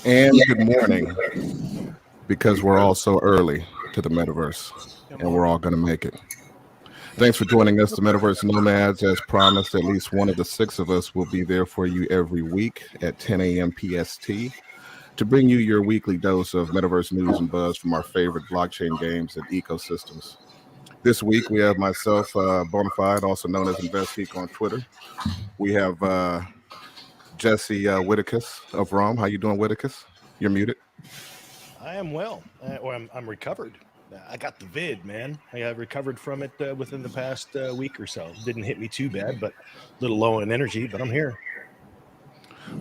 And good morning, because we're all so early to the metaverse, Good and we're morning. all going to make it. Thanks for joining us, the Metaverse Nomads. As promised, at least one of the six of us will be there for you every week at 10 a.m. PST to bring you your weekly dose of metaverse news and buzz from our favorite blockchain games and ecosystems. This week, we have myself, Bonafide, also known as InvestGeek on Twitter. We have Jesse Whitakis of Rome. How you doing, Whitakis? You're muted. I am well, or I'm recovered. I got the vid, man. I recovered from it within the past week or so. Didn't hit me too bad, but a little low in energy. But I'm here.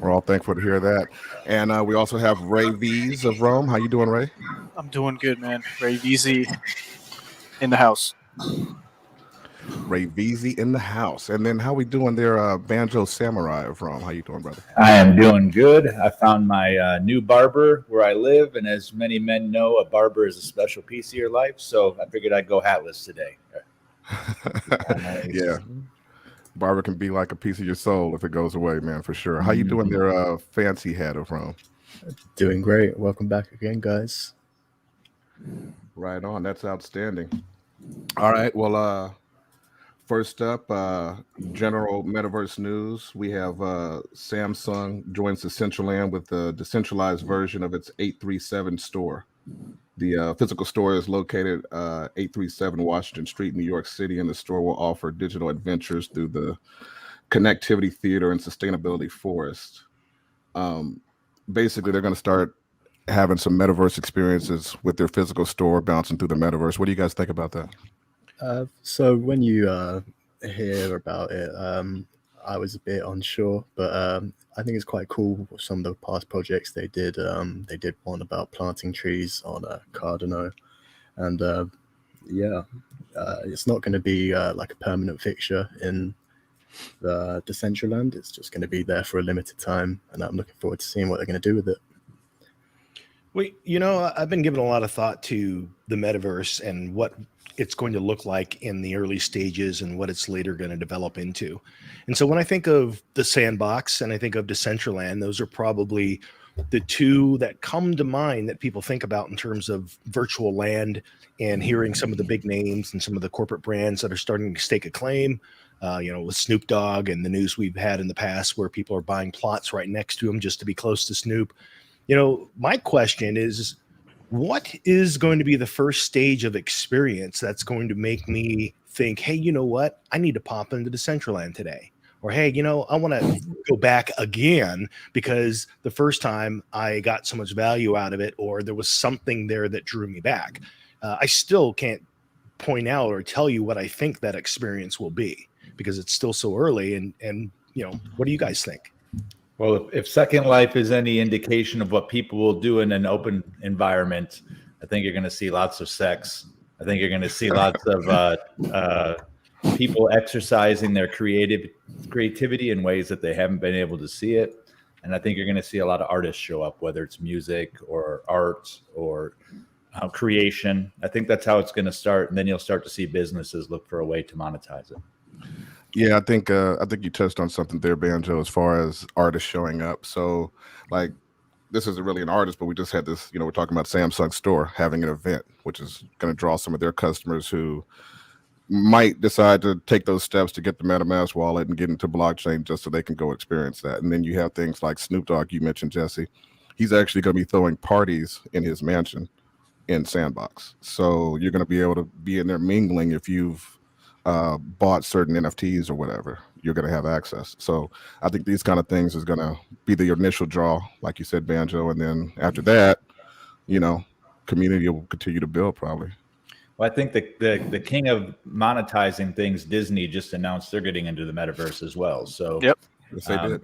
We're all thankful to hear that. And we also have Ray V's of Rome. How you doing, Ray? I'm doing good, man. Ray VZ in the house. Ray VZ in the house. And then how we doing there, Banjo Samurai of Rome? How you doing, brother? I am doing good. I found my new barber where I live, and as many men know, a barber is a special piece of your life. So I figured I'd go hatless today. Nice. Yeah, barber can be like a piece of your soul if it goes away, man, for sure. How you doing there, fancy head of Rome? Doing great. Welcome back again, guys. Right on. That's outstanding. All right. Well, first up, general metaverse news. We have Samsung joins Decentraland with the decentralized version of its 837 store. The physical store is located 837 Washington Street, New York City, and the store will offer digital adventures through the Connectivity Theater and Sustainability Forest. Basically, they're going to start having some metaverse experiences with their physical store bouncing through the metaverse. What do you guys think about that? So when you hear about it, I was a bit unsure, but I think it's quite cool. Some of the past projects they did one about planting trees on Cardano, and it's not going to be like a permanent fixture in the Decentraland. It's just going to be there for a limited time, and I'm looking forward to seeing what they're going to do with it. Well, I've been giving a lot of thought to the metaverse and what it's going to look like in the early stages and what it's later going to develop into. And so when I think of the sandbox and I think of Decentraland, those are probably the two that come to mind that people think about in terms of virtual land, and hearing some of the big names and some of the corporate brands that are starting to stake a claim. With Snoop Dogg and the news we've had in the past where people are buying plots right next to him just to be close to Snoop. My question is, what is going to be the first stage of experience that's going to make me think, hey, you know what? I need to pop into Decentraland today. Or, hey, I want to go back again because the first time I got so much value out of it, or there was something there that drew me back. I still can't point out or tell you what I think that experience will be because it's still so early. And what do you guys think? Well, if Second Life is any indication of what people will do in an open environment, I think you're going to see lots of sex. I think you're going to see lots of people exercising their creativity in ways that they haven't been able to see it. And I think you're going to see a lot of artists show up, whether it's music or art or creation. I think that's how it's going to start. And then you'll start to see businesses look for a way to monetize it. Yeah, I think you touched on something there, Banjo, as far as artists showing up. So, like, this isn't really an artist, but we just had this, we're talking about Samsung store having an event, which is going to draw some of their customers who might decide to take those steps to get the MetaMask wallet and get into blockchain just so they can go experience that. And then you have things like Snoop Dogg, you mentioned, Jesse. He's actually going to be throwing parties in his mansion in Sandbox. So you're going to be able to be in there mingling if you've bought certain NFTs or whatever, you're going to have access. So I think these kind of things is going to be the initial draw, like you said, Banjo. And then after that, community will continue to build probably. Well, I think the king of monetizing things, Disney, just announced they're getting into the metaverse as well. So Yep. Yes, they did.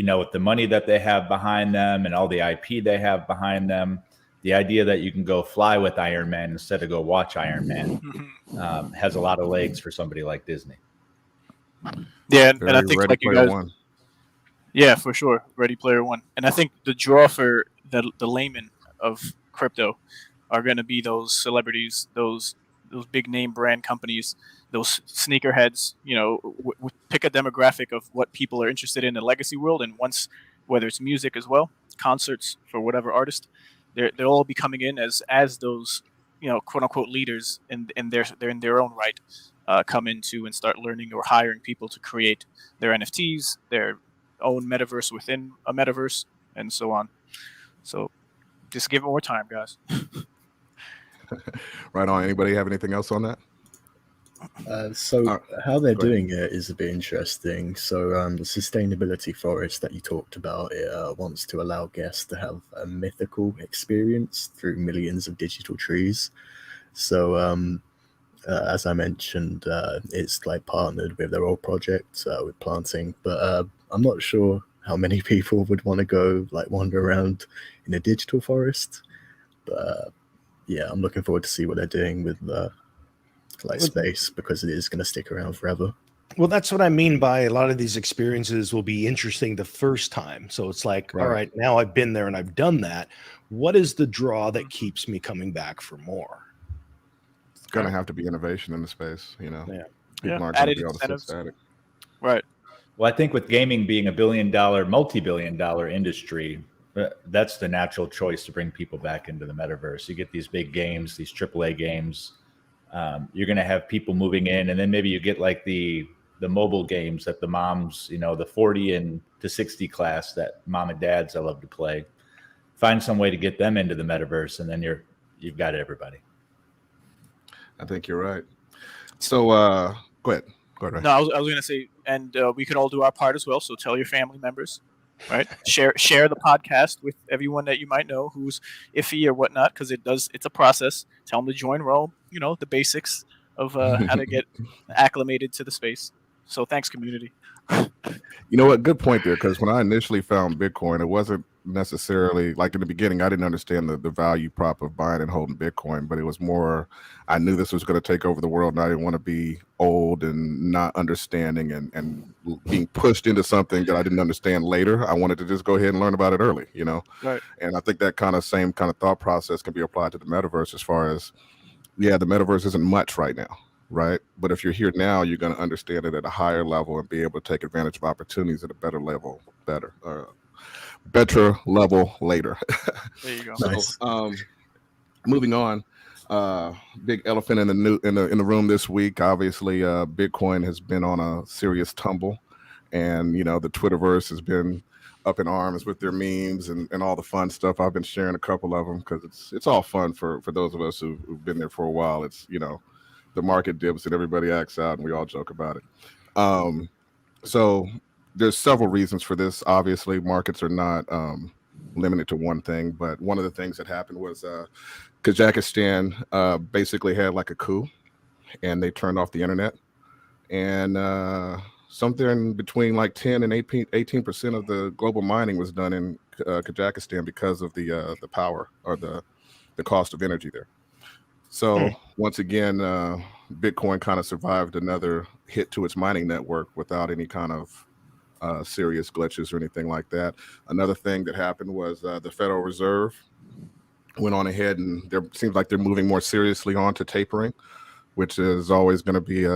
With the money that they have behind them and all the IP they have behind them, the idea that you can go fly with Iron Man instead of go watch Iron Man has a lot of legs for somebody like Disney. Yeah, and I think like you guys, one. Yeah, for sure, Ready Player One. And I think the draw for the layman of crypto are going to be those celebrities, those big name brand companies, those sneakerheads. Pick a demographic of what people are interested in the legacy world, and whether it's music as well, concerts for whatever artist, they'll all be coming in as those, quote unquote leaders they're in their own right, come into and start learning or hiring people to create their NFTs, their own metaverse within a metaverse, and so on. So just give it more time, guys. Right on. Anybody have anything else on that? So how they're go ahead. doing it is a bit interesting. So the sustainability forest that you talked about, it wants to allow guests to have a mythical experience through millions of digital trees. So as I mentioned, it's like partnered with their old project with planting, but I'm not sure how many people would want to go like wander around in a digital forest. But yeah, I'm looking forward to see what they're doing with like space, because it is going to stick around forever. Well, that's what I mean by a lot of these experiences will be interesting the first time. So it's like, all right, now I've been there and I've done that. What is the draw that keeps me coming back for more? It's going to have to be innovation in the space, Yeah. People aren't going to Added be able to sit incentives. static. Right. Well, I think with gaming being a billion-dollar, multi-billion-dollar industry, that's the natural choice to bring people back into the metaverse. You get these big games, these AAA games. You're going to have people moving in, and then maybe you get like the mobile games that the moms, the 40 and to 60 class that mom and dads I love to play. Find some way to get them into the metaverse, and then you've got everybody. I think you're right. So go ahead. Ray. No, I was going to say, and we could all do our part as well. So tell your family members, right? share the podcast with everyone that you might know who's iffy or whatnot, because it's a process. Tell them to join Rome. The basics of how to get acclimated to the space. So thanks, community. You know what? Good point there. Because when I initially found Bitcoin, it wasn't necessarily like in the beginning, I didn't understand the value prop of buying and holding Bitcoin, but it was more, I knew this was going to take over the world, and I didn't want to be old and not understanding and being pushed into something that I didn't understand later. I wanted to just go ahead and learn about it early, Right. And I think that same kind of thought process can be applied to the metaverse as far as, the metaverse isn't much right now. Right. But if you're here now, you're going to understand it at a higher level and be able to take advantage of opportunities at a better level, better level later. There you go. Nice. So, moving on, big elephant in the room this week. Obviously, Bitcoin has been on a serious tumble, and the Twitterverse has been up in arms with their memes and all the fun stuff. I've been sharing a couple of them because it's all fun for those of us who've been there for a while. It's the market dips and everybody acts out and we all joke about it. So there's several reasons for this. Obviously, markets are not limited to one thing, but one of the things that happened was Kazakhstan basically had like a coup, and they turned off the internet, and something between like 10 and 18% of the global mining was done in Kazakhstan because of the power or the cost of energy there. So once again, Bitcoin kind of survived another hit to its mining network without any kind of serious glitches or anything like that. Another thing that happened was the Federal Reserve went on ahead, and there seems like they're moving more seriously on to tapering, which is always going to be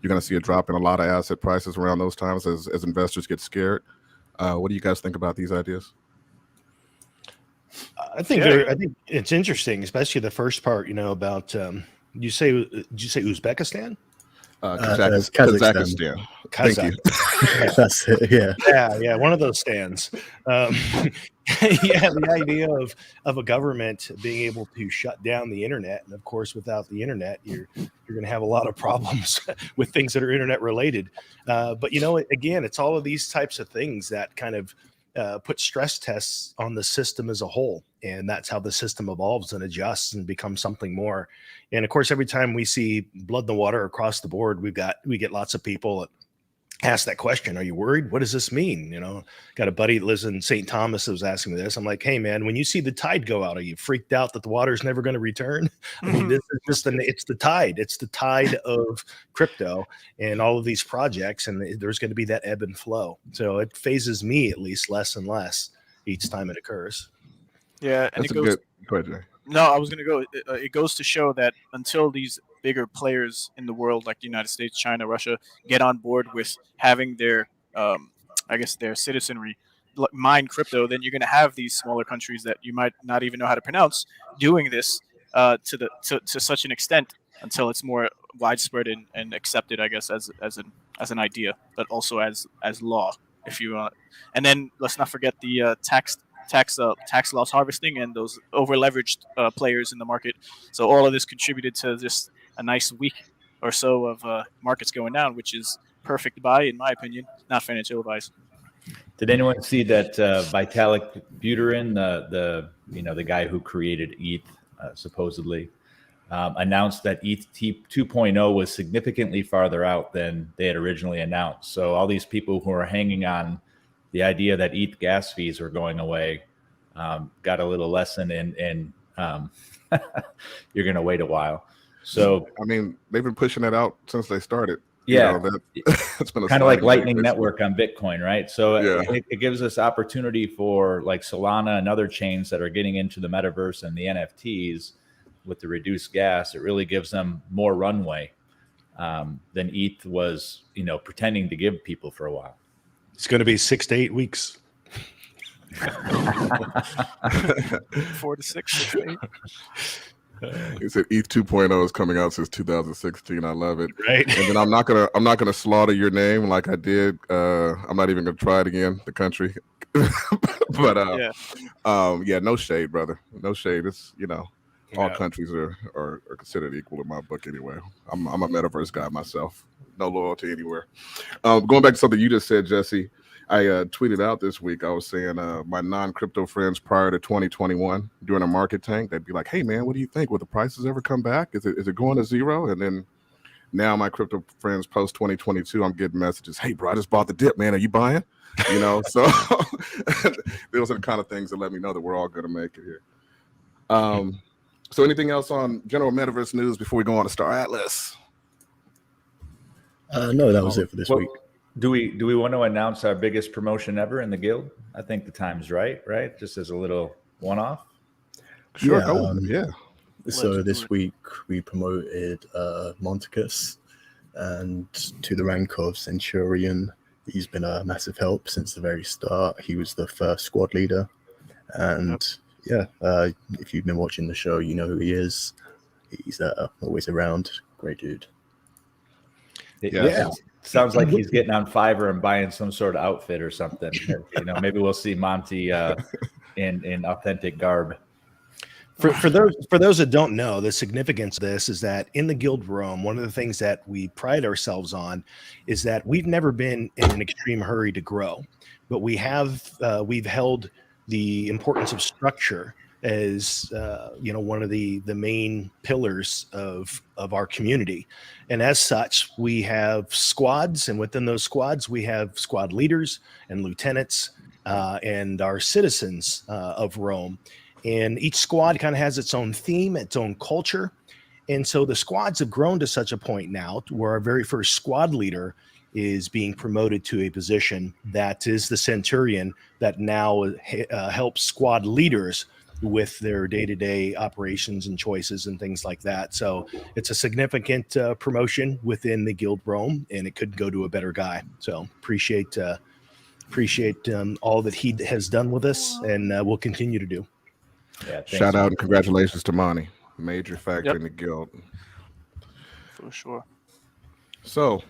you're going to see a drop in a lot of asset prices around those times as investors get scared. What do you guys think about these ideas? I think it's interesting, especially the first part. About did you say Uzbekistan? Kazakhstan. Thank you. That's it. Yeah, one of those stands. The idea of a government being able to shut down the internet, and of course, without the internet, you're going to have a lot of problems with things that are internet related. But again, it's all of these types of things that kind of put stress tests on the system as a whole, and that's how the system evolves and adjusts and becomes something more. And of course, every time we see blood in the water across the board, we get lots of people that ask that question: are you worried? What does this mean? Got a buddy that lives in St. Thomas that was asking me this. I'm like, hey man, when you see the tide go out, are you freaked out that the water's never going to return? I mean, this is just it's the tide. It's the tide of crypto and all of these projects, and there's going to be that ebb and flow. So it phases me at least less and less each time it occurs. Yeah, and That's it goes. Go ahead, Jay. No, I was going to go. It goes to show that until these bigger players in the world, like the United States, China, Russia, get on board with having their, their citizenry mine crypto, then you're going to have these smaller countries that you might not even know how to pronounce doing this to such an extent until it's more widespread and accepted, I guess, as an idea, but also as law, if you and then let's not forget the tax loss harvesting and those over leveraged players in the market. So all of this contributed to just a nice week or so of markets going down, which is perfect buy, in my opinion, not financial advice. Did anyone see that Vitalik Buterin, the guy who created ETH, supposedly announced that ETH 2.0 was significantly farther out than they had originally announced? So all these people who are hanging on the idea that ETH gas fees were going away got a little lesson in you're going to wait a while. So I mean, they've been pushing that out since they started. Yeah, it's been kind of like Lightning Network on Bitcoin, right? So yeah. it gives us opportunity for like Solana and other chains that are getting into the metaverse and the NFTs with the reduced gas. It really gives them more runway than ETH was, pretending to give people for a while. It's going to be 6 to 8 weeks. 4 to 6, 6 to 8. He said ETH 2.0 is coming out since 2016. I love it. Right. And then I'm not gonna slaughter your name like I did. I'm not even gonna try it again. The country, but no shade, brother. No shade. It's all countries are considered equal in my book anyway. I'm a metaverse guy myself. No loyalty anywhere. Going back to something you just said, Jesse. I tweeted out this week. I was saying my non-crypto friends prior to 2021 during a market tank, they'd be like, "Hey man, what do you think? Will the prices ever come back? Is it going to zero?" And then now my crypto friends post 2022, I'm getting messages, "Hey bro, I just bought the dip, man. Are you buying?" So those are the kind of things that let me know that we're all going to make it here. So anything else on general metaverse news before we go on to Star Atlas? No, that was it for this week. Do we want to announce our biggest promotion ever in the guild? I think the time's right? Just as a little one-off. Sure. Yeah. So this week we promoted Monticus and to the rank of Centurion. He's been a massive help since the very start. He was the first squad leader, and if you've been watching the show, you know who he is. He's always around. Great dude. Yeah. Sounds like he's getting on Fiverr and buying some sort of outfit or something. Maybe we'll see Monty in authentic garb. For those that don't know, the significance of this is that in the Guild Rome, one of the things that we pride ourselves on is that we've never been in an extreme hurry to grow, but we've held the importance of structure as one of the main pillars of our community. And as such, we have squads, and within those squads we have squad leaders and lieutenants and our citizens of Rome. And each squad kind of has its own theme, its own culture. And so the squads have grown to such a point now where our very first squad leader is being promoted to a position that is the Centurion that now helps squad leaders with their day-to-day operations and choices and things like that. So it's a significant promotion within the Guild Rome, and it couldn't go to a better guy. So appreciate all that he has done with us, and will continue to do. Yeah, shout out and congratulations to Monty, major factor in the guild. For sure. So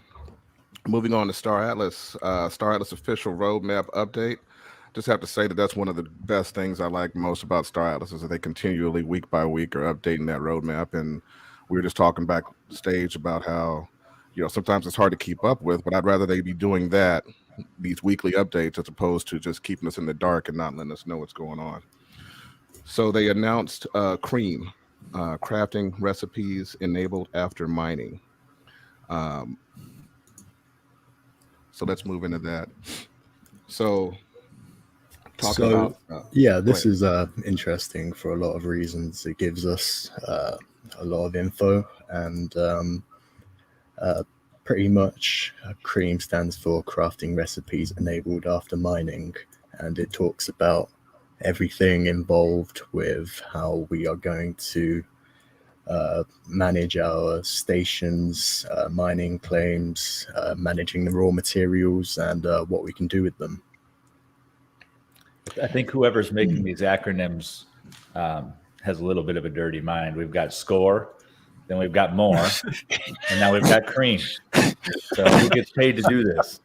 moving on to Star Atlas official roadmap update. Just have to say that that's one of the best things I like most about Star Atlas is that they continually, week by week, are updating that roadmap. And we were just talking backstage about how, sometimes it's hard to keep up with, but I'd rather they be doing that, these weekly updates, as opposed to just keeping us in the dark and not letting us know what's going on. So they announced Cream, crafting recipes enabled after mining. So let's move into that. So this is interesting for a lot of reasons. It gives us a lot of info, and pretty much Cream stands for crafting recipes enabled after mining, and it talks about everything involved with how we are going to manage our stations, mining claims, managing the raw materials, and what we can do with them. I think whoever's making these acronyms has a little bit of a dirty mind. We've got SCORE, then we've got MORE, and now we've got CREAM. So who gets paid to do this?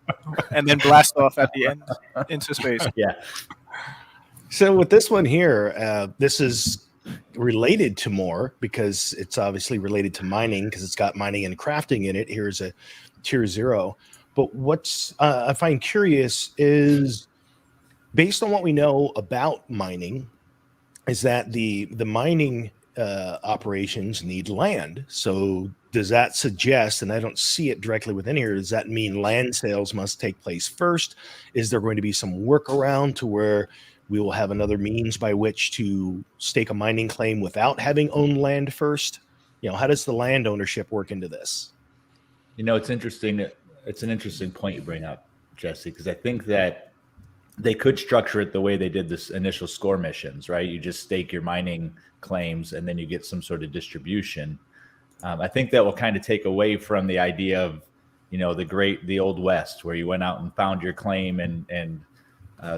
And then blast off at the end into space. Yeah. So with this one here, this is related to more because it's obviously related to mining because it's got mining and crafting in it. Here's a tier 0. But what's I find curious is based on what we know about mining is that the mining operations need land. So does that suggest, and I don't see it directly within here, does that mean land sales must take place first? Is there going to be some workaround to where we will have another means by which to stake a mining claim without having owned land first? You know, how does the land ownership work into this? You know, it's interesting. It's an interesting point you bring up, Jesse, because I think that they could structure it the way they did this initial SCORE missions, right? You just stake your mining claims and then you get some sort of distribution. I think that will kind of take away from the idea of, you know, the old West, where you went out and found your claim and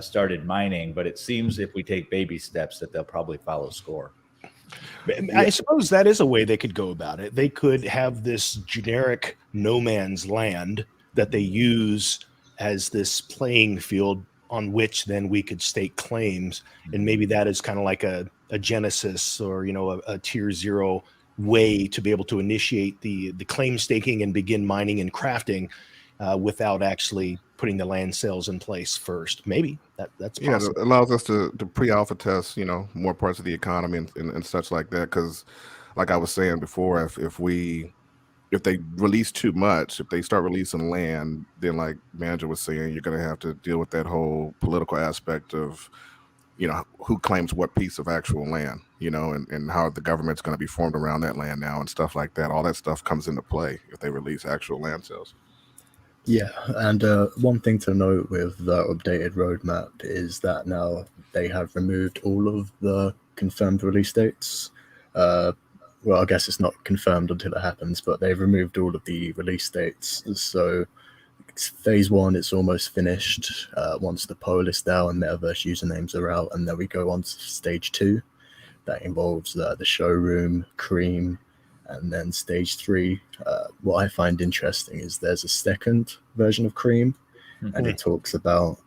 started mining. But it seems if we take baby steps that they'll probably follow SCORE. I suppose that is a way they could go about it. They could have this generic no man's land that they use as this playing field on which then we could stake claims. And maybe that is kind of like a genesis or, you know, a tier 0 way to be able to initiate the claim staking and begin mining and crafting without actually putting the land sales in place first. Maybe that's possible. Yeah, it allows us to pre-alpha test, you know, more parts of the economy and such like that. Because, like I was saying before, if they release too much, if they start releasing land, then like Manager was saying, you're going to have to deal with that whole political aspect of, you know, who claims what piece of actual land, you know, and how the government's going to be formed around that land now and stuff like that. All that stuff comes into play if they release actual land sales. Yeah, and one thing to note with the updated roadmap is that now they have removed all of the confirmed release dates. Well, I guess it's not confirmed until it happens, but they've removed all of the release dates. So phase 1, it's almost finished once the poll is down and Metaverse usernames are out, and then we go on to stage 2. That involves the showroom, Cream, and then stage 3. What I find interesting is there's a second version of Cream, and it talks about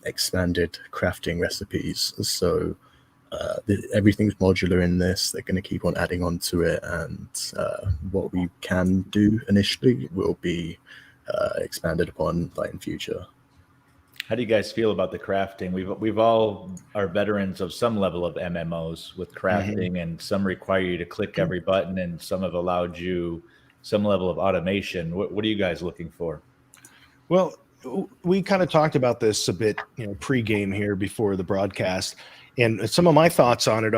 expanded crafting recipes. So everything's modular in this. They're going to keep on adding on to it, and what we can do initially will be expanded upon like in future. How do you guys feel about the crafting? We've all are veterans of some level of MMOs with crafting, and some require you to click every button, and some have allowed you some level of automation. What are you guys looking for? Well, we kind of talked about this a bit, you know, pre-game here before the broadcast, and some of my thoughts on it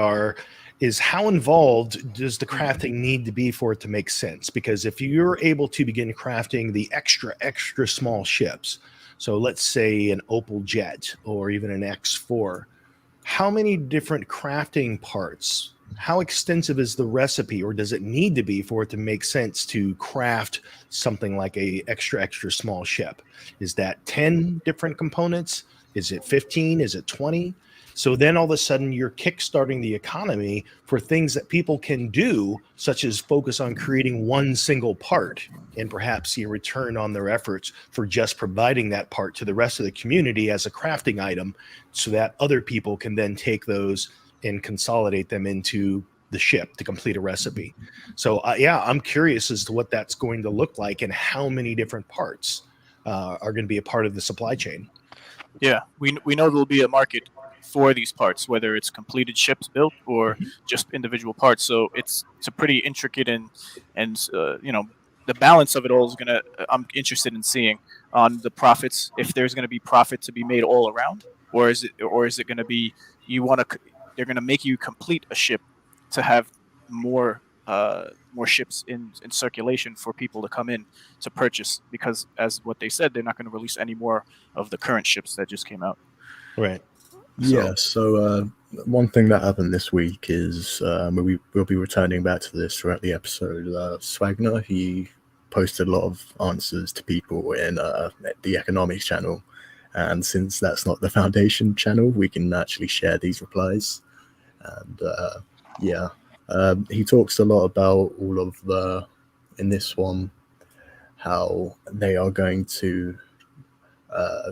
is how involved does the crafting need to be for it to make sense? Because if you're able to begin crafting the extra small ships, so let's say an Opal Jet or even an X4, how many different crafting parts, how extensive is the recipe, or does it need to be for it to make sense to craft something like a extra small ship? Is that 10 different components? Is it 15? Is it 20? So then all of a sudden you're kickstarting the economy for things that people can do, such as focus on creating one single part and perhaps see a return on their efforts for just providing that part to the rest of the community as a crafting item, so that other people can then take those and consolidate them into the ship to complete a recipe. So yeah, I'm curious as to what that's going to look like and how many different parts are going to be a part of the supply chain. Yeah, we know there'll be a market for these parts, whether it's completed ships built or just individual parts. So it's a pretty intricate and you know, the balance of it all is gonna. I'm interested in seeing on the profits, if there's gonna be profit to be made all around, or is it gonna be they're gonna make you complete a ship to have more ships in circulation for people to come in to purchase, because as what they said, they're not going to release any more of the current ships that just came out. Right. Yeah, so one thing that happened this week is we'll be returning back to this throughout the episode. Swagner, he posted a lot of answers to people in the economics channel, And since that's not the Foundation channel, we can actually share these replies. And he talks a lot about all of the, in this one, how they are going to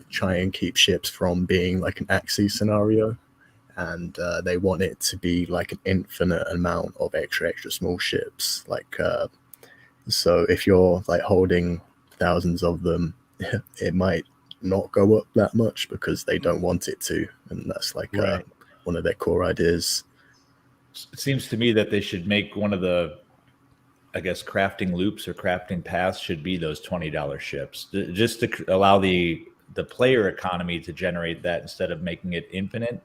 try and keep ships from being like an Axis scenario. And they want it to be like an infinite amount of extra small ships. Like, so if you're like holding thousands of them, it might not go up that much because they don't want it to. And that's like one of their core ideas. It seems to me that they should make one of the, I guess, crafting loops or crafting paths should be those $20 ships, just to allow the player economy to generate that instead of making it infinite,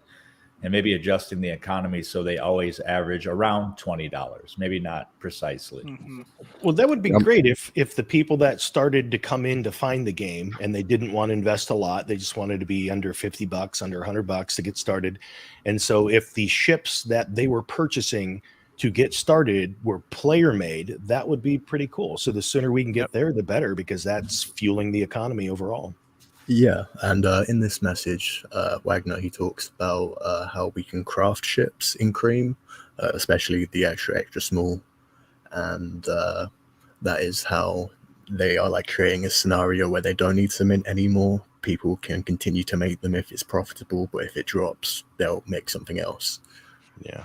and maybe adjusting the economy so they always average around $20, maybe not precisely. Mm-hmm. Well, that would be great if the people that started to come in to find the game and they didn't want to invest a lot, they just wanted to be under $50, under $100 to get started. And so if the ships that they were purchasing to get started were player made, that would be pretty cool. So the sooner we can get there, the better, because that's fueling the economy overall. Yeah, and in this message, Wagner, he talks about how we can craft ships in Cream, especially the extra small, and that is how they are like creating a scenario where they don't need to mint anymore. People can continue to make them if it's profitable, but if it drops, they'll make something else. Yeah.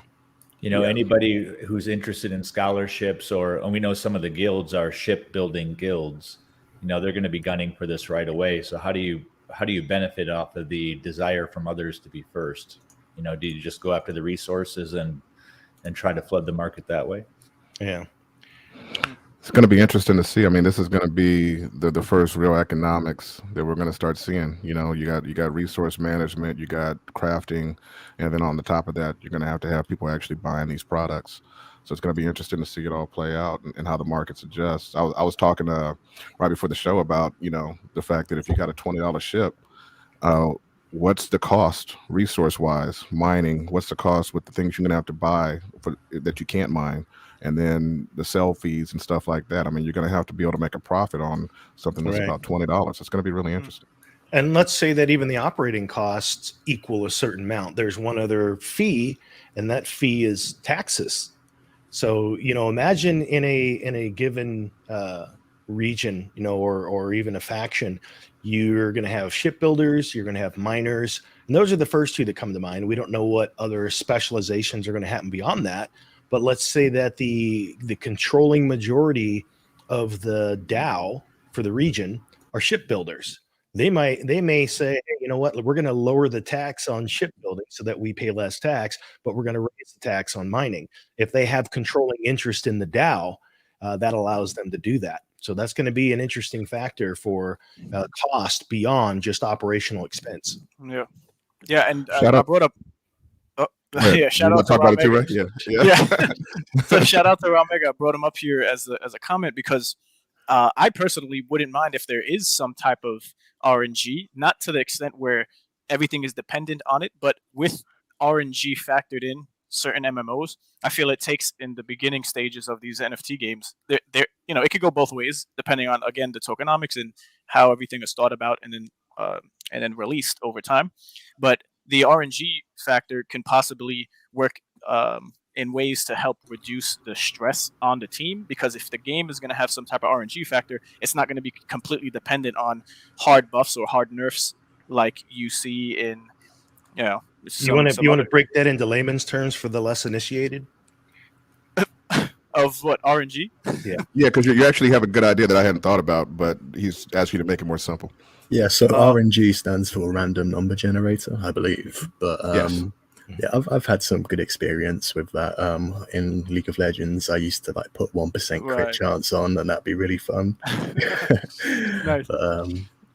Anybody who's interested in scholarships, and we know some of the guilds are shipbuilding guilds, they're going to be gunning for this right away. So how do you benefit off of the desire from others to be first? Do you just go after the resources and try to flood the market that way? Yeah. It's going to be interesting to see. I mean, this is going to be the first real economics that we're going to start seeing. You got resource management, you got crafting, and then on the top of that, you're going to have people actually buying these products. So it's going to be interesting to see it all play out and how the markets adjust. I was talking right before the show about the fact that if you got a $20 ship, what's the cost resource wise, mining? What's the cost with the things you're going to have to buy that you can't mine? And then the sell fees and stuff like that. I mean, you're going to have to be able to make a profit on something that's about $20. It's going to be really interesting. And let's say that even the operating costs equal a certain amount. There's one other fee, and that fee is taxes. So, imagine in a given region, or even a faction, you're going to have shipbuilders, you're going to have miners, and those are the first two that come to mind. We don't know what other specializations are going to happen beyond that. But let's say that the controlling majority of the DAO for the region are shipbuilders. They may say, hey, you know what, we're going to lower the tax on shipbuilding so that we pay less tax, but we're going to raise the tax on mining. If they have controlling interest in the DAO, that allows them to do that. So that's going to be an interesting factor for cost beyond just operational expense. Yeah, and I brought up. Shout out to talk about it too, right? Yeah. So shout out to Ramega. I brought him up here as a comment because I personally wouldn't mind if there is some type of RNG, not to the extent where everything is dependent on it, but with RNG factored in certain MMOs, I feel it takes in the beginning stages of these NFT games. It could go both ways depending on, again, the tokenomics and how everything is thought about and then released over time. But the RNG factor can possibly work in ways to help reduce the stress on the team, because if the game is going to have some type of RNG factor, it's not going to be completely dependent on hard buffs or hard nerfs like you see in, you want to break that into layman's terms for the less initiated? Of what, RNG? Yeah, because you actually have a good idea that I hadn't thought about, but he's asked you to make it more simple. Yeah, so RNG stands for random number generator, I believe. But yes. Yeah, I've had some good experience with that. In League of Legends, I used to put 1% crit chance on, and that'd be really fun. Nice. But,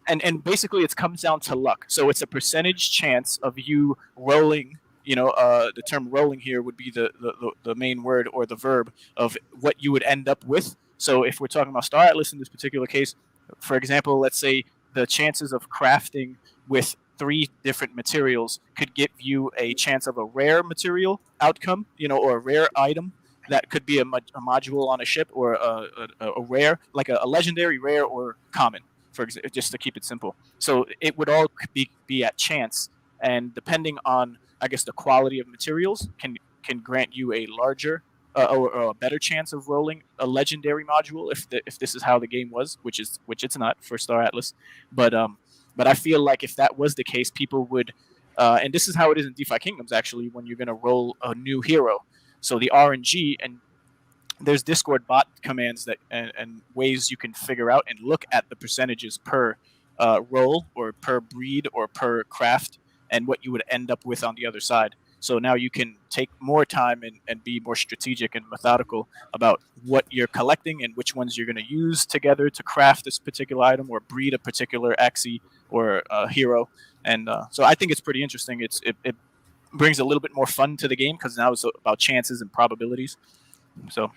and basically, it comes down to luck. So it's a percentage chance of you rolling. The term rolling here would be the main word or the verb of what you would end up with. So if we're talking about Star Atlas in this particular case, for example, let's say the chances of crafting with 3 different materials could give you a chance of a rare material outcome, or a rare item that could be a module on a ship, or a rare, like a legendary, rare, or common. for example, just to keep it simple. So it would all be at chance, and depending on, I guess, the quality of materials can grant you a larger or a better chance of rolling a legendary module if this is how the game was, which it's not for Star Atlas, but I feel like if that was the case, people would, and this is how it is in DeFi Kingdoms actually, when you're gonna roll a new hero. So the RNG, and there's Discord bot commands that and ways you can figure out and look at the percentages per roll or per breed or per craft and what you would end up with on the other side. So now you can take more time and be more strategic and methodical about what you're collecting and which ones you're going to use together to craft this particular item or breed a particular axie or hero. And so I think it's pretty interesting. It brings a little bit more fun to the game because now it's about chances and probabilities. So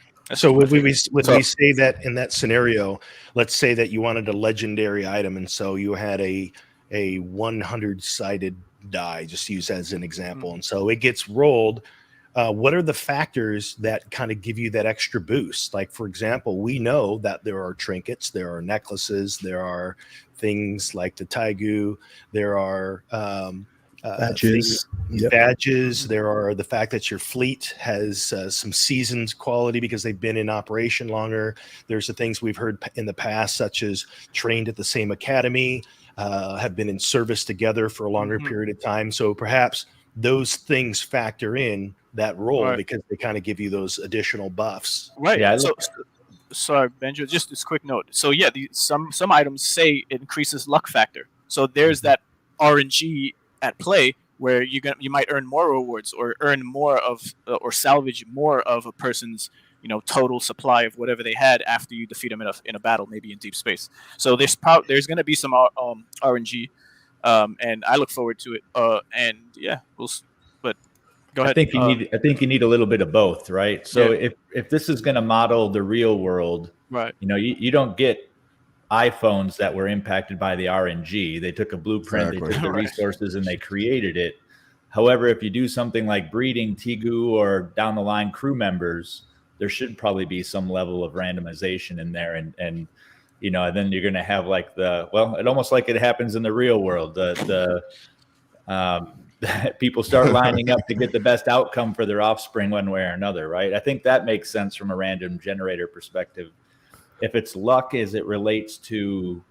would we say that in that scenario, let's say that you wanted a legendary item, and so you had a 100-sided die, just use as an example, and so it gets rolled. What are the factors that kind of give you that extra boost? Like, for example, we know that there are trinkets, there are necklaces, there are things like the Taigu, there are badges. Badges. There are the fact that your fleet has some seasoned quality because they've been in operation longer. There's the things we've heard in the past, such as trained at the same academy, have been in service together for a longer period of time. So perhaps those things factor in that role because they kind of give you those additional buffs. Right. Yeah, Sorry, Benjo, just this quick note. So yeah, some items say it increases luck factor. So there's that RNG at play where you might earn more rewards or earn more of or salvage more of a person's total supply of whatever they had after you defeat them in a battle, maybe in deep space. So there's going to be some RNG, and I look forward to it. And yeah, but go ahead. I think you need a little bit of both, right? So if this is going to model the real world, right? You don't get iPhones that were impacted by the RNG. They took a blueprint, Exactly. they took the resources, and they created it. However, if you do something like breeding Tigu or down the line crew members, there should probably be some level of randomization in there, and then you're going to have like it almost like it happens in the real world. The people start lining up to get the best outcome for their offspring one way or another, right? I think that makes sense from a random generator perspective. If it's luck as it relates to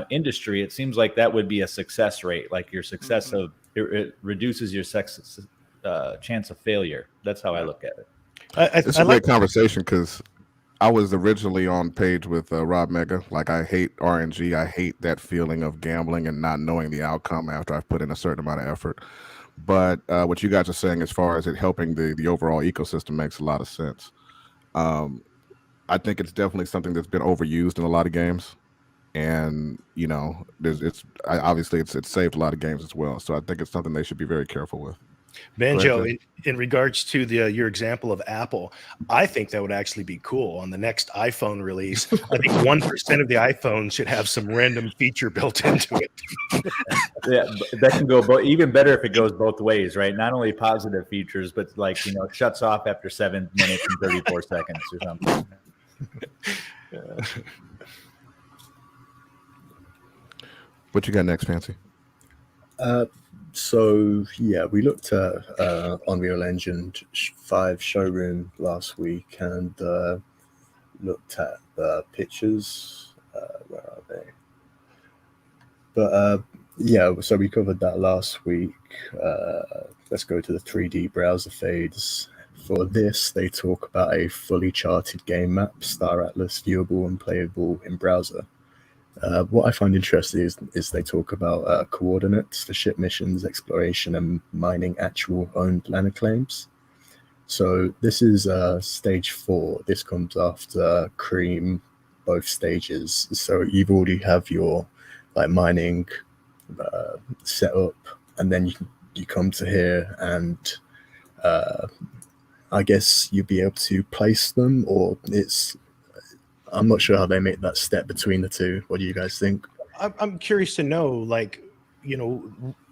industry, it seems like that would be a success rate. Like your success of it reduces your chance of failure. That's how I look at it. It's a great conversation because I was originally on page with Rob Mega. Like, I hate RNG. I hate that feeling of gambling and not knowing the outcome after I've put in a certain amount of effort. But what you guys are saying as far as it helping the overall ecosystem makes a lot of sense. I think it's definitely something that's been overused in a lot of games, and obviously it's saved a lot of games as well. So I think it's something they should be very careful with. Banjo, in regards to your example of Apple, I think that would actually be cool on the next iPhone release. I think 1% of the iPhones should have some random feature built into it. Yeah, that can go even better if it goes both ways, right? Not only positive features, but shuts off after 7 minutes and 34 seconds or something. What you got next, Fancy? So yeah, we looked at Unreal Engine 5 showroom last week and looked at the pictures. Where are they? But yeah, so we covered that last week. Let's go to the 3D browser fades. For this, they talk about a fully charted game map, Star Atlas, viewable and playable in browser. What I find interesting is they talk about coordinates for ship missions, exploration, and mining actual owned planet claims. So this is stage 4. This comes after Cream, both stages. So you've already have your mining set up, and then you come to here, and I guess you'll be able to place them, or I'm not sure how they make that step between the two. What do you guys think? I'm curious to know,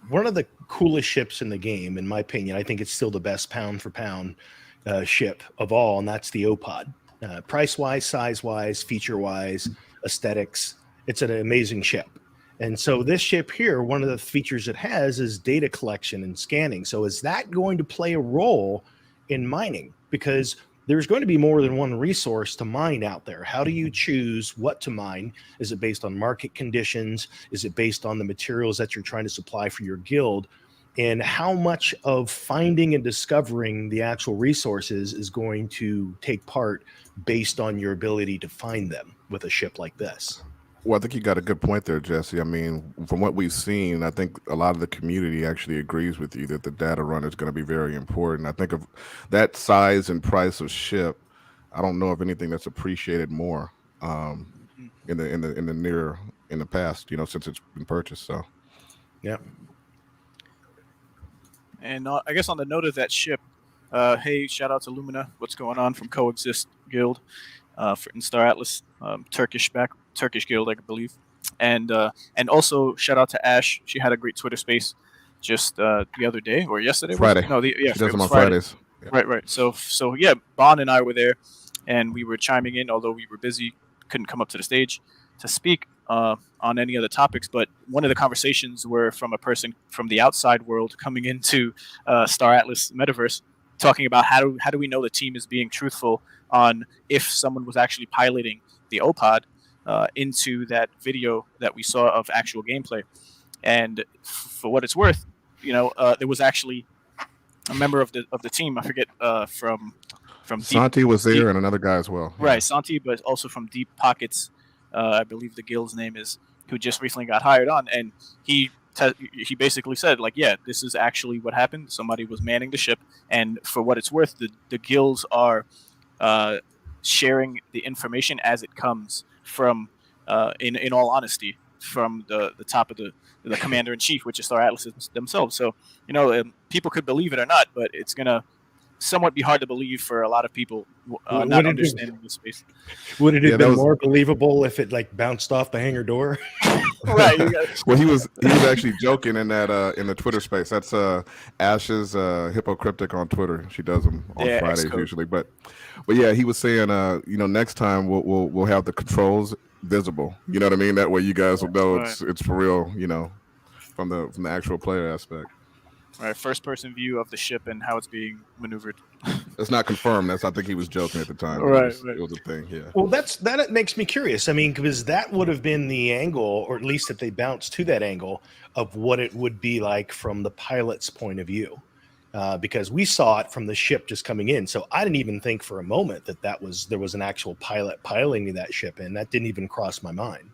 one of the coolest ships in the game, in my opinion, I think it's still the best pound for pound ship of all, and that's the OPOD. Price-wise, size-wise, feature-wise, aesthetics, It's an amazing ship. And so this ship here, one of the features it has is data collection and scanning. So is that going to play a role in mining? Because there's going to be more than one resource to mine out there. How do you choose what to mine? Is it based on market conditions? Is it based on the materials that you're trying to supply for your guild? And how much of finding and discovering the actual resources is going to take part based on your ability to find them with a ship like this? Well, I think you got a good point there, Jesse. I mean, from what we've seen, I think a lot of the community actually agrees with you that the data run is going to be very important. I think of that size and price of ship. I don't know of anything that's appreciated more in the past, since it's been purchased. So, yeah. And I guess on the note of that ship, hey, shout out to Lumina. What's going on from Coexist Guild in Star Atlas, Turkish guild, I believe. And also shout out to Ash. She had a great Twitter space just the other day or yesterday. Friday. She does them on Fridays. Yeah. Right. So yeah, Bon and I were there, and we were chiming in, although we were busy, couldn't come up to the stage to speak on any other topics. But one of the conversations were from a person from the outside world coming into Star Atlas Metaverse, talking about how do we know the team is being truthful on if someone was actually piloting the OPOD into that video that we saw of actual gameplay. And for what it's worth, there was actually a member of the team, I forget, from Santi was there and another guy as well. Right, Santi, but also from Deep Pockets, I believe the guild's name is, who just recently got hired on, and he basically said, like, yeah, this is actually what happened. Somebody was manning the ship, and for what it's worth, the guilds are sharing the information as it comes from, in all honesty, from the top of the commander in chief, which is Star Atlas themselves. So people could believe it or not, but it's gonna somewhat be hard to believe for a lot of people not understanding the space. Would it have been more believable if it bounced off the hangar door? Right. Well, he was actually joking in that in the Twitter space. That's Ash's Hypocryptic on Twitter. She does them on Fridays usually. But yeah, he was saying next time we'll have the controls visible. You know what I mean? That way you guys will know it's for real. From the actual player aspect. Right, first-person view of the ship and how it's being maneuvered. It's not confirmed. I think he was joking at the time. Right. It was a thing, yeah. Well, that makes me curious. I mean, because that would have been the angle, or at least if they bounced to that angle, of what it would be like from the pilot's point of view. Because we saw it from the ship just coming in. So I didn't even think for a moment that there was an actual pilot piloting that ship, and that didn't even cross my mind.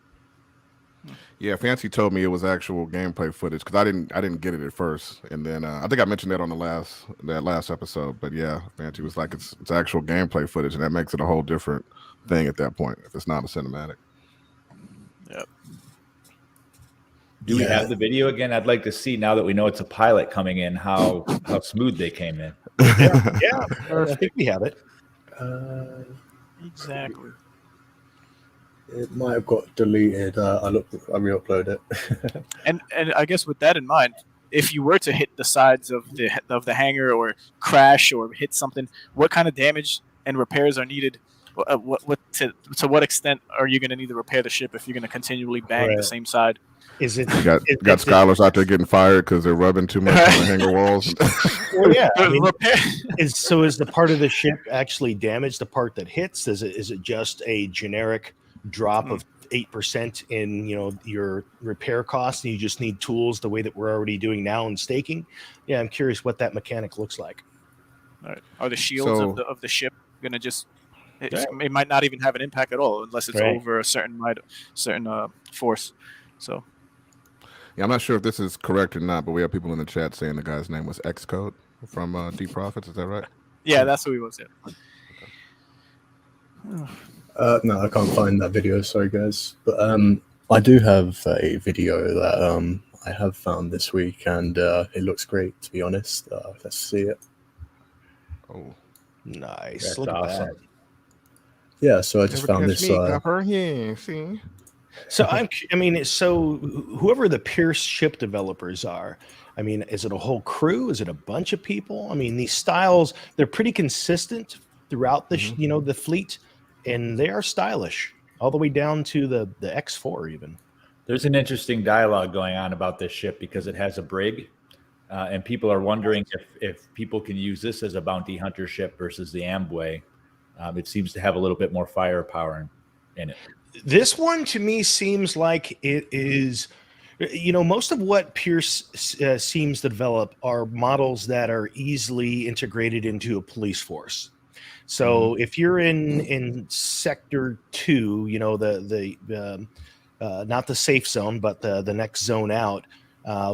Yeah, Fancy told me it was actual gameplay footage because I didn't get it at first, and then I think I mentioned that on that last episode. But yeah, Fancy was like it's actual gameplay footage, and that makes it a whole different thing at that point if it's not a cinematic. Yep. Do we have the video again? I'd like to see, now that we know it's a pilot coming in, how smooth they came in. Yeah, I think we have it. Exactly. It might have got deleted. I re-upload it. and I guess with that in mind, if you were to hit the sides of the hangar or crash or hit something, what kind of damage and repairs are needed? To what extent are you going to need to repair the ship if you're going to continually bang the same side? Is it got scholars out there getting fired because they're rubbing too much on the hangar walls? Well, yeah. I mean, is the part of the ship actually damaged? The part that hits? Is it just a generic drop of 8% in your repair costs, and you just need tools the way that we're already doing now in staking? Yeah, I'm curious what that mechanic looks like. All right. Are the shields of the ship gonna just? It might not even have an impact at all unless it's over a certain force. So. Yeah, I'm not sure if this is correct or not, but we have people in the chat saying the guy's name was Xcode from Deep Profits. Is that right? Yeah, that's who he was. No, I can't find that video. Sorry, guys. But I do have a video that I have found this week, and it looks great, to be honest. Let's see it. Oh, nice! That's Look at awesome. that. Yeah, so I just found this. See. So whoever the Pierce ship developers are, I mean, is it a whole crew? Is it a bunch of people? I mean, these styles, they're pretty consistent throughout the the fleet, and they are stylish. all the way down to the X4 even. There's an interesting dialogue going on about this ship because it has a brig, and people are wondering if people can use this as a bounty hunter ship versus the Amway. It seems to have a little bit more firepower in it. This one to me seems like it is, most of what Pierce seems to develop are models that are easily integrated into a police force. So if you're in Sector 2, not the safe zone, but the next zone out,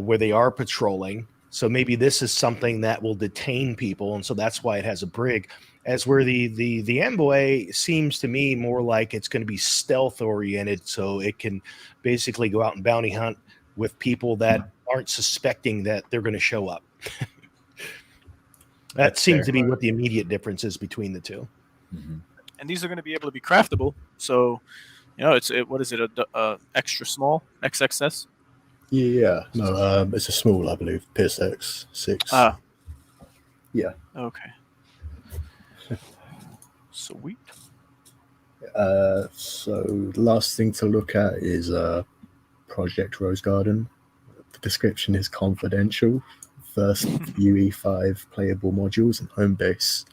where they are patrolling. So maybe this is something that will detain people, and so that's why it has a brig. As where the Amway seems to me more like it's going to be stealth oriented, so it can basically go out and bounty hunt with people that aren't suspecting that they're going to show up. That seems to be what the immediate difference is between the two. Mm-hmm. And these are going to be able to be craftable. So, what is it? A extra small XXS? Yeah, no, it's a small, I believe, PSX 6. Yeah. Okay. Sweet. So the last thing to look at is Project Rose Garden. The description is confidential. First UE5 playable modules and home base.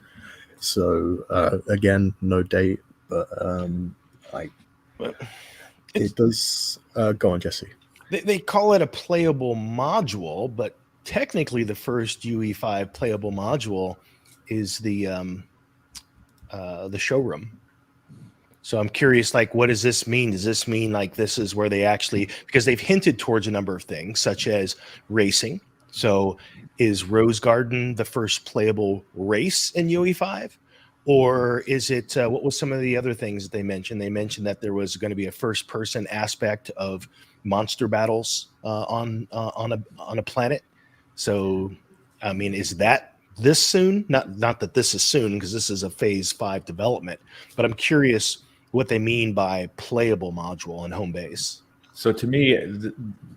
So again, no date, but it does. Go on, Jesse. They call it a playable module, but technically the first UE5 playable module is the showroom. So I'm curious, what does this mean? Does this mean this is where they actually, because they've hinted towards a number of things, such as racing. So is Rose Garden the first playable race in UE5? Or is it, what was some of the other things that they mentioned? They mentioned that there was going to be a first person aspect of monster battles on a planet. So, I mean, is that this soon? Not that this is soon, because this is a phase 5 development, but I'm curious what they mean by playable module and home base. So to me,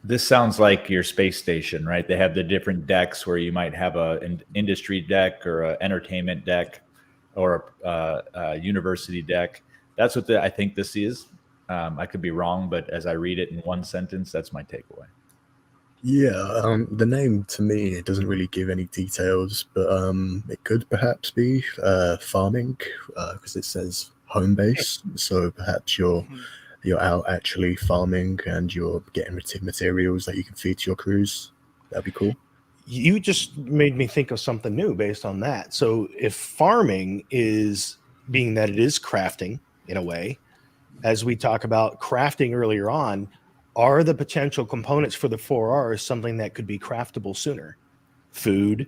this sounds like your space station, right? They have the different decks where you might have an industry deck or an entertainment deck or a university deck. That's what I think this is. I could be wrong, but as I read it in one sentence, that's my takeaway. Yeah, the name to me, it doesn't really give any details, but it could perhaps be farming, because it says home base. So perhaps you're out actually farming and you're getting materials that you can feed to your crews. That'd be cool. You just made me think of something new based on that. So if farming is, being that it is crafting in a way, as we talk about crafting earlier on, are the potential components for the 4Rs something that could be craftable sooner? Food,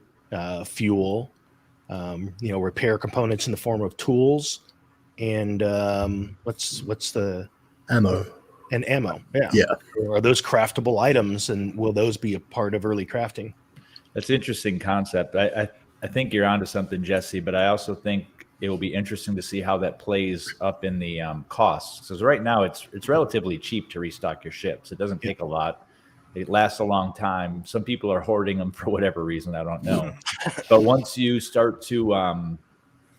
fuel, repair components in the form of tools, and what's the ammo? And ammo, yeah. Are those craftable items, and will those be a part of early crafting? That's an interesting concept. I think you're onto something, Jesse, but I also think it will be interesting to see how that plays up in the costs. Because right now it's relatively cheap to restock your ships. It doesn't take a lot. It lasts a long time. Some people are hoarding them for whatever reason, I don't know. But once you start to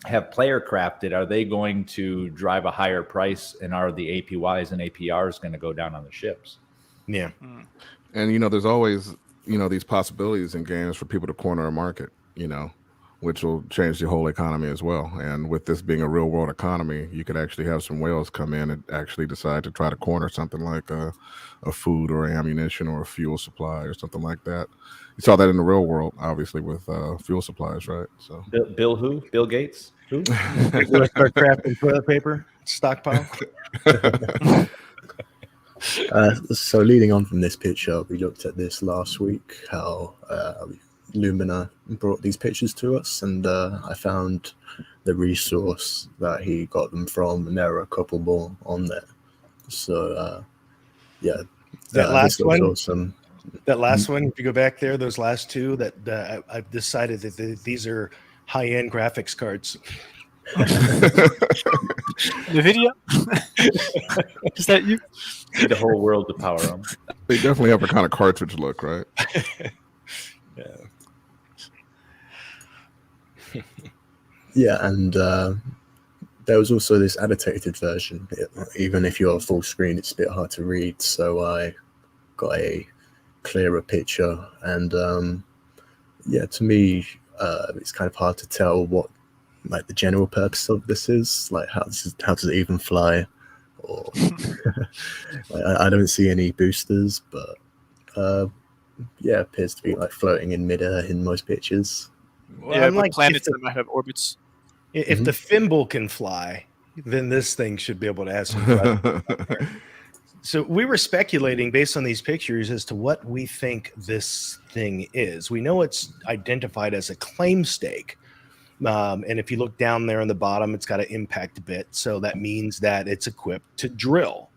have player crafted, are they going to drive a higher price? And are the APYs and APRs going to go down on the ships? Yeah. And, there's always, these possibilities in games for people to corner a market, which will change the whole economy as well. And with this being a real world economy, you could actually have some whales come in and actually decide to try to corner something like a food or ammunition or a fuel supply or something like that. You saw that in the real world, obviously, with fuel supplies, right? So Bill who? Bill Gates? Who? Let's start crafting toilet paper stockpile. So leading on from this picture, we looked at this last week, how Lumina brought these pictures to us, and I found the resource that he got them from, and there are a couple more on there. So that last one, awesome. That last one, if you go back there, those last two, that I've decided that these are high-end graphics cards. NVIDIA? Is that you? Need the whole world to power them. They definitely have a kind of cartridge look, right? Yeah, and there was also this annotated version. Even if you're full screen, it's a bit hard to read. So I got a clearer picture, and yeah, to me, it's kind of hard to tell what like the general purpose of this is. Like how does it even fly? Or like, I don't see any boosters, but yeah, it appears to be like floating in midair in most pictures. Well, Yeah, unlike but planets that might have orbits. if the thimble can fly, then this thing should be able to have some presence. So we were speculating based on these pictures as to what we think this thing is. We know it's identified as a claim stake. And if you look down there on the bottom, it's got an impact bit. So that means that it's equipped to drill.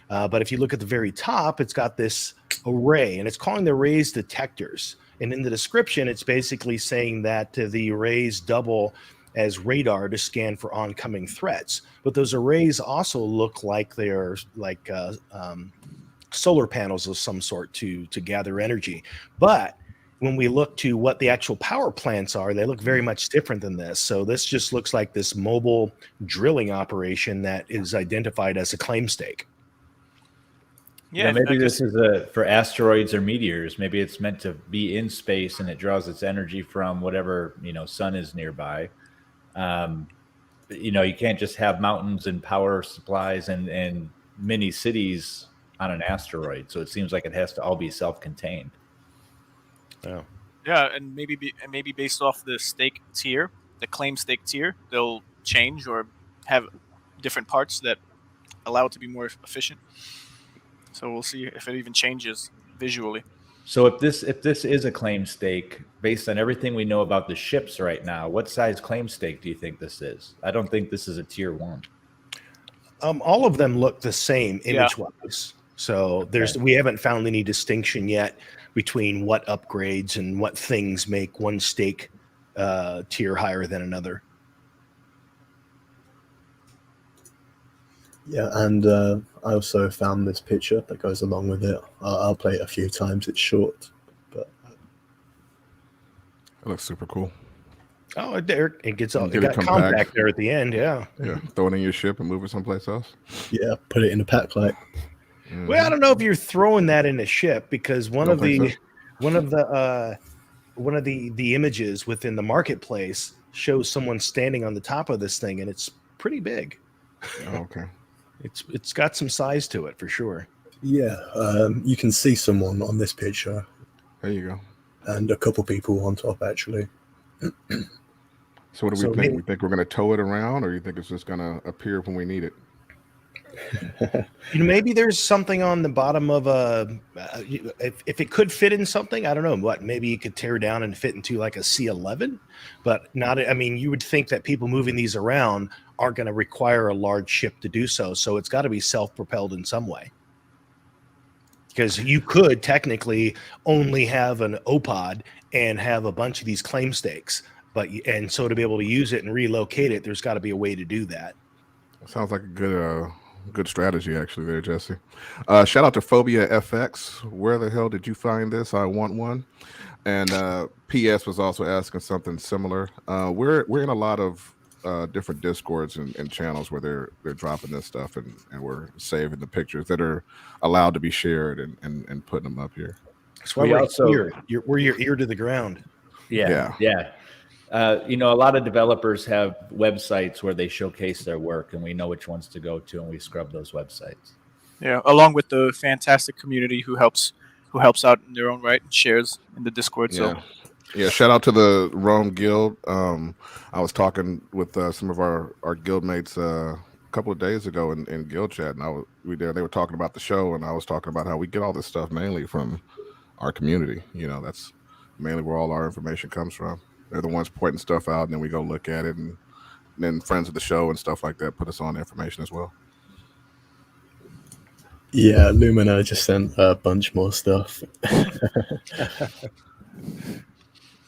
But if you look at the very top, it's got this array, and it's calling the arrays detectors. And in the description, it's basically saying that the arrays double as radar to scan for oncoming threats. But those arrays also look like they're like solar panels of some sort to gather energy. But when we look to what the actual power plants are, they look very much different than this. So this just looks like this mobile drilling operation that is identified as a claim stake. Yeah, maybe this is for asteroids or meteors. Maybe it's meant to be in space and it draws its energy from whatever sun is nearby. You can't just have mountains and power supplies and mini cities on an asteroid. So it seems like it has to all be self-contained. Yeah. Yeah, and maybe based off the stake tier, the claim stake tier, they'll change or have different parts that allow it to be more efficient. So we'll see if it even changes visually. So if this is a claim stake, based on everything we know about the ships right now, what size claim stake do you think this is? I don't think this is a tier 1. All of them look the same image-wise. So we haven't found any distinction yet between what upgrades and what things make one stake tier higher than another. Yeah, and I also found this picture that goes along with it. I'll play it a few times. It's short, but it looks super cool. Oh, there it gets all. It Get it got compact there at the end. Yeah. Yeah. Throw it in your ship and move it someplace else. Yeah, put it in a pack light. Mm-hmm. Well, I don't know if you're throwing that in a ship, because one of the images within the marketplace shows someone standing on the top of this thing, and it's pretty big. Oh, okay. It's got some size to it for sure. Yeah, you can see someone on this picture. There you go. And a couple people on top, actually. So what do we think? We think we're going to tow it around, or you think it's just going to appear when we need it? Maybe there's something on the bottom of if it could fit in something, I don't know what, maybe you could tear down and fit into like a C11, but not, I mean, you would think that people moving these around are going to require a large ship to do so. So it's got to be self-propelled in some way, because you could technically only have an OPOD and have a bunch of these claim stakes, and so to be able to use it and relocate it, there's got to be a way to do that. Sounds like a good strategy, actually, there, Jesse. Shout out to Phobia FX. Where the hell did you find this? I want one. And PS was also asking something similar. We're in a lot of different discords and channels where they're dropping this stuff, and we're saving the pictures that are allowed to be shared and putting them up here. That's why we're your ear to the ground. Yeah. A lot of developers have websites where they showcase their work, and we know which ones to go to, and we scrub those websites. Yeah, along with the fantastic community who helps out in their own right and shares in the Discord. So yeah, shout out to the Rome Guild. I was talking with some of our guild mates a couple of days ago in guild chat, and they were talking about the show, and I was talking about how we get all this stuff mainly from our community. That's mainly where all our information comes from. They're the ones pointing stuff out, and then we go look at it, and then friends of the show and stuff like that put us on information as well. Yeah, Lumina just sent a bunch more stuff.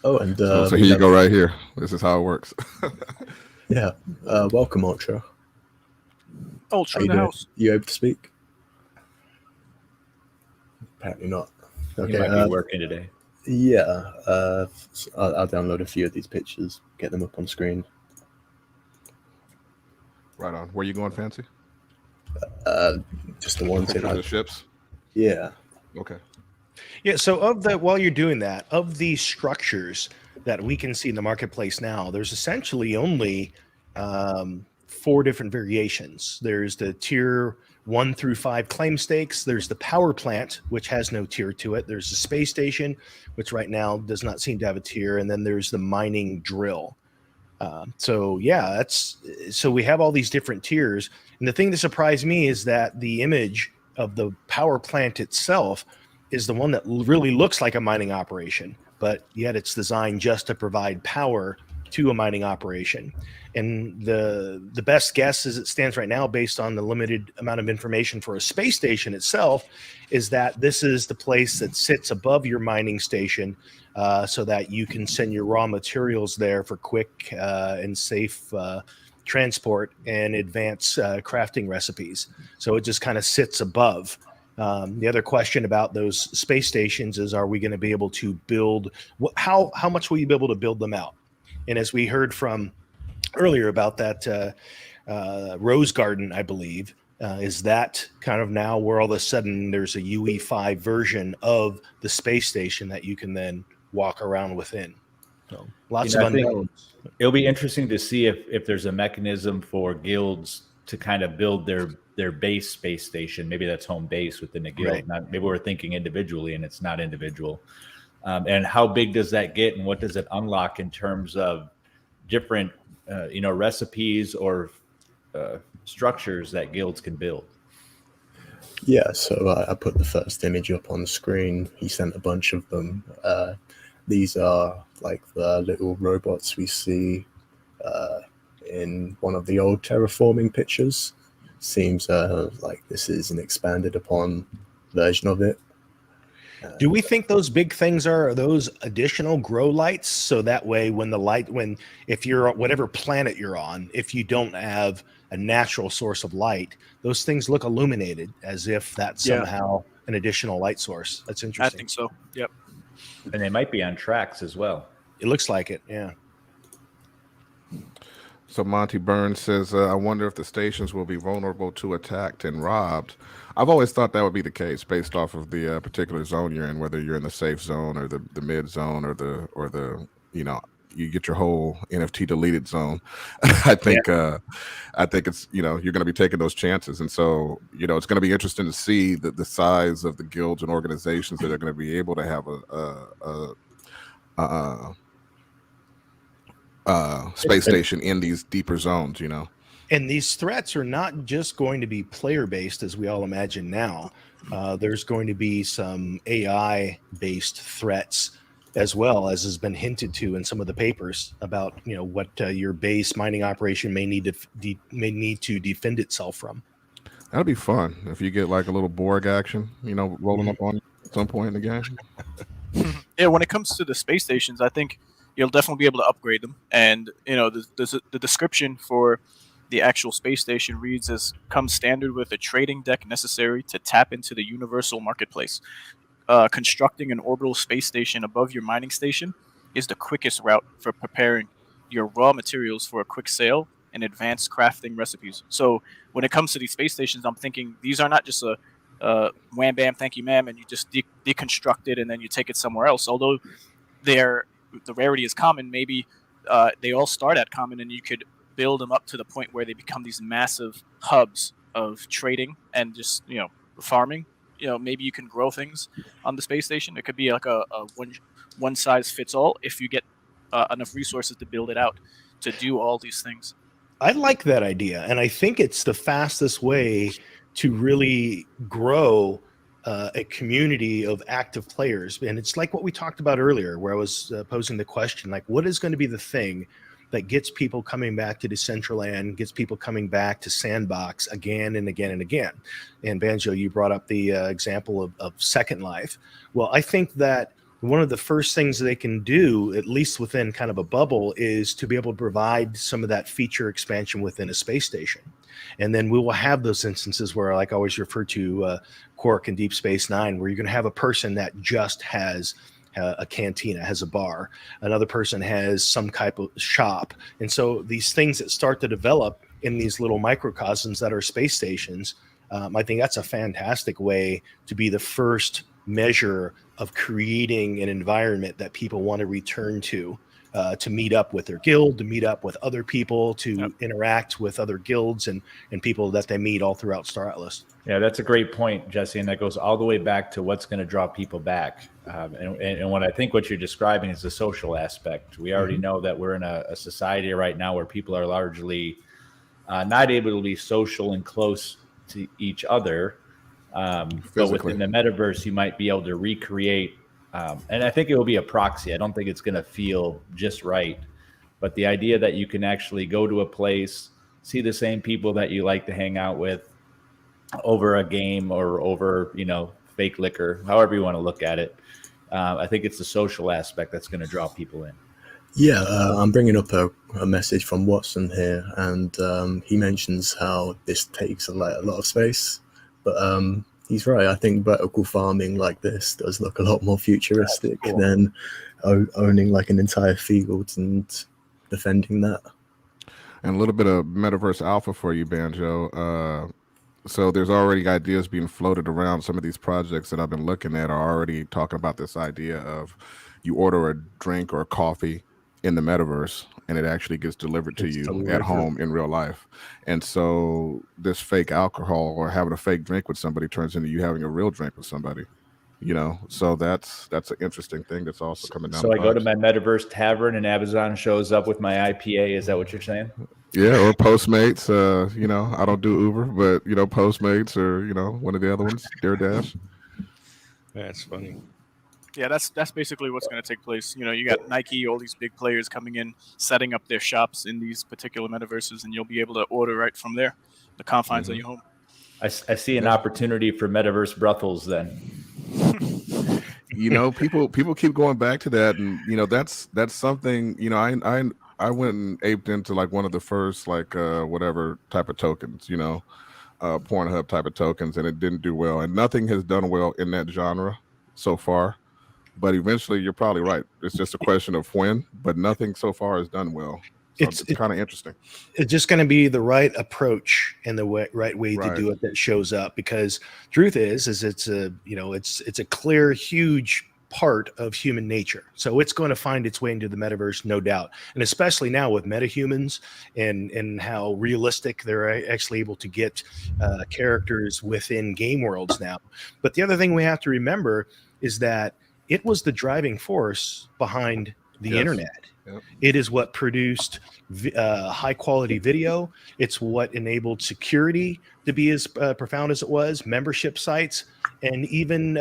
Oh, and so here you go, right here. This is how it works. Yeah, welcome, Ultra. Ultra in the house. You able to speak? Apparently not. Okay, you might be working today. Yeah, I'll download a few of these pictures, get them up on screen. Right on. Where you going, Fancy? Just the ones Pictures in of the ships. yeah. Okay. Yeah. So while you're doing that, of these structures that we can see in the marketplace now, there's essentially only 4 different variations. There's the tier 1 through 5 claim stakes. There's the power plant, which has no tier to it. There's the space station, which right now does not seem to have a tier. And then there's the mining drill. So we have all these different tiers. And the thing that surprised me is that the image of the power plant itself is the one that really looks like a mining operation, but yet it's designed just to provide power to a mining operation. And the best guess as it stands right now, based on the limited amount of information for a space station itself, is that this is the place that sits above your mining station, so that you can send your raw materials there for quick and safe transport and advance crafting recipes. So it just kind of sits above. The other question about those space stations is, are we going to be able to build? How much will you be able to build them out? And as we heard from earlier about that Rose Garden, I believe, is that kind of now where all of a sudden there's a UE5 version of the space station that you can then walk around within. So lots of unknowns. It'll be interesting to see if there's a mechanism for guilds to kind of build their base space station. Maybe that's home base within a guild. Right. Maybe we're thinking individually and it's not individual. And how big does that get, and what does it unlock in terms of different recipes or structures that guilds can build? Yeah, so I put the first image up on the screen. He sent a bunch of them. These are like the little robots we see in one of the old terraforming pictures. Seems like this is an expanded upon version of it. Do we think those big things are those additional grow lights? So that way, if you're whatever planet you're on, if you don't have a natural source of light, those things look illuminated as if that's somehow an additional light source. That's interesting. I think so. Yep. And they might be on tracks as well. It looks like it. Yeah. So Monty Burns says, I wonder if the stations will be vulnerable to attacked and robbed. I've always thought that would be the case based off of the particular zone you're in, whether you're in the safe zone or the mid zone or the you get your whole NFT deleted zone. I think it's, you're going to be taking those chances. And so, it's going to be interesting to see the size of the guilds and organizations that are going to be able to have a space station in these deeper zones, And these threats are not just going to be player-based, as we all imagine now. There's going to be some AI-based threats as well, as has been hinted to in some of the papers about what your base mining operation may need to defend itself from. That'd be fun if you get like a little Borg action, rolling up on you at some point in the game. Yeah, when it comes to the space stations, I think you'll definitely be able to upgrade them. And the description for the actual space station reads as comes standard with a trading deck necessary to tap into the universal marketplace. Constructing an orbital space station above your mining station is the quickest route for preparing your raw materials for a quick sale and advanced crafting recipes. So when it comes to these space stations, I'm thinking these are not just a wham bam thank you ma'am and you just deconstruct it and then you take it somewhere else. Although the rarity is common, maybe they all start at common and you could build them up to the point where they become these massive hubs of trading and just farming. Maybe you can grow things on the space station. It could be like a one size fits all if you get enough resources to build it out to do all these things. I like that idea, and I think it's the fastest way to really grow a community of active players. And it's like what we talked about earlier, where I was posing the question, like, what is going to be the thing that gets people coming back to Decentraland, gets people coming back to Sandbox again and again and again? And Banjo, you brought up the example of Second Life. Well, I think that one of the first things they can do, at least within kind of a bubble, is to be able to provide some of that feature expansion within a space station. And then we will have those instances where, like I always refer to Quark and Deep Space Nine, where you're going to have a person that just has a cantina, has a bar. Another person has some type of shop. And so these things that start to develop in these little microcosms that are space stations. I think that's a fantastic way to be the first measure of creating an environment that people want to return to meet up with their guild, to meet up with other people, to interact with other guilds and people that they meet all throughout Star Atlas. Yeah, that's a great point, Jesse, and that goes all the way back to what's going to draw people back. And what I think what you're describing is the social aspect. We already know that we're in a society right now where people are largely not able to be social and close to each other. But within the metaverse, you might be able to recreate, and I think it will be a proxy. I don't think it's going to feel just right. But the idea that you can actually go to a place, see the same people that you like to hang out with, over a game or over, fake liquor, however you want to look at it. I think it's the social aspect that's going to draw people in. Yeah, I'm bringing up a message from Watson here, and he mentions how this takes a lot of space, but he's right. I think vertical farming like this does look a lot more futuristic than owning like an entire field and defending that. And a little bit of Metaverse Alpha for you, Banjo. So there's already ideas being floated around. Some of these projects that I've been looking at are already talking about this idea of you order a drink or a coffee in the metaverse and it actually gets delivered to you at home in real life. And so this fake alcohol or having a fake drink with somebody turns into you having a real drink with somebody. So that's an interesting thing that's also coming down. So I go to my Metaverse tavern and Amazon shows up with my IPA. Is that what you're saying? Yeah, or Postmates. I don't do Uber, but Postmates or one of the other ones, DoorDash. That's funny. Yeah, that's basically what's going to take place. You got Nike, all these big players coming in, setting up their shops in these particular metaverses, and you'll be able to order right from there, the confines of your home. I see an opportunity for Metaverse brothels then. People keep going back to that, and that's something. I went and aped into like one of the first whatever type of tokens, Pornhub type of tokens, and it didn't do well, and nothing has done well in that genre so far. But eventually, you're probably right. It's just a question of when, but nothing so far has done well. So it's kind of interesting. It's just going to be the right approach and the right way to do it that shows up. Because truth is it's a clear, huge part of human nature. So it's going to find its way into the metaverse, no doubt. And especially now with metahumans and how realistic they're actually able to get characters within game worlds now. But the other thing we have to remember is that it was the driving force behind the internet. Yep. It is what produced high quality video. It's what enabled security to be as profound as it was, membership sites, and even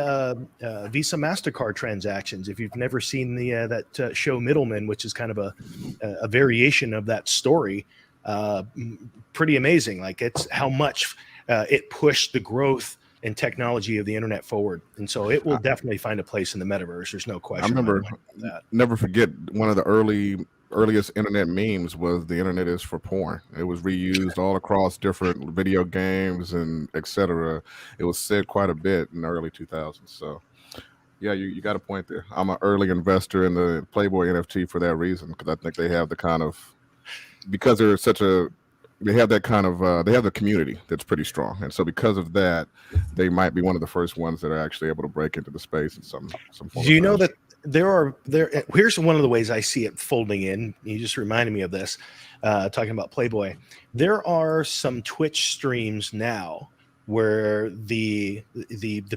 Visa MasterCard transactions. If you've never seen that show Middleman, which is kind of a variation of that story, pretty amazing. Like it's how much it pushed the growth and technology of the internet forward. And so it will definitely find a place in the metaverse. There's no question. I remember never forget one of the earliest internet memes was the internet is for porn. It was reused all across different video games and etc. It was said quite a bit in the early 2000s. So yeah, you got a point there. I'm an early investor in the Playboy NFT for that reason, because I think they have the kind of, because they're such a, they have that kind of they have a community that's pretty strong, and so because of that, they might be one of the first ones that are actually able to break into the space in some form. Do you know that there here's one of the ways I see it folding in. You just reminded me of this, talking about Playboy. There are some Twitch streams now where the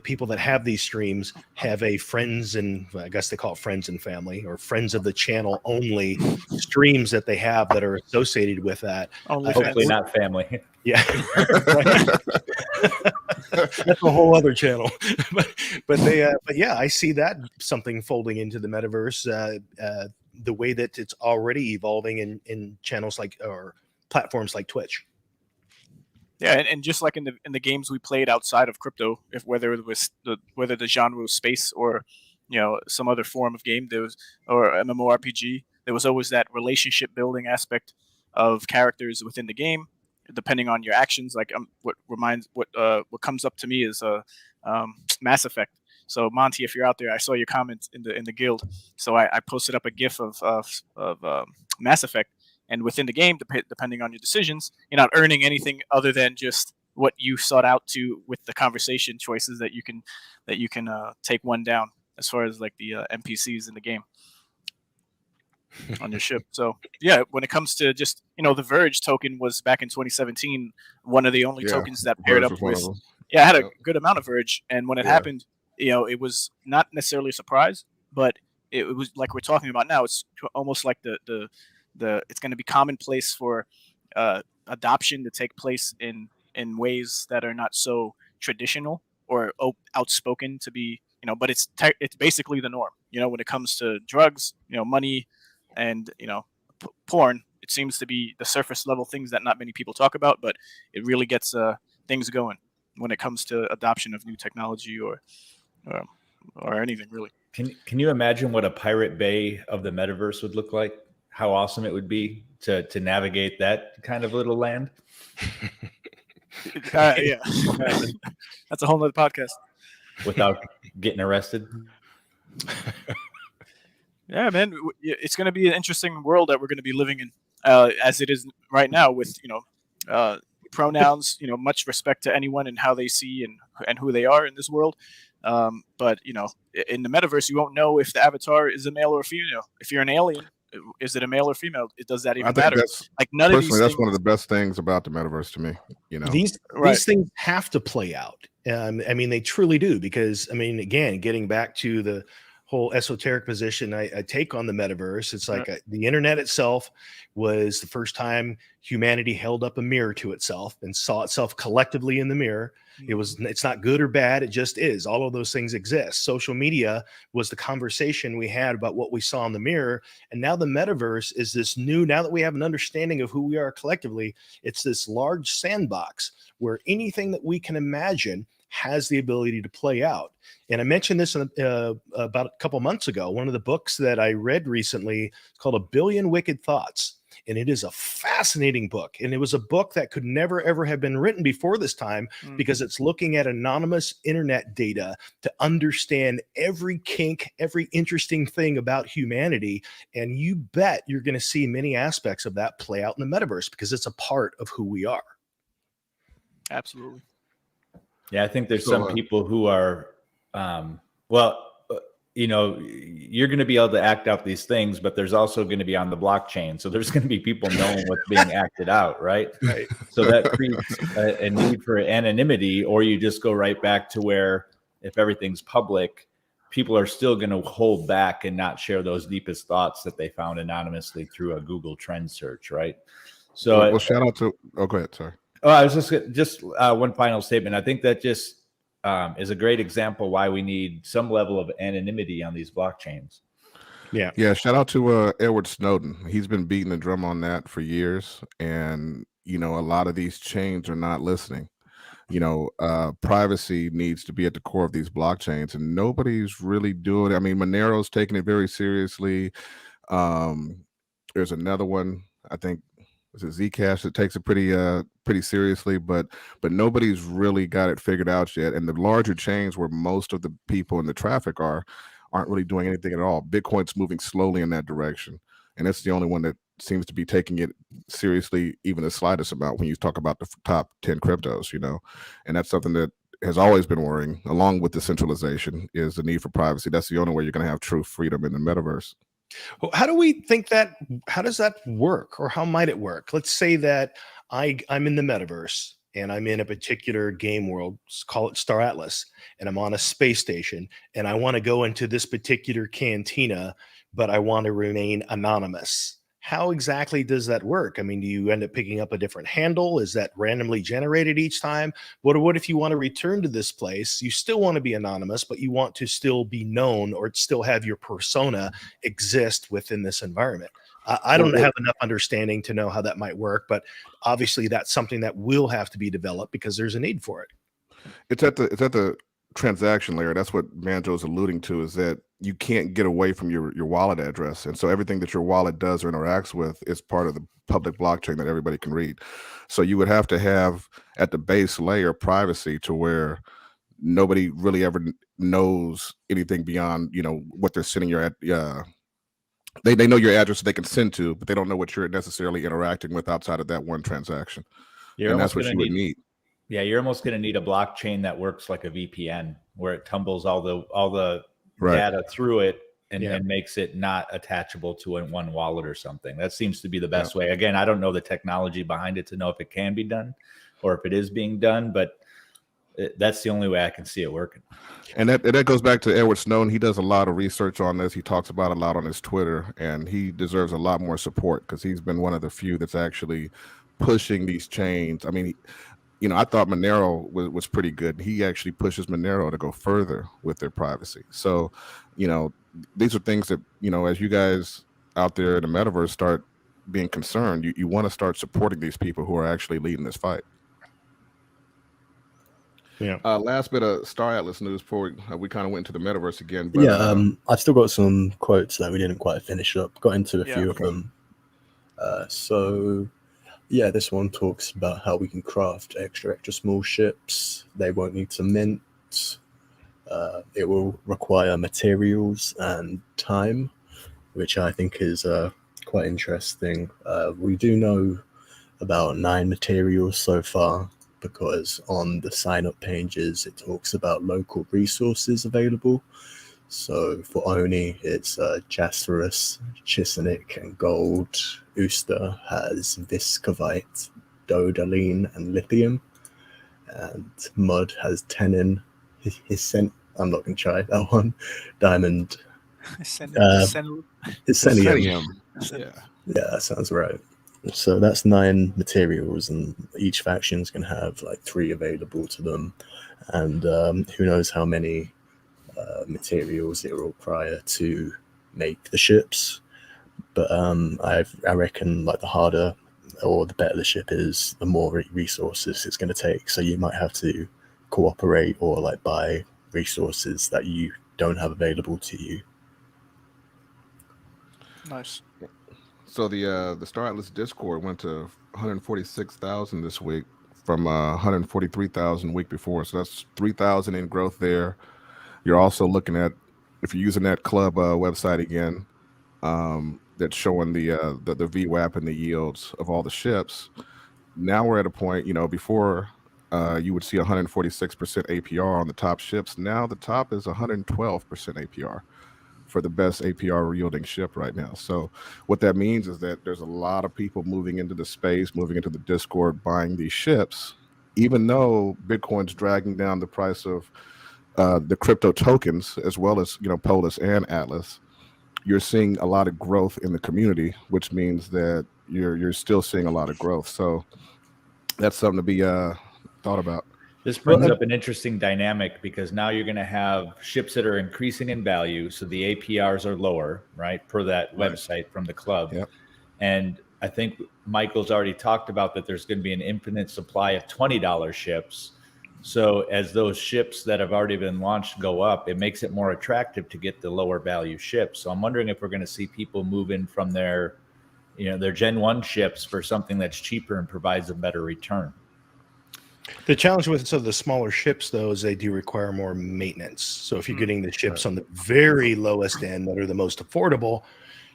people that have these streams have a friends and, I guess they call it friends and family, or friends of the channel only streams that they have that are associated with that. Hopefully not family. Yeah. That's a whole other channel. but yeah, I see that something folding into the metaverse, the way that it's already evolving in channels like, or platforms like Twitch. Yeah, and just like in the games we played outside of crypto, whether it was whether the genre was space or some other form of game, there was, or MMORPG, there was always that relationship building aspect of characters within the game, depending on your actions. Like what comes up to me is Mass Effect. So Monty, if you're out there, I saw your comments in the guild, so I posted up a GIF of Mass Effect. And within the game, depending on your decisions, you're not earning anything other than just what you sought out to with the conversation choices that you can take one down as far as like the NPCs in the game on your ship. So yeah, when it comes to just the Verge token was back in 2017 one of the only tokens that paired Verge up was one with of them. I had a Yep. good amount of Verge, and when it Yeah. happened, it was not necessarily a surprise, but it was like we're talking about now. It's almost like the it's going to be commonplace for adoption to take place in ways that are not so traditional or outspoken to be, but it's basically the norm. When it comes to drugs, money, and porn, it seems to be the surface level things that not many people talk about, but it really gets things going when it comes to adoption of new technology or anything really. Can you imagine what a pirate bay of the metaverse would look like? How awesome it would be to navigate that kind of little land. Yeah, that's a whole nother podcast. Without getting arrested. Yeah, man, it's going to be an interesting world that we're going to be living in, as it is right now, with pronouns. Much respect to anyone and how they see and who they are in this world. But in the metaverse, you won't know if the avatar is a male or female. If you're an alien, is it a male or female? Does that even matter? Like none of these personally, that's things. one of the best things about the metaverse to me. These things have to play out. I mean, they truly do, because again, getting back to the whole esoteric position I take on the metaverse, it's like the internet itself was the first time humanity held up a mirror to itself and saw itself collectively in the mirror. It's not good or bad. It just is. All of those things exist. Social media was the conversation we had about what we saw in the mirror. And now the metaverse is this new, now that we have an understanding of who we are collectively, it's this large sandbox where anything that we can imagine has the ability to play out. And I mentioned this about a couple months ago. One of the books that I read recently is called A Billion Wicked Thoughts. And it is a fascinating book. And it was a book that could never, ever have been written before this time, because it's looking at anonymous internet data to understand every kink, every interesting thing about humanity. And you bet you're going to see many aspects of that play out in the metaverse, because it's a part of who we are. Absolutely. Yeah, I think there's some people who are, you're going to be able to act out these things, but there's also going to be on the blockchain. So there's going to be people knowing what's being acted out, right? Right. So that creates a need for anonymity, or you just go right back to where if everything's public, people are still going to hold back and not share those deepest thoughts that they found anonymously through a Google trend search, right? So, shout out to. Oh, go ahead. Sorry. Oh, I was just one final statement. I think that just is a great example why we need some level of anonymity on these blockchains. Yeah. Shout out to Edward Snowden. He's been beating the drum on that for years, and a lot of these chains are not listening. Privacy needs to be at the core of these blockchains, and nobody's really doing it. I mean, Monero's taking it very seriously. There's another one, I think. Is it Zcash that takes it pretty seriously, but nobody's really got it figured out yet. And the larger chains where most of the people in the traffic aren't really doing anything at all. Bitcoin's moving slowly in that direction, and it's the only one that seems to be taking it seriously, even the slightest amount when you talk about the top 10 cryptos, and that's something that has always been worrying, along with the centralization, is the need for privacy. That's the only way you're going to have true freedom in the metaverse. Well, how does that work, or how might it work? Let's say that I'm in the metaverse and I'm in a particular game world, call it Star Atlas, and I'm on a space station, and I want to go into this particular cantina, but I want to remain anonymous. How exactly does that work? I mean, do you end up picking up a different handle? Is that randomly generated each time? What if you want to return to this place? You still want to be anonymous, but you want to still be known, or still have your persona exist within this environment. I don't have enough understanding to know how that might work, but obviously that's something that will have to be developed because there's a need for it. It's at the transaction layer. That's what Manjo's alluding to, is that you can't get away from your wallet address. And so everything that your wallet does or interacts with is part of the public blockchain that everybody can read. So you would have to have at the base layer privacy to where nobody really ever knows anything beyond, what they're sending your they know your address they can send to, but they don't know what you're necessarily interacting with outside of that one transaction. And that's what you would need. Yeah, you're almost going to need a blockchain that works like a VPN, where it tumbles all the data through it and makes it not attachable to one wallet or something. That seems to be the best way. Again, I don't know the technology behind it to know if it can be done or if it is being done, but that's the only way I can see it working. And that goes back to Edward Snowden. He does a lot of research on this. He talks about it a lot on his Twitter, and he deserves a lot more support because he's been one of the few that's actually pushing these chains. I mean, I thought Monero was pretty good. He actually pushes Monero to go further with their privacy. So, these are things that, as you guys out there in the metaverse start being concerned, you want to start supporting these people who are actually leading this fight. Yeah. Last bit of Star Atlas news before we kind of went into the metaverse again. But, I've still got some quotes that we didn't quite finish up. Got into a few of them. So, this one talks about how we can craft extra small ships. They won't need to mint. It will require materials and time, which I think is quite interesting. We do know about 9 materials so far, because on the sign-up pages it talks about local resources available. So for ONI, it's Jasperus, Chisonic, and gold. Ooster has Viscovite, Dodaline, and lithium. And Mud has Tenon, I'm not going to try that one. Diamond. Essentium. Yeah, that sounds right. So that's 9 materials, and each faction's going to have like 3 available to them. And who knows how many materials it will require to make the ships. But I reckon like the harder or the better the ship is, the more resources it's going to take. So you might have to cooperate or like buy resources that you don't have available to you. Nice. So the Star Atlas Discord went to 146,000 this week from 143,000 week before. So that's 3,000 in growth there. You're also looking at, if you're using that club website again, that's showing the VWAP and the yields of all the ships. Now we're at a point, before you would see 146% APR on the top ships. Now the top is 112% APR for the best APR yielding ship right now. So what that means is that there's a lot of people moving into the space, moving into the Discord, buying these ships, even though Bitcoin's dragging down the price of the crypto tokens, as well as, Polis and Atlas. You're seeing a lot of growth in the community, which means that you're still seeing a lot of growth. So that's something to be thought about. This brings up an interesting dynamic, because now you're going to have ships that are increasing in value. So the APRs are lower, right, per that website from the club. Yep. And I think Michael's already talked about that there's going to be an infinite supply of $20 ships. So as those ships that have already been launched go up, it makes it more attractive to get the lower value ships. So I'm wondering if we're going to see people move in from their Gen 1 ships for something that's cheaper and provides a better return. The challenge with the smaller ships, though, is they do require more maintenance. So if you're getting the ships on the very lowest end that are the most affordable,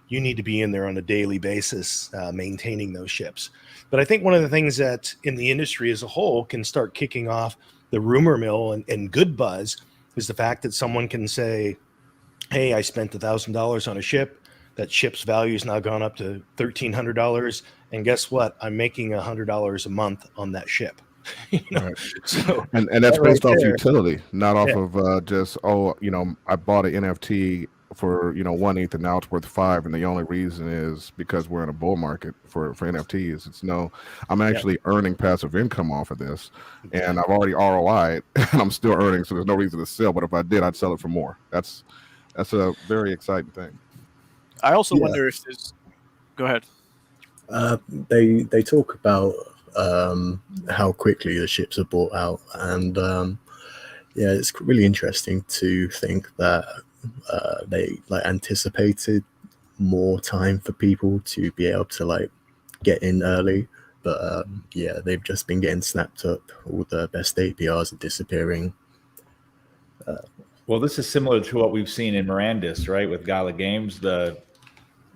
you need to be in there on a daily basis maintaining those ships. But I think one of the things that in the industry as a whole can start kicking off the rumor mill and good buzz is the fact that someone can say, hey, I spent $1,000 on a ship. That ship's value has now gone up to $1,300. And guess what? I'm making $100 a month on that ship. Right. So and that's that based right off there, utility, not off of just I bought an NFT for 1 ETH and now it's worth 5, and the only reason is because we're in a bull market for NFTs. It's I'm actually earning passive income off of this, and I've already ROI'd and I'm still earning, so there's no reason to sell. But if I did, I'd sell it for more. That's a very exciting thing. I also wonder if there's. Go ahead. They talk about how quickly the ships are bought out, and it's really interesting to think that they anticipated more time for people to be able to get in early, but they've just been getting snapped up. All the best APRs are disappearing. Well, this is similar to what we've seen in Mirandus, right, with Gala Games. The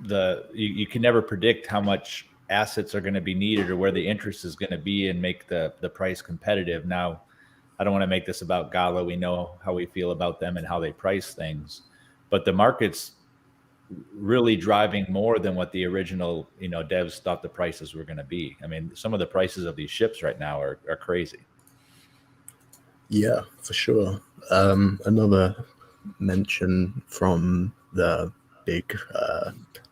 you can never predict how much assets are going to be needed or where the interest is going to be and make the price competitive. Now, I don't want to make this about Gala. We know how we feel about them and how they price things, but the market's really driving more than what the original, devs thought the prices were going to be. I mean, some of the prices of these ships right now are crazy. Yeah, for sure. Another mention from the big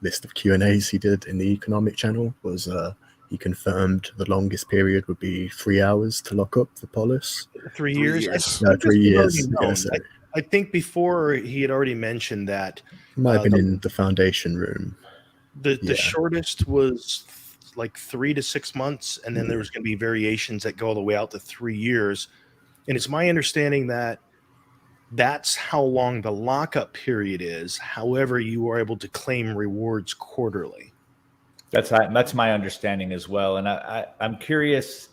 list of Q&As he did in the economic channel was he confirmed the longest period would be 3 hours to lock up the Polis. 3 years? No, 3 years. Yeah, I think before he had already mentioned that. Might have been in the Foundation room. The shortest was like 3 to 6 months, and then there was going to be variations that go all the way out to 3 years. And it's my understanding that that's how long the lockup period is. However, you are able to claim rewards quarterly. That's my understanding as well. And I'm curious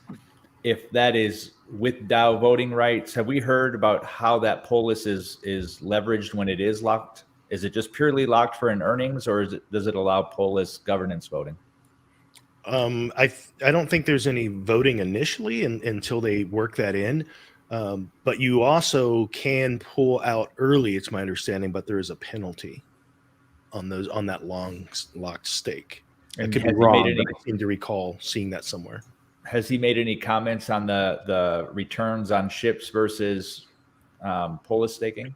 if that is with DAO voting rights. Have we heard about how that Polis is leveraged when it is locked? Is it just purely locked for an earnings, or does it allow Polis governance voting? I don't think there's any voting initially until they work that in. But you also can pull out early, it's my understanding, but there is a penalty on that locked stake. I could be wrong, but I seem to recall seeing that somewhere. Has he made any comments on the returns on ships versus Polis staking?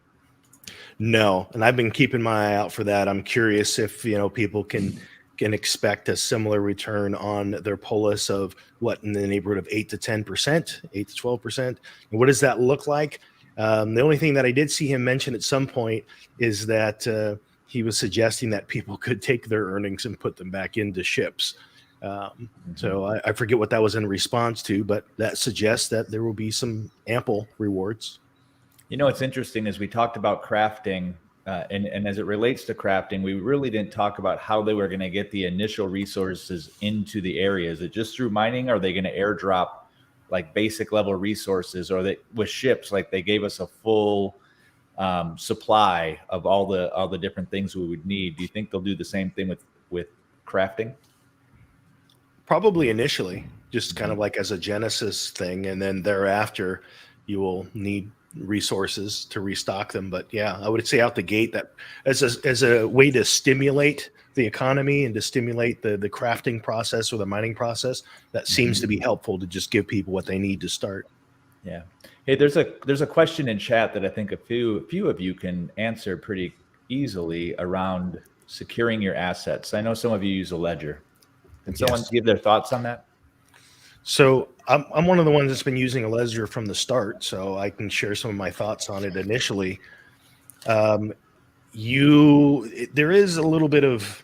No, and I've been keeping my eye out for that. I'm curious if people can expect a similar return on their Polis of what, in the neighborhood of 8 to 10%, 8 to 12%. And what does that look like? The only thing that I did see him mention at some point is that he was suggesting that people could take their earnings and put them back into ships. So I forget what that was in response to, but that suggests that there will be some ample rewards. What's interesting is we talked about crafting, and as it relates to crafting, we really didn't talk about how they were going to get the initial resources into the area. Is it just through mining? Are they going to airdrop like basic level resources, or with ships, like they gave us a full supply of all the different things we would need? Do you think they'll do the same thing with crafting? Probably initially, just kind of like as a Genesis thing, and then thereafter you will need resources to restock them. But yeah, I would say out the gate that as a way to stimulate the economy and to stimulate the crafting process or the mining process, that seems to be helpful to just give people what they need to start. Yeah. Hey, there's a question in chat that I think a few of you can answer pretty easily around securing your assets. I know some of you use a ledger. Can someone give their thoughts on that? So I'm one of the ones that's been using a ledger from the start, so I can share some of my thoughts on it initially. There is a little bit of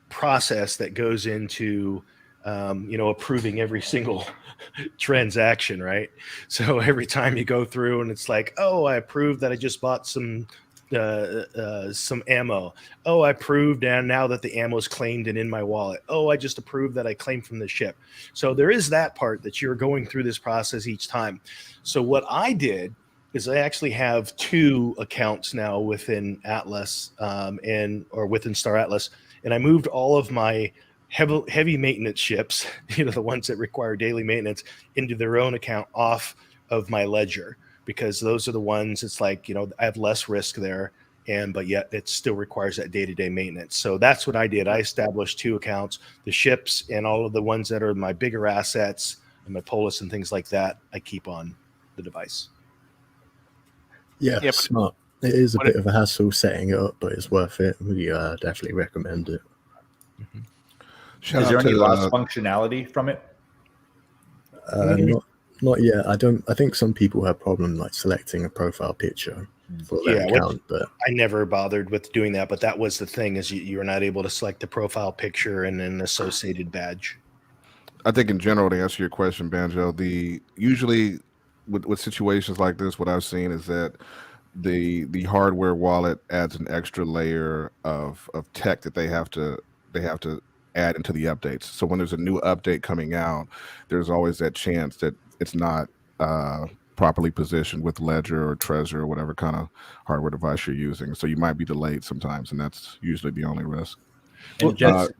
process that goes into approving every single transaction, right? So every time you go through and it's like, oh, I approved that I just bought some ammo. Oh, I approved, and now that the ammo is claimed and in my wallet. Oh, I just approved that I claimed from the ship. So there is that part that you're going through this process each time. So what I did is I actually have 2 accounts now within Atlas or within Star Atlas, and I moved all of my heavy maintenance ships, the ones that require daily maintenance, into their own account off of my ledger, because those are the ones it's like, I have less risk there, but yet it still requires that day-to-day maintenance. So that's what I did. I established 2 accounts, the ships and all of the ones that are my bigger assets and my Polis and things like that, I keep on the device. Yeah, smart. It is a bit of a hassle setting it up, but it's worth it. We definitely recommend it. Is there any lost functionality from it? Not yet. I think some people have problem like selecting a profile picture for their account, but I never bothered with doing that. But that was the thing, is you're not able to select the profile picture and an associated badge. I think in general, to answer your question, Banjo, usually with situations like this, what I've seen is that the hardware wallet adds an extra layer of tech that they have to add into the updates. So when there's a new update coming out, there's always that chance that it's not properly positioned with Ledger or Trezor or whatever kind of hardware device you're using. So you might be delayed sometimes, and that's usually the only risk. And just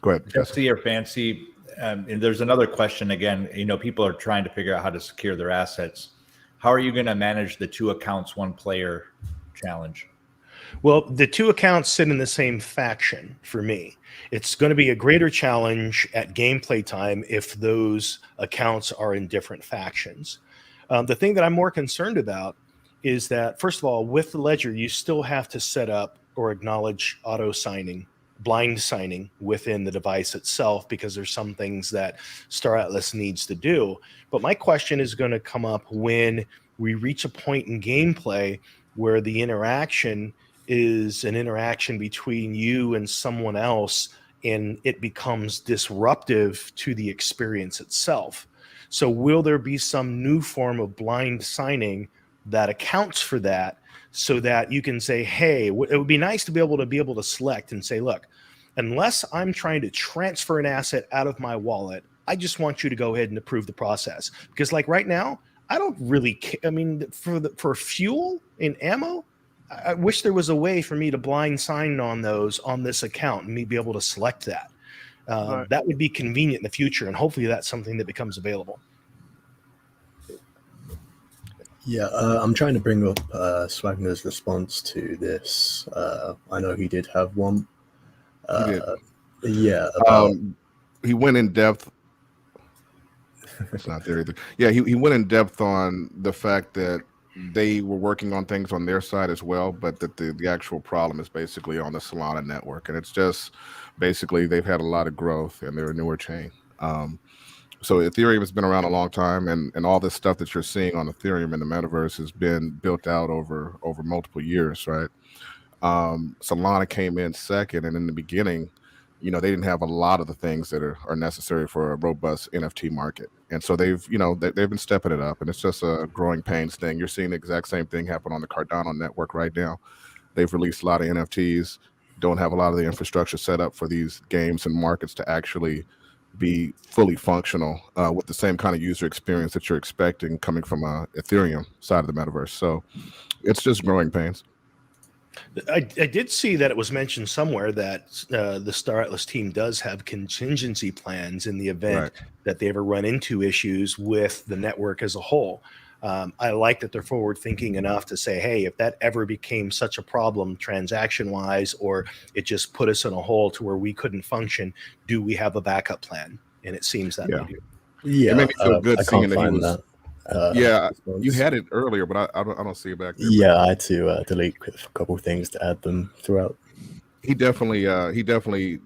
Go ahead. Jesse or Fancy, and there's another question again. People are trying to figure out how to secure their assets. How are you going to manage the 2 accounts, 1 player challenge? Well, the 2 accounts sit in the same faction for me. It's going to be a greater challenge at gameplay time if those accounts are in different factions. The thing that I'm more concerned about is that, first of all, with the ledger, you still have to set up or acknowledge auto signing, blind signing within the device itself, because there's some things that Star Atlas needs to do. But my question is going to come up when we reach a point in gameplay where the interaction is an interaction between you and someone else, and it becomes disruptive to the experience itself. So will there be some new form of blind signing that accounts for that, so that you can say, hey, it would be nice to be able to select and say, look, unless I'm trying to transfer an asset out of my wallet, I just want you to go ahead and approve the process. Because like right now, I don't really care. I mean, for fuel and ammo, I wish there was a way for me to blind sign on those on this account and me be able to select that. Right. That would be convenient in the future, and hopefully that's something that becomes available. Yeah, I'm trying to bring up Swagner's response to this. I know he did have one. He did. Yeah, about He went in depth. It's not there either. Yeah, he went in depth on the fact that they were working on things on their side as well, but that the actual problem is basically on the Solana network, and it's just basically they've had a lot of growth and they're a newer chain. So Ethereum has been around a long time, and all this stuff that you're seeing on Ethereum in the metaverse has been built out over multiple years, right? Solana came in second, and in the beginning, they didn't have a lot of the things that are necessary for a robust NFT market. And so they've been stepping it up, and it's just a growing pains thing. You're seeing the exact same thing happen on the Cardano network right now. They've released a lot of NFTs, don't have a lot of the infrastructure set up for these games and markets to actually be fully functional with the same kind of user experience that you're expecting coming from Ethereum side of the metaverse. So it's just growing pains. I did see that it was mentioned somewhere that the Star Atlas team does have contingency plans in the event that they ever run into issues with the network as a whole. I like that they're forward thinking enough to say, hey, if that ever became such a problem transaction wise, or it just put us in a hole to where we couldn't function, do we have a backup plan? And it seems that we do. Yeah, it made me feel good I seeing can't that he find was. that. You had it earlier, but I don't see it back there. Yeah, I had to delete a couple of things to add them throughout. He definitely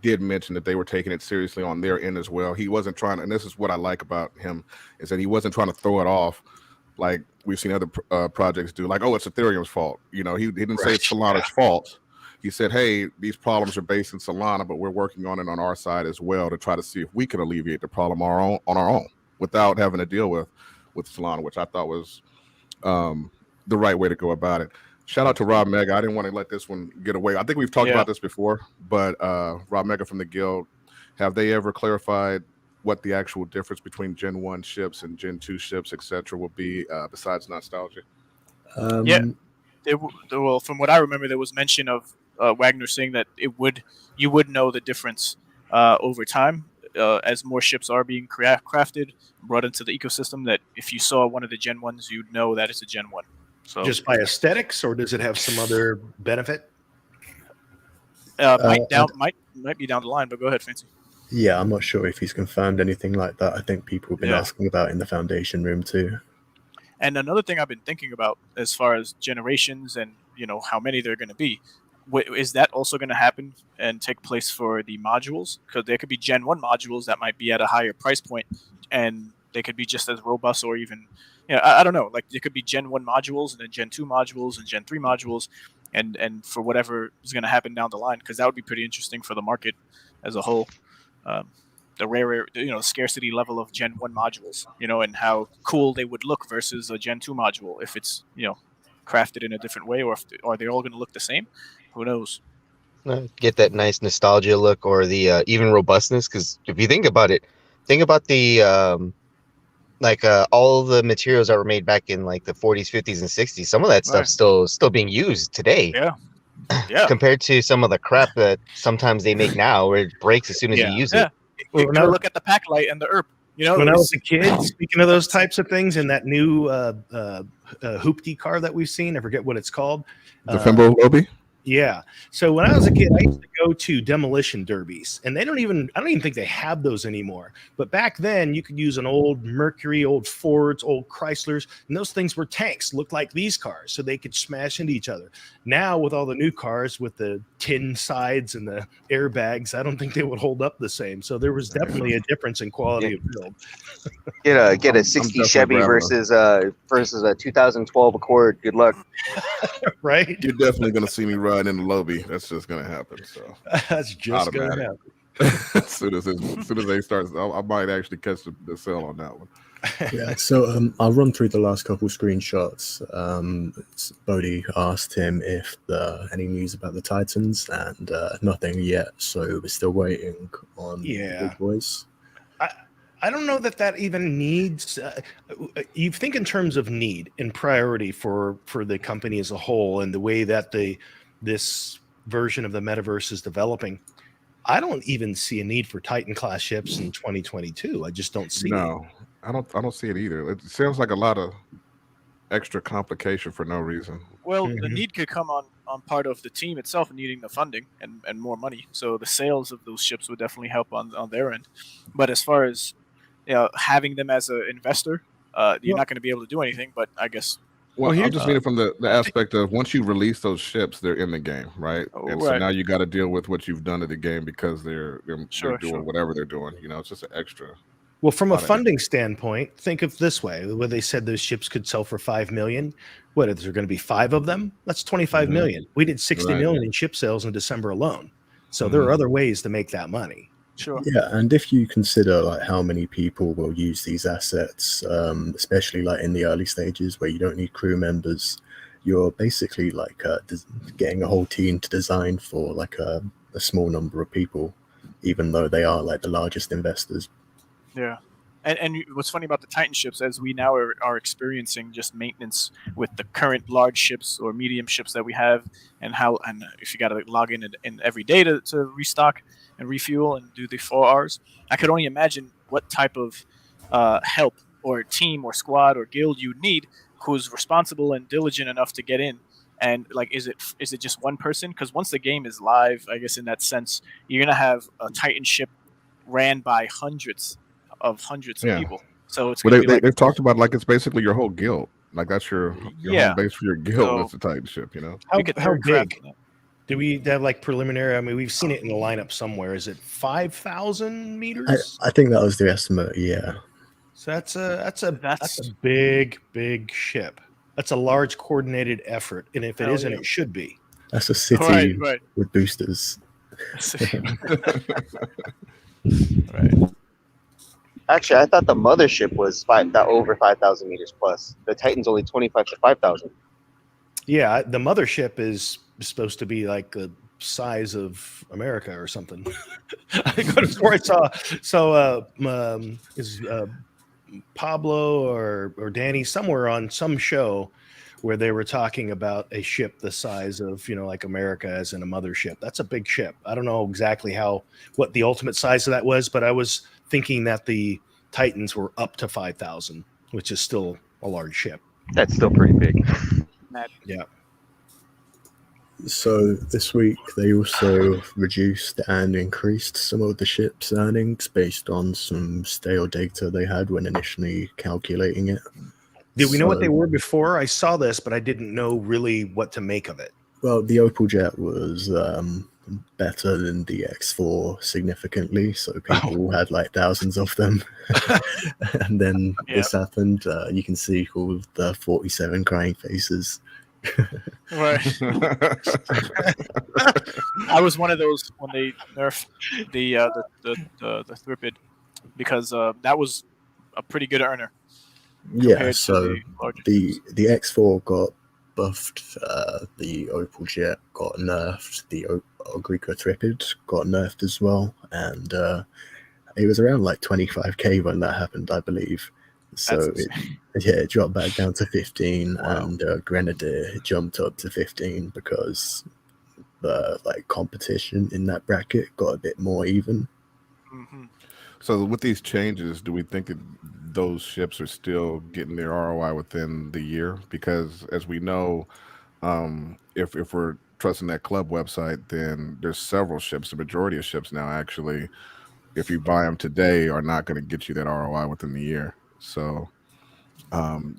did mention that they were taking it seriously on their end as well. He wasn't trying, and this is what I like about him, is that he wasn't trying to throw it off like we've seen other projects do, like, oh, it's Ethereum's fault. He didn't say it's Solana's fault. He said, hey, these problems are based in Solana, but we're working on it on our side as well to try to see if we can alleviate the problem on our own without having to deal with Solana, which I thought was the right way to go about it. Shout out to Rob Mega. I didn't want to let this one get away. I think we've talked about this before, but Rob Mega from the Guild, have they ever clarified what the actual difference between Gen 1 ships and Gen 2 ships, etc., will be besides nostalgia? Well, from what I remember, there was mention of Wagner saying that you would know the difference over time as more ships are being crafted, brought into the ecosystem, that if you saw one of the Gen 1s, you'd know that it's a Gen 1. So just by aesthetics, or does it have some other benefit? Might be down the line, but go ahead, Fancy. Yeah, I'm not sure if he's confirmed anything like that. I think people have been asking about in the foundation room too. And another thing I've been thinking about as far as generations and how many there are going to be, is that also going to happen and take place for the modules? Because there could be Gen 1 modules that might be at a higher price point, and they could be just as robust, or even, I don't know, like there could be Gen 1 modules and then Gen 2 modules and Gen 3 modules, and for whatever is going to happen down the line, because that would be pretty interesting for the market as a whole. The rare, scarcity level of Gen 1 modules, and how cool they would look versus a Gen 2 module, if it's, crafted in a different way, or if are they all going to look the same? Who knows? Get that nice nostalgia look, or the even robustness, because if you think about it, think about the all the materials that were made back in like the 40s, 50s, and 60s. Some of that stuff's still being used today. Yeah. compared to some of the crap that sometimes they make now, where it breaks as soon as you use it. Well, Go look at the pack light and the ERP. When I was a kid, speaking of those types of things, and that new hoopty car that we've seen, I forget what it's called. The Fimbo Lobby? Yeah. So when I was a kid, I used to go to demolition derbies, and I don't even think they have those anymore. But back then, you could use an old Mercury, old Fords, old Chryslers, and those things were tanks, looked like these cars, so they could smash into each other. Now, with all the new cars with the tin sides and the airbags, I don't think they would hold up the same. So there was definitely a difference in quality of build. Get a 60 Chevy versus a 2012 Accord. Good luck. Right? You're definitely going to see me ride in the lobby. That's just going to happen. So that's just going to happen. as soon as they start, I might actually catch the sale on that one. Yeah, so I'll run through the last couple screenshots. Bodhi asked him if any news about the Titans, and nothing yet. So we're still waiting on the big boys. I don't know that even needs. You think in terms of need and priority for the company as a whole, and the way that this version of the metaverse is developing. I don't even see a need for Titan class ships in 2022. I just don't see it. I don't see it either. It sounds like a lot of extra complication for no reason. Well, the need could come on part of the team itself needing the funding and more money. So the sales of those ships would definitely help on their end. But as far as having them as an investor, you're not going to be able to do anything. But I guess. Well, I'm just meaning from the aspect of once you release those ships, they're in the game, right? And so now you got to deal with what you've done to the game because they're doing whatever they're doing. It's just an extra. Well, from a funding standpoint, think of this way: where they said those ships could sell for $5 million. What is there going to be 5 of them? That's $25 million. We did $60 million in ship sales in December alone. So there are other ways to make that money. Sure. Yeah, and if you consider like how many people will use these assets, especially like in the early stages where you don't need crew members, you're basically like getting a whole team to design for like a small number of people, even though they are like the largest investors. Yeah. And what's funny about the Titan ships, as we now are experiencing just maintenance with the current large ships or medium ships that we have, and if you got to log in every day to restock and refuel and do the 4 hours, I could only imagine what type of help or team or squad or guild you'd need who's responsible and diligent enough to get in. And like, is it just one person? Because once the game is live, I guess in that sense, you're gonna have a Titan ship ran by hundreds of people. So it's they've talked about like it's basically your whole guild. Like that's your home base for your guild. It's a Titan ship, How big? Do we have like preliminary? I mean, we've seen it in the lineup somewhere. Is it 5,000 meters? I think that was the estimate. Yeah. So that's a big ship. That's a large coordinated effort, and if it isn't, it should be. That's a city with boosters. Right. Actually, I thought the mothership was over 5,000 meters plus. The Titan's only 25 to 5,000. Yeah, the mothership is supposed to be like the size of America or something. I could have swore I saw. So is Pablo or Danny somewhere on some show where they were talking about a ship the size of like America as in a mothership. That's a big ship. I don't know exactly what the ultimate size of that was, but I was thinking that the Titans were up to 5,000, which is still a large ship. That's still pretty big. Yeah. So this week they also reduced and increased some of the ship's earnings based on some stale data they had when initially calculating it. Did we know what they were before? I saw this, but I didn't know really what to make of it. Well, the Opal Jet was better than the X4 significantly, so people had like thousands of them. And then this happened. You can see all of the 47 crying faces. Right. I was one of those when they nerfed the Thripid, because that was a pretty good earner. Yeah, so the X4 got buffed, the Opal Jet got nerfed, the Ogrica Thripid got nerfed as well, and it was around like 25k when that happened, I believe. So it dropped back down to 15, and Grenadier jumped up to 15 because the like competition in that bracket got a bit more even. Mm-hmm. So with these changes, do we think those ships are still getting their ROI within the year? Because as we know, if we're trusting that club website, then there's several ships. The majority of ships now, actually, if you buy them today, are not going to get you that ROI within the year. So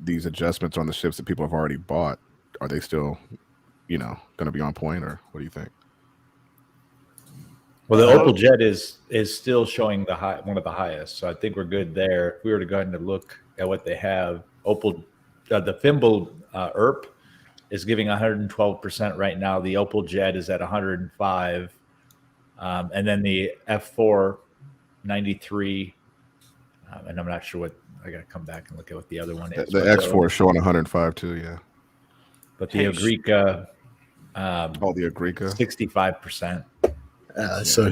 these adjustments on the ships that people have already bought, are they still, going to be on point, or what do you think? Well, the Opal Jet is still showing one of the highest, so I think we're good there. If we were to go ahead and look at what they have, Opal, the Thimble ERP is giving 112% right now. The Opal Jet is at 105, and then the F4 93, and I'm not sure what. I got to come back and look at what the other one is. The X4 is showing 105 too, yeah. But the Agrica, the Agrica, 65%. So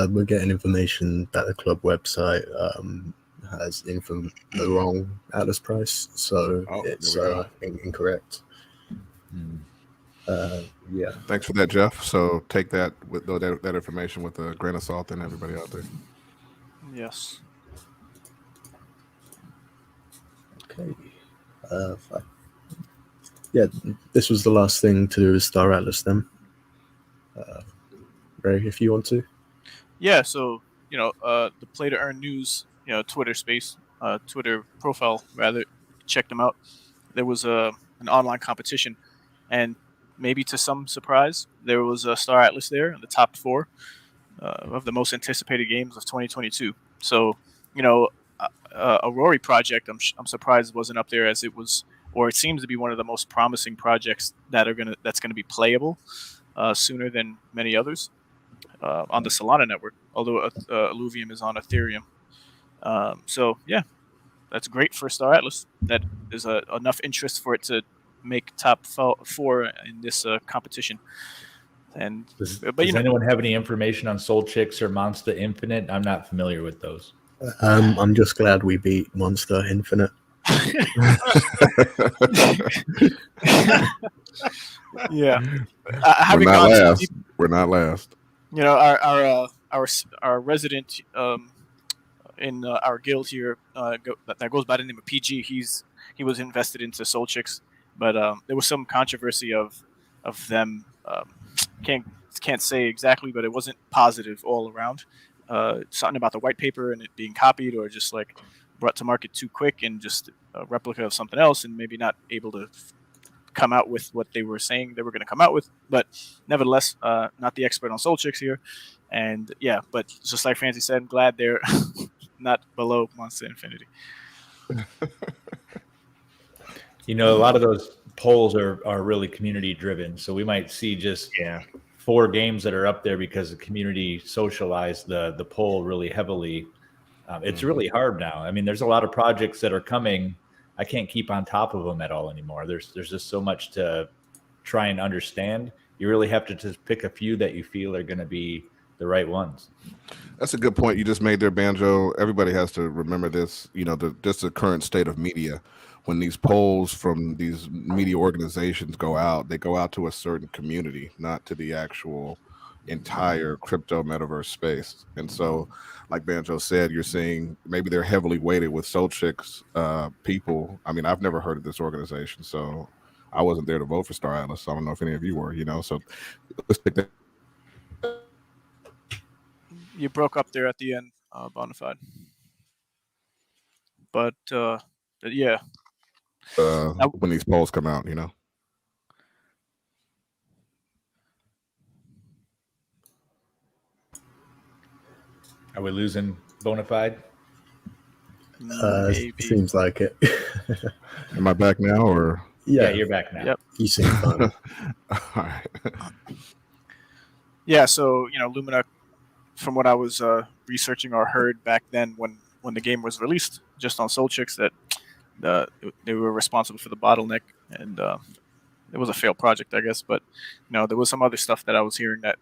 we're getting information that the club website has the wrong Atlas price, so it's incorrect. Yeah. Thanks for that, Jeff. So take that with that information with a grain of salt, and everybody out there. Yes. Okay. Yeah, this was the last thing to do with Star Atlas then. Ray, if you want to. Yeah, so, the Play to Earn News, Twitter space, Twitter profile, rather, check them out. There was an online competition, and maybe to some surprise, there was a Star Atlas there in the top 4 of the most anticipated games of 2022. So, a Rory project, I'm surprised wasn't up there, as it was, or it seems to be one of the most promising projects that's gonna be playable sooner than many others. On the Solana network, although Illuvium is on Ethereum. So yeah, that's great for Star Atlas. That there's enough interest for it to make top 4 in this competition. And does anyone have any information on Soul Chicks or Monster Infinite? I'm not familiar with those. I'm just glad we beat Monster Infinite. Yeah, We're not last. Our resident in our guild here that goes by the name of PG. He was invested into Soul Chicks, but there was some controversy of them. Can't say exactly, but it wasn't positive all around. Something about the white paper and it being copied, or just like brought to market too quick and just a replica of something else, and maybe not able to come out with what they were saying they were going to come out with. But nevertheless, not the expert on Soul Chicks here. And yeah, but just like Francie said, I'm glad they're not below Monster Infinity. A lot of those polls are really community driven. So we might see just 4 games that are up there because the community socialized the poll really heavily. It's really hard now. I mean, there's a lot of projects that are coming. I can't keep on top of them at all anymore. There's just so much to try and understand. You really have to just pick a few that you feel are going to be the right ones. That's a good point you just made there, Banjo. Everybody has to remember this, just the current state of media. When these polls from these media organizations go out, they go out to a certain community, not to the actual entire crypto metaverse space. And so, like Banjo said, you're seeing maybe they're heavily weighted with Soul Chicks people. I mean, I've never heard of this organization, so I wasn't there to vote for Star Atlas. So I don't know if any of you were, so let's take that. You broke up there at the end, Bonafide. But yeah. When these polls come out, Are we losing Bonafide? Seems like it. Am I back now, or? Yeah, you're back now. Yep. You seem fine. All right. Yeah, so Lumina, from what I was researching or heard back then when the game was released, just on Soul Chicks, that they were responsible for the bottleneck, and it was a failed project, I guess. But there was some other stuff that I was hearing that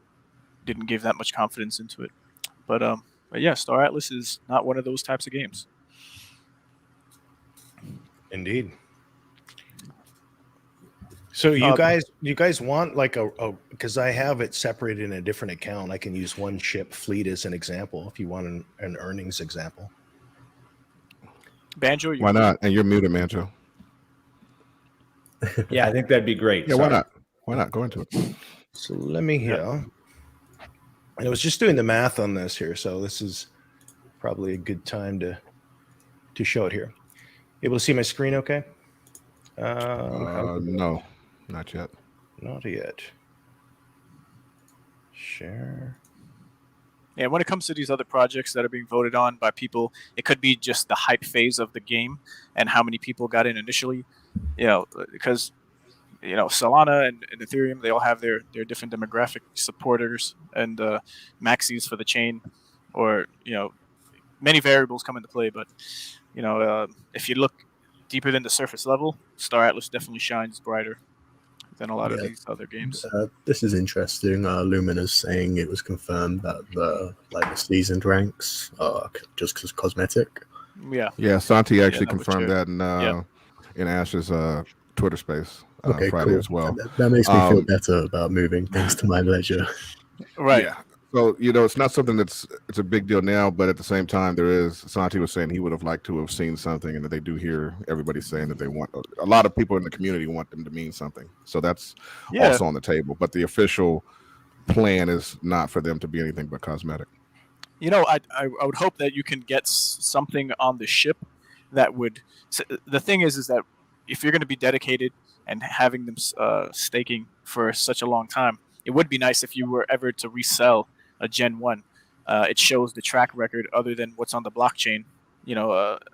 didn't give that much confidence into it. But yeah, Star Atlas is not one of those types of games. Indeed. So you guys want like a because I have it separated in a different account. I can use one ship fleet as an example if you want an earnings example. Banjo, you're Why muted. not? And you're muted, Manjo. Yeah, I think that'd be great. Yeah, Sorry. why not? Why not? Go into it. So let me hear. And I was just doing the math on this here, so this is probably a good time to show it here. Able to see my screen okay? No, not yet. Not yet. Share. Yeah, when it comes to these other projects that are being voted on by people, it could be just the hype phase of the game and how many people got in initially. Because Solana and Ethereum, they all have their different demographic supporters and maxis for the chain, or many variables come into play. But if you look deeper than the surface level, Star Atlas definitely shines brighter than a lot of these other games. This is interesting. Lumina's saying it was confirmed that the seasoned ranks are just cosmetic. Yeah, Santi actually number confirmed two. that in Ash's Twitter space Okay, Friday cool. as well. That makes me feel better about moving things to my ledger. Right. Yeah. So it's not something it's a big deal now, but at the same time, Santi was saying he would have liked to have seen something, and that they do hear everybody saying that they want a lot of people in the community want them to mean something. So that's also on the table. But the official plan is not for them to be anything but cosmetic. I would hope that you can get something on the ship that would. The thing is that if you're going to be dedicated and having them staking for such a long time, it would be nice if you were ever to resell a Gen 1. It shows the track record other than what's on the blockchain,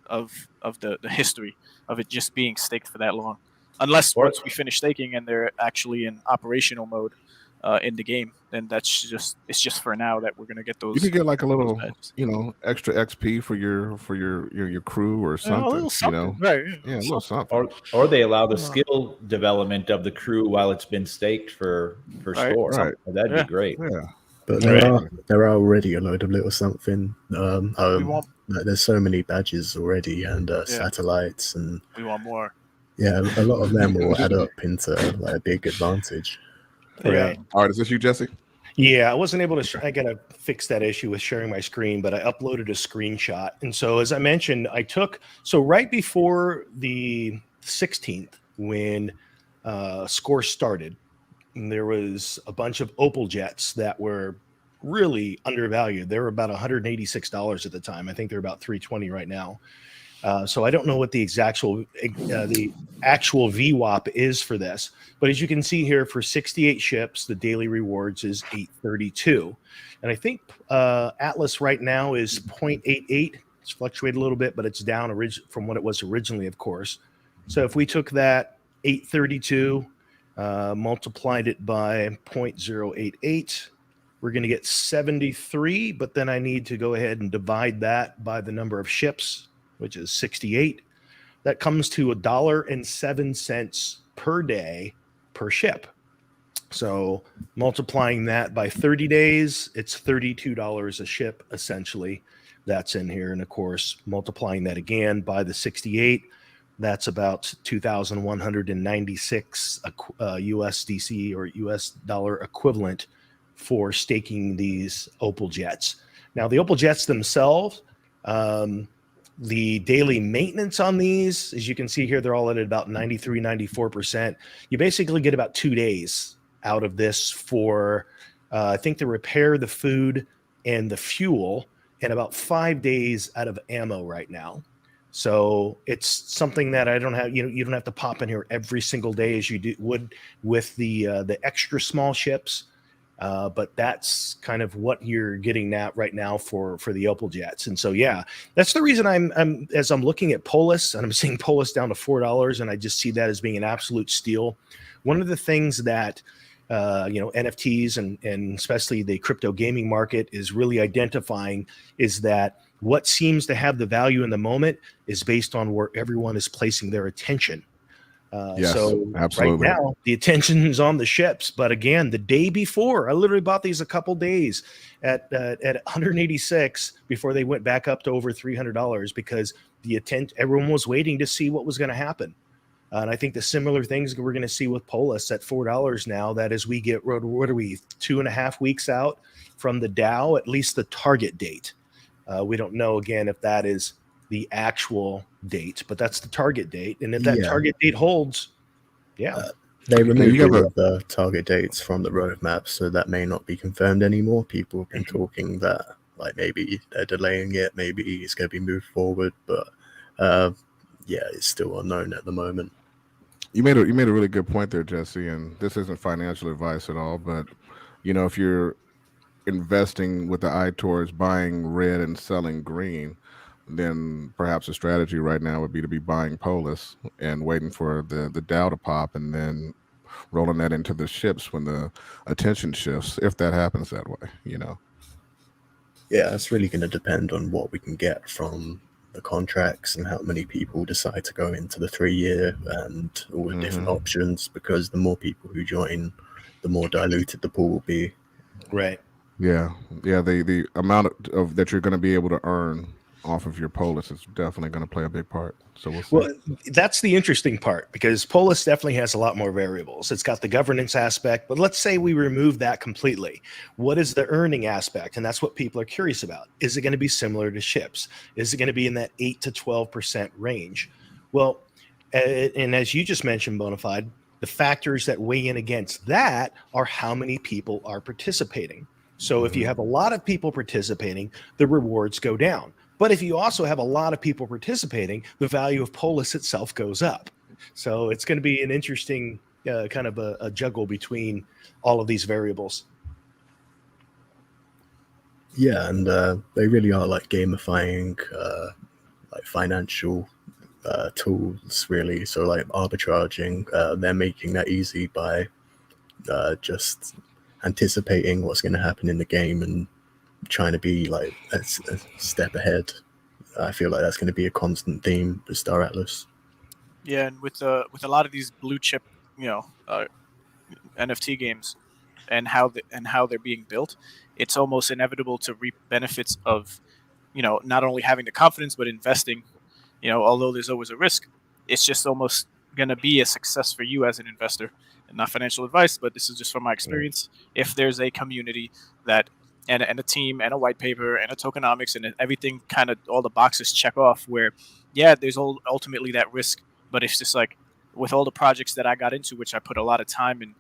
of the history of it just being staked for that long. Unless once we finish staking and they're actually in operational mode in the game, then it's just for now that we're gonna get those. You could get like a little, extra XP for your crew or something. A little something, right? Yeah, a little something. Or they allow the skill development of the crew while it's been staked for store. Right. That'd be great. Yeah. But there are already a load of little something. There's so many badges already and satellites, and we want more. Yeah, a lot of them will add up into like a big advantage. Right. All right, is this you, Jesse? Yeah, I wasn't able to. I gotta fix that issue with sharing my screen, but I uploaded a screenshot. And so, as I mentioned, right before the 16th, when Score started, there was a bunch of Opal jets that were really undervalued. They were about $186 at the time. I think they're about $320 right now. So I don't know what the actual VWAP is for this, but as you can see here, for 68 ships, the daily rewards is 832, and I think Atlas right now is 0.88. It's fluctuated a little bit, but it's down from what it was originally, of course. So if we took that 832, multiplied it by 0.088, we're going to get 73. But then I need to go ahead and divide that by the number of ships, which is 68. That comes to $1.07 per day per ship. So multiplying that by 30 days, it's $32 a ship, essentially. That's in here. And of course, multiplying that again by the 68, that's about 2,196 USDC or US dollar equivalent for staking these Opal jets. Now, the Opal jets themselves, the daily maintenance on these, as you can see here, they're all at about 93, 94%. You basically get about 2 days out of this for, I think, to repair the food and the fuel, and about 5 days out of ammo right now. So it's something that I don't have, you don't have to pop in here every single day as you would with the extra small ships. But that's kind of what you're getting at right now for the Opal jets. And so, yeah, that's the reason I'm as I'm looking at Polis, and I'm seeing Polis down to $4, and I just see that as being an absolute steal. One of the things that NFTs and especially the crypto gaming market is really identifying is that what seems to have the value in the moment is based on where everyone is placing their attention. Yes, so absolutely. Right now the attention is on the ships, but again, the day before, I literally bought these a couple days at 186 before they went back up to over $300 because everyone was waiting to see what was going to happen. And I think the similar things we're going to see with Polis at $4 now, that as we get, what are we, 2.5 weeks out from the DAO, at least the target date. We don't know, again, if that is the actual date, but that's the target date. And if that target date holds, they removed you have all of the target dates from the roadmap, so that may not be confirmed anymore. People have been talking that like maybe they're delaying it, maybe it's going to be moved forward, but it's still unknown at the moment. You made a really good point there, Jesse, and this isn't financial advice at all, but if you're investing with the eye towards buying red and selling green, then perhaps a strategy right now would be to be buying Polis and waiting for the DAO to pop, and then rolling that into the ships when the attention shifts, if that happens that way. Yeah, it's really going to depend on what we can get from the contracts and how many people decide to go into the 3-year and all the different options, because the more people who join, the more diluted the pool will be. Right. Yeah. The amount of that you're going to be able to earn off of your Polis is definitely going to play a big part. So we'll see. Well, that's the interesting part, because Polis definitely has a lot more variables. It's got the governance aspect, but let's say we remove that completely. What is the earning aspect? And that's what people are curious about. Is it going to be similar to ships? Is it going to be in that 8 to 12% range? Well, and as you just mentioned, Bonafide, the factors that weigh in against that are how many people are participating. So if you have a lot of people participating, the rewards go down. But if you also have a lot of people participating, the value of Polis itself goes up. So it's going to be an interesting kind of a juggle between all of these variables. Yeah, and they really are like gamifying like financial tools, really. So like arbitraging, they're making that easy by just anticipating what's going to happen in the game and trying to be like a step ahead. I feel like that's going to be a constant theme with Star Atlas. Yeah, and with a lot of these blue chip, NFT games, and how they're being built, it's almost inevitable to reap benefits of, not only having the confidence but investing. Although there's always a risk, it's just almost going to be a success for you as an investor. And not financial advice, but this is just from my experience. If there's a community that and a team and a white paper and a tokenomics and everything, kind of all the boxes check off, where there's ultimately that risk, but it's just like with all the projects that I got into, which I put a lot of time and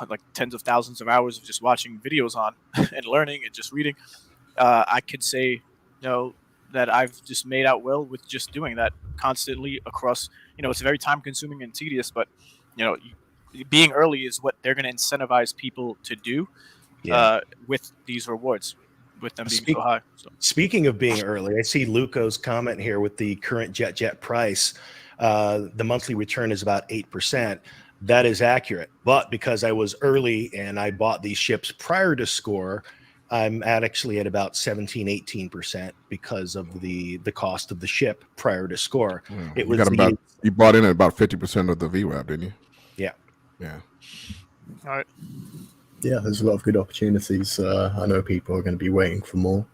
like tens of thousands of hours of just watching videos on and learning and just reading, I could say that I've just made out well with just doing that constantly across. It's very time consuming and tedious, but being early is what they're going to incentivize people to do with these rewards, with them being so high. So. Speaking of being early, I see Luco's comment here with the current jet price. The monthly return is about 8%. That is accurate. But because I was early and I bought these ships prior to score, I'm actually at about 17, 18% because of the cost of the ship prior to score. It was you bought in at about 50% of the VWAP, didn't you? Yeah. All right. Yeah, there's a lot of good opportunities. I know people are going to be waiting for more.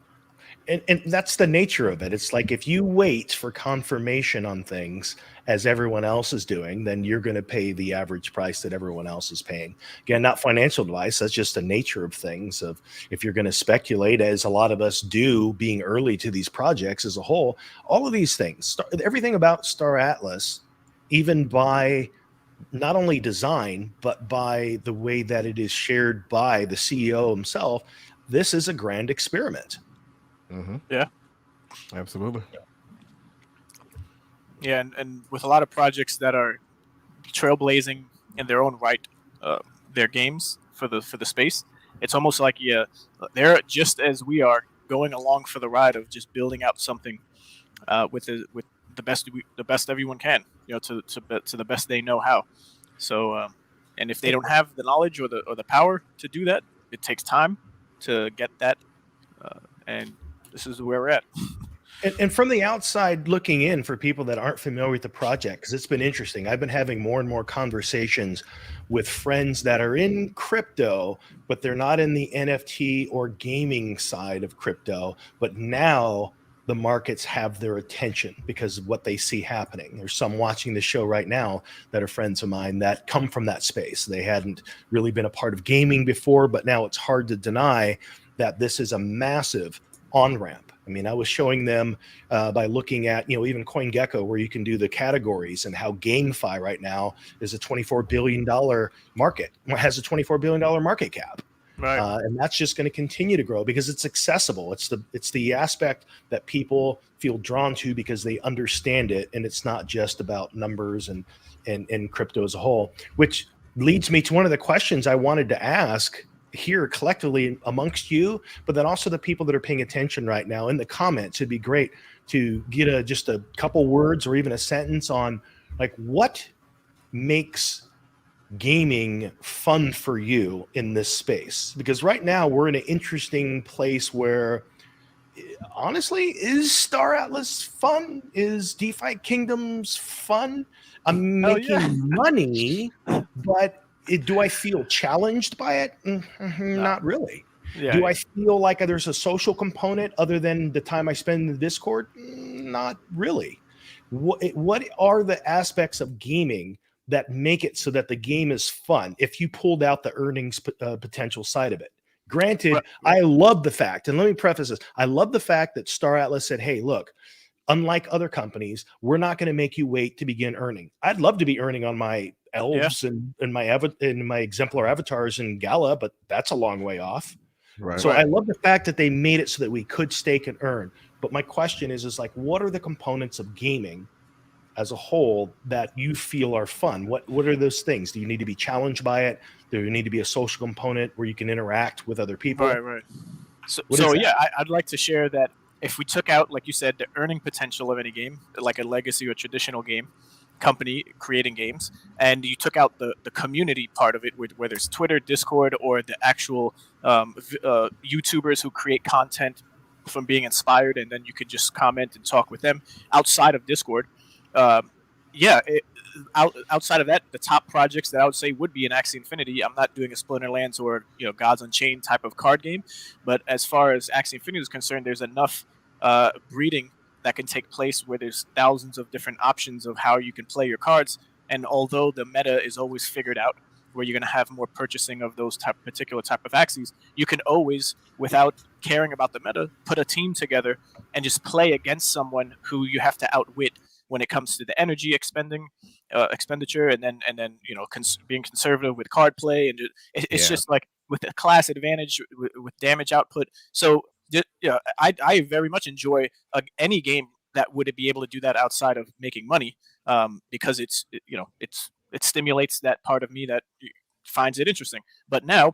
And that's the nature of it. It's like if you wait for confirmation on things as everyone else is doing, then you're going to pay the average price that everyone else is paying. Again, not financial advice. That's just the nature of things. Of if you're going to speculate, as a lot of us do, being early to these projects as a whole, all of these things, everything about Star Atlas, even by not only design, but by the way that it is shared by the CEO himself, this is a grand experiment. Yeah, absolutely. Yeah, and with a lot of projects that are trailblazing in their own right, their games for the space, it's almost like they're just as we are going along for the ride of just building out something with the best everyone can, to the best they know how. So, and if they don't have the knowledge or the power to do that, it takes time to get that, and this is where we're at. And from the outside looking in, for people that aren't familiar with the project, because it's been interesting, I've been having more and more conversations with friends that are in crypto, but they're not in the NFT or gaming side of crypto, but now the markets have their attention because of what they see happening. There's some watching the show right now that are friends of mine that come from that space. They hadn't really been a part of gaming before, but now it's hard to deny that this is a massive on-ramp. I mean, I was showing them by looking at, even CoinGecko, where you can do the categories, and how GameFi right now is a $24 billion market, has a $24 billion market cap. Right. And that's just going to continue to grow because it's accessible. It's the aspect that people feel drawn to because they understand it, and it's not just about numbers and crypto as a whole. Which leads me to one of the questions I wanted to ask here collectively amongst you, but then also the people that are paying attention right now in the comments. It'd be great to get just a couple words or even a sentence on like what makes gaming fun for you in this space, because right now we're in an interesting place where honestly, is Star Atlas fun? Is DeFi Kingdoms fun? I'm making money, but do I feel challenged by it? Not really. Do I feel like there's a social component other than the time I spend in the Discord? Not really. What are the aspects of gaming that make it so that the game is fun if you pulled out the earnings potential side of it? Granted, I love the fact, and let me preface this, I love the fact that Star Atlas said, hey, look, unlike other companies, we're not going to make you wait to begin earning. I'd love to be earning on my elves and my exemplar avatars in Gala, but that's a long way off. Right. So I love the fact that they made it so that we could stake and earn. But my question is like, what are the components of gaming as a whole that you feel are fun? What are those things? Do you need to be challenged by it? Do you need to be a social component where you can interact with other people? Right. So yeah, I'd like to share that if we took out, like you said, the earning potential of any game, like a legacy or traditional game company creating games, and you took out the community part of it, whether it's Twitter, Discord, or the actual YouTubers who create content from being inspired, and then you could just comment and talk with them outside of Discord. Outside of that, the top projects that I would say would be an Axie Infinity. I'm not doing a Splinterlands or Gods Unchained type of card game, but as far as Axie Infinity is concerned, there's enough breeding that can take place where there's thousands of different options of how you can play your cards. And although the meta is always figured out, where you're going to have more purchasing of those particular type of Axies, you can always, without caring about the meta, put a team together and just play against someone who you have to outwit when it comes to the energy expenditure, and then being conservative with card play, and it's just like with the class advantage with damage output. So I very much enjoy any game that would be able to do that outside of making money, because it stimulates that part of me that finds it interesting. But now,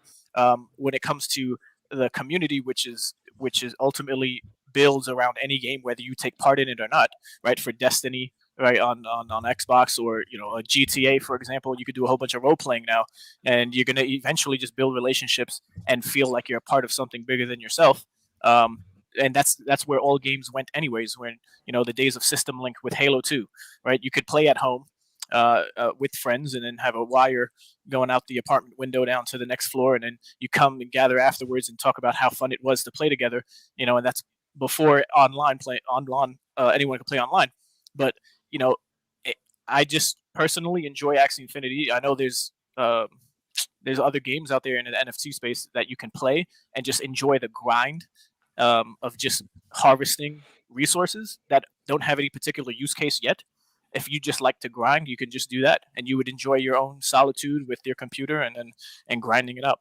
when it comes to the community, which is ultimately builds around any game, whether you take part in it or not, right? For Destiny, right, on Xbox, or a GTA, for example, you could do a whole bunch of role playing now, and you're going to eventually just build relationships and feel like you're a part of something bigger than yourself. And that's where all games went anyways, when the days of System Link with Halo 2, right? You could play at home with friends, and then have a wire going out the apartment window down to the next floor, and then you come and gather afterwards and talk about how fun it was to play together, and that's before anyone could play online. But I just personally enjoy Axie Infinity. I know there's other games out there in the NFT space that you can play and just enjoy the grind of just harvesting resources that don't have any particular use case yet. If you just like to grind, you can just do that, and you would enjoy your own solitude with your computer and grinding it out.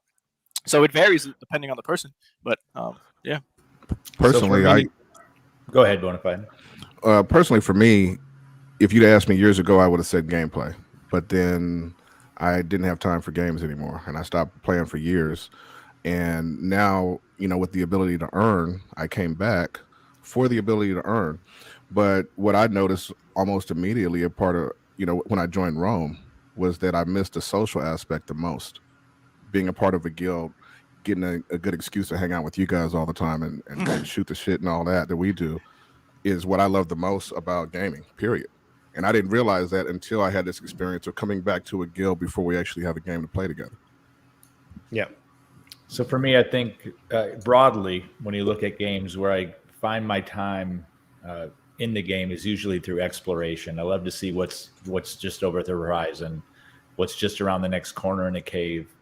So it varies depending on the person, but yeah. Personally, go ahead, Bonafide. Personally, for me, if you'd asked me years ago, I would have said gameplay, but then I didn't have time for games anymore, and I stopped playing for years. And now, with the ability to earn, I came back for the ability to earn. But what I noticed almost immediately, a part of, when I joined Rome, was that I missed the social aspect the most. Being a part of a guild, getting a good excuse to hang out with you guys all the time and shoot the shit and all that we do, is what I love the most about gaming, period. And I didn't realize that until I had this experience of coming back to a guild before we actually have a game to play together. Yeah. So for me, I think broadly, when you look at games, where I find my time in the game is usually through exploration. I love to see what's just over the horizon, what's just around the next corner in a cave.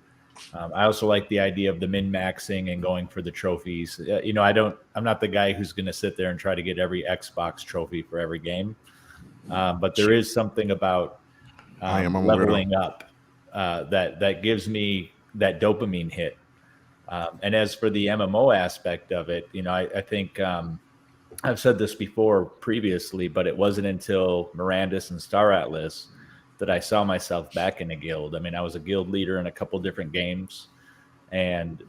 I also like the idea of the min-maxing and going for the trophies. I'm not the guy who's going to sit there and try to get every Xbox trophy for every game. But there is something about leveling up that gives me that dopamine hit. And as for the MMO aspect of it, I think I've said this before previously, but it wasn't until Mirandus and Star Atlas that I saw myself back in a guild. I mean, I was a guild leader in a couple different games and,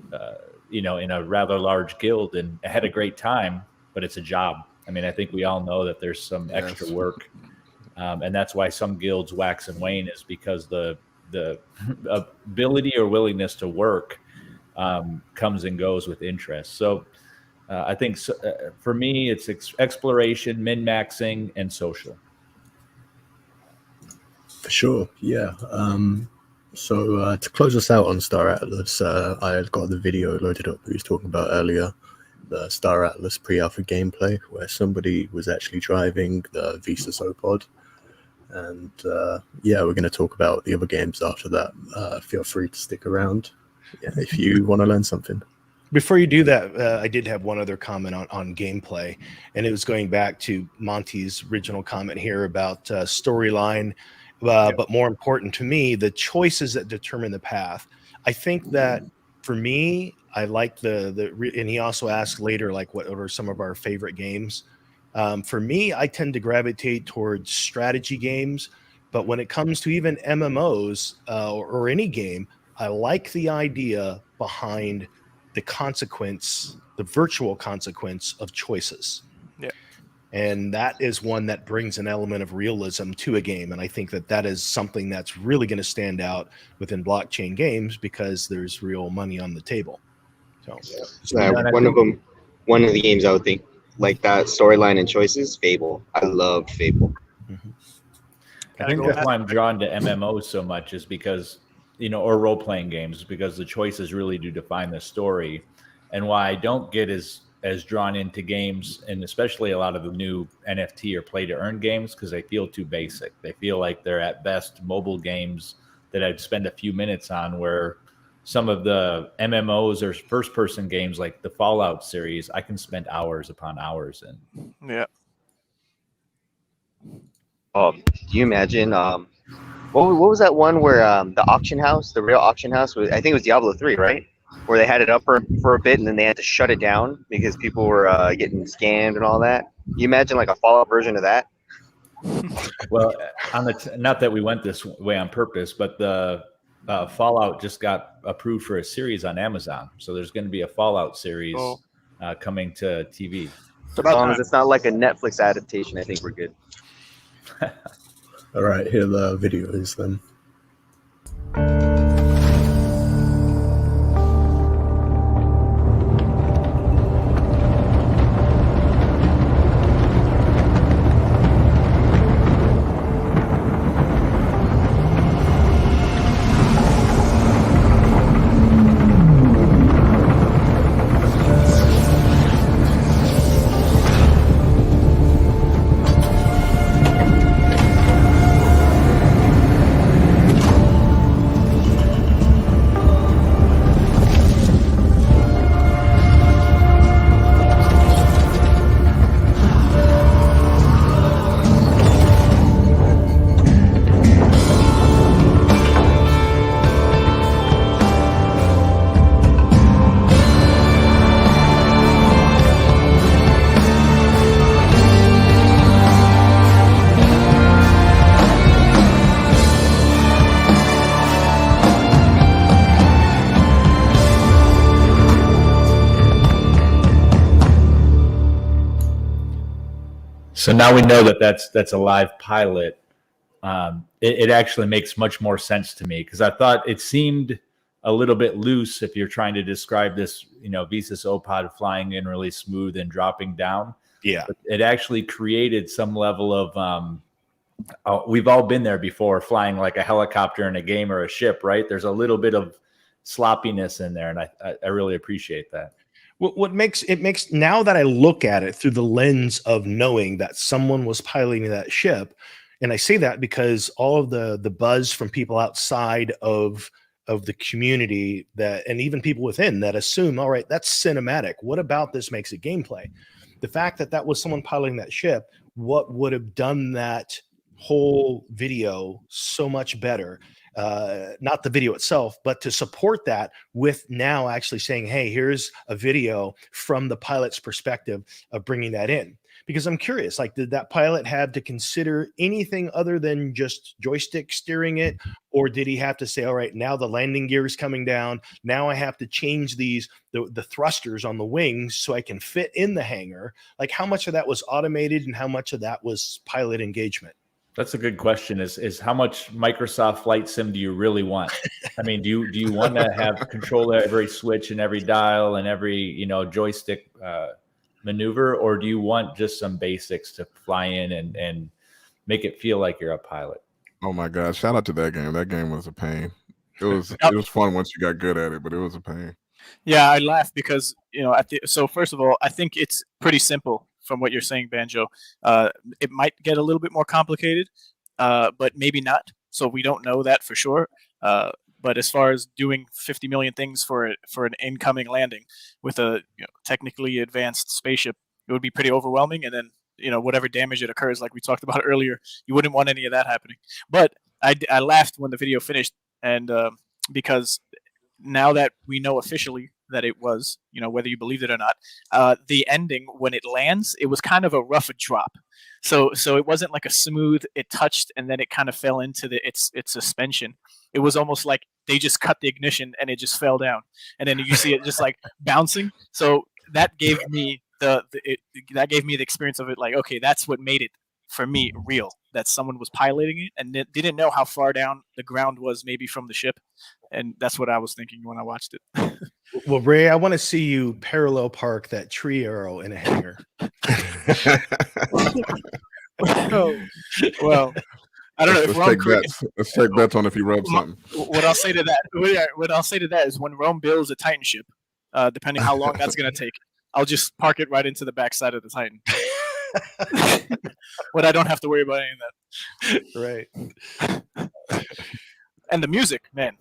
in a rather large guild, and I had a great time, but it's a job. I mean, I think we all know that there's some extra work. And that's why some guilds wax and wane, is because the ability or willingness to work comes and goes with interest. So I think for me, it's exploration, min-maxing, and social. For sure, yeah. So to close us out on Star Atlas, I got the video loaded up we was talking about earlier, the Star Atlas pre-alpha gameplay, where somebody was actually driving the Visa Zopod. And we're going to talk about the other games after that. Feel free to stick around if you want to learn something. Before you do that, I did have one other comment on gameplay, and it was going back to Monty's original comment here about storyline, but more important to me, the choices that determine the path. I think that for me, I like and he also asked later, like, what are some of our favorite games? For me, I tend to gravitate towards strategy games, but when it comes to even MMOs or any game, I like the idea behind the consequence, the virtual consequence of choices. Yeah. And that is one that brings an element of realism to a game. And I think that is something that's really going to stand out within blockchain games because there's real money on the table. So one of the games I would think like that storyline and choices, Fable. I love Fable. Mm-hmm. I think that's why I'm drawn to MMOs so much, is because, or role-playing games, because the choices really do define the story. And why I don't get as drawn into games, and especially a lot of the new NFT or play-to-earn games, because they feel too basic. They feel like they're at best mobile games that I'd spend a few minutes on, where some of the MMOs or first-person games like the Fallout series, I can spend hours upon hours in. Yeah. Do you imagine what was that one where the auction house, the real auction house, I think it was Diablo 3, right? Where they had it up for a bit and then they had to shut it down because people were getting scammed and all that. You imagine like a Fallout version of that? Well, not that we went this way on purpose, but the Fallout just got approved for a series on Amazon. So there's going to be a Fallout series coming to TV. As long as it's not like a Netflix adaptation, I think we're good. All right, here the video is then. So now we know that that's a live pilot. It actually makes much more sense to me, because I thought it seemed a little bit loose if you're trying to describe this, Visa Zopod flying in really smooth and dropping down. Yeah. But it actually created some level of we've all been there before, flying like a helicopter in a game or a ship, right? There's a little bit of sloppiness in there, and I really appreciate that. What makes now that I look at it through the lens of knowing that someone was piloting that ship, and I say that because all of the buzz from people outside of the community that, and even people within that assume, all right, that's cinematic. What about this makes it gameplay? The fact that that was someone piloting that ship, what would have done that whole video so much better? Not the video itself, but to support that with now actually saying, hey, here's a video from the pilot's perspective of bringing that in. Because I'm curious, like, did that pilot have to consider anything other than just joystick steering it? Or did he have to say, all right, now the landing gear is coming down. Now I have to change the thrusters on the wings so I can fit in the hangar. Like, how much of that was automated and how much of that was pilot engagement? That's a good question. Is how much Microsoft Flight Sim do you really want? I mean, do you want to have control of every switch and every dial and every joystick maneuver, or do you want just some basics to fly in and make it feel like you're a pilot? Oh my God! Shout out to that game. That game was a pain. It was fun once you got good at it, but it was a pain. Yeah, I laugh because so first of all, I think it's pretty simple from what you're saying, Banjo. It might get a little bit more complicated, but maybe not. So we don't know that for sure. But as far as doing 50 million things for an incoming landing with a technically advanced spaceship, it would be pretty overwhelming. And then whatever damage it occurs, like we talked about earlier, you wouldn't want any of that happening. But I laughed when the video finished, and because now that we know officially that it was, whether you believed it or not, the ending when it lands, it was kind of a rough drop. So it wasn't like a smooth, it touched and then it kind of fell into its suspension. It was almost like they just cut the ignition and it just fell down, and then you see it just like bouncing. So that gave me the experience of it. Like, okay, that's what made it for me real. That someone was piloting it and didn't know how far down the ground was, maybe from the ship, and that's what I was thinking when I watched it. Well, Ray, I want to see you parallel park that tree arrow in a hangar. Well, I don't know. Let's take bets on if he rubs something. What I'll say to that is when Rome builds a Titan ship, depending how long that's going to take, I'll just park it right into the backside of the Titan. But I don't have to worry about any of that. Right. And the music, man.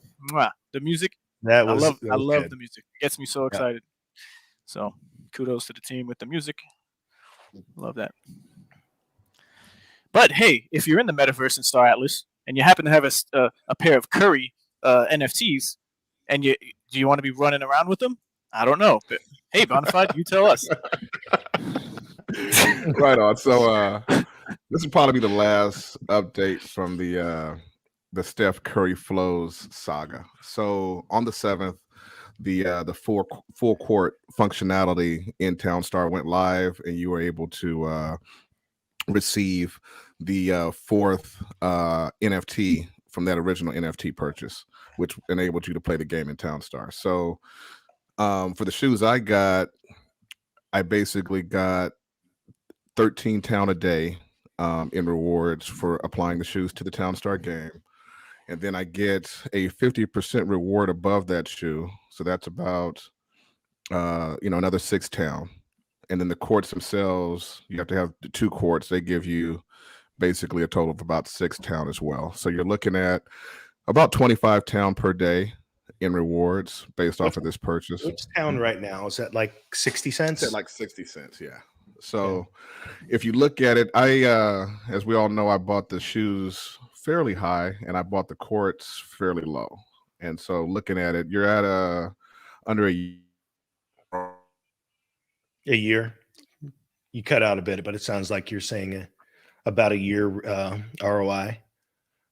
The music. I love the music. It gets me so excited. Yeah. So kudos to the team with the music. Love that. But hey, if you're in the metaverse in Star Atlas and you happen to have a pair of Curry NFTs, and do you want to be running around with them? I don't know. But hey, Bonafide, you tell us. Right on. So this will probably be the last update from the Steph Curry flows saga. So on the 7th, the full court functionality in Townstar went live, and you were able to receive the fourth NFT from that original NFT purchase, which enabled you to play the game in Townstar. So for the shoes I basically got 13 town a day in rewards for applying the shoes to the Townstar game. And then I get a 50% reward above that shoe. So that's about, another 6 town. And then the courts themselves, you have to have the 2 courts. They give you basically a total of about 6 town as well. So you're looking at about 25 town per day in rewards based off of this purchase. What's town right now? Is that like 60 cents? It's at like 60 cents, yeah. So if you look at it, as we all know, I bought the shoes fairly high and I bought the courts fairly low. And so looking at it, you're at under a year. You cut out a bit, but it sounds like you're saying about a year ROI.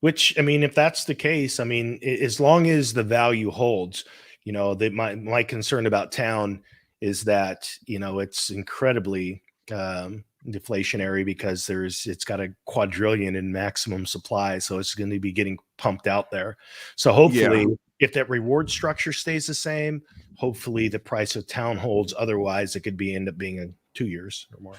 Which, I mean, if that's the case, I mean, as long as the value holds, my concern about town is that, it's incredibly deflationary because it's got a quadrillion in maximum supply. So it's going to be getting pumped out there. So hopefully if that reward structure stays the same, hopefully the price of town holds. Otherwise it could end up being 2 years or more.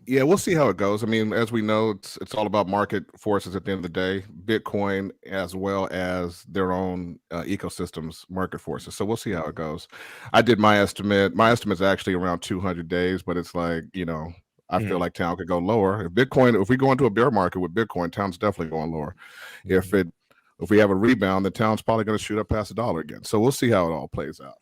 Yeah, we'll see how it goes. I mean, as we know, it's all about market forces at the end of the day. Bitcoin, as well as their own ecosystems, market forces. So we'll see how it goes. I did my estimate. My estimate's actually around 200 days, but it's like, I feel like town could go lower. If we go into a bear market with Bitcoin, town's definitely going lower. If we have a rebound, the town's probably going to shoot up past $1 again. So we'll see how it all plays out.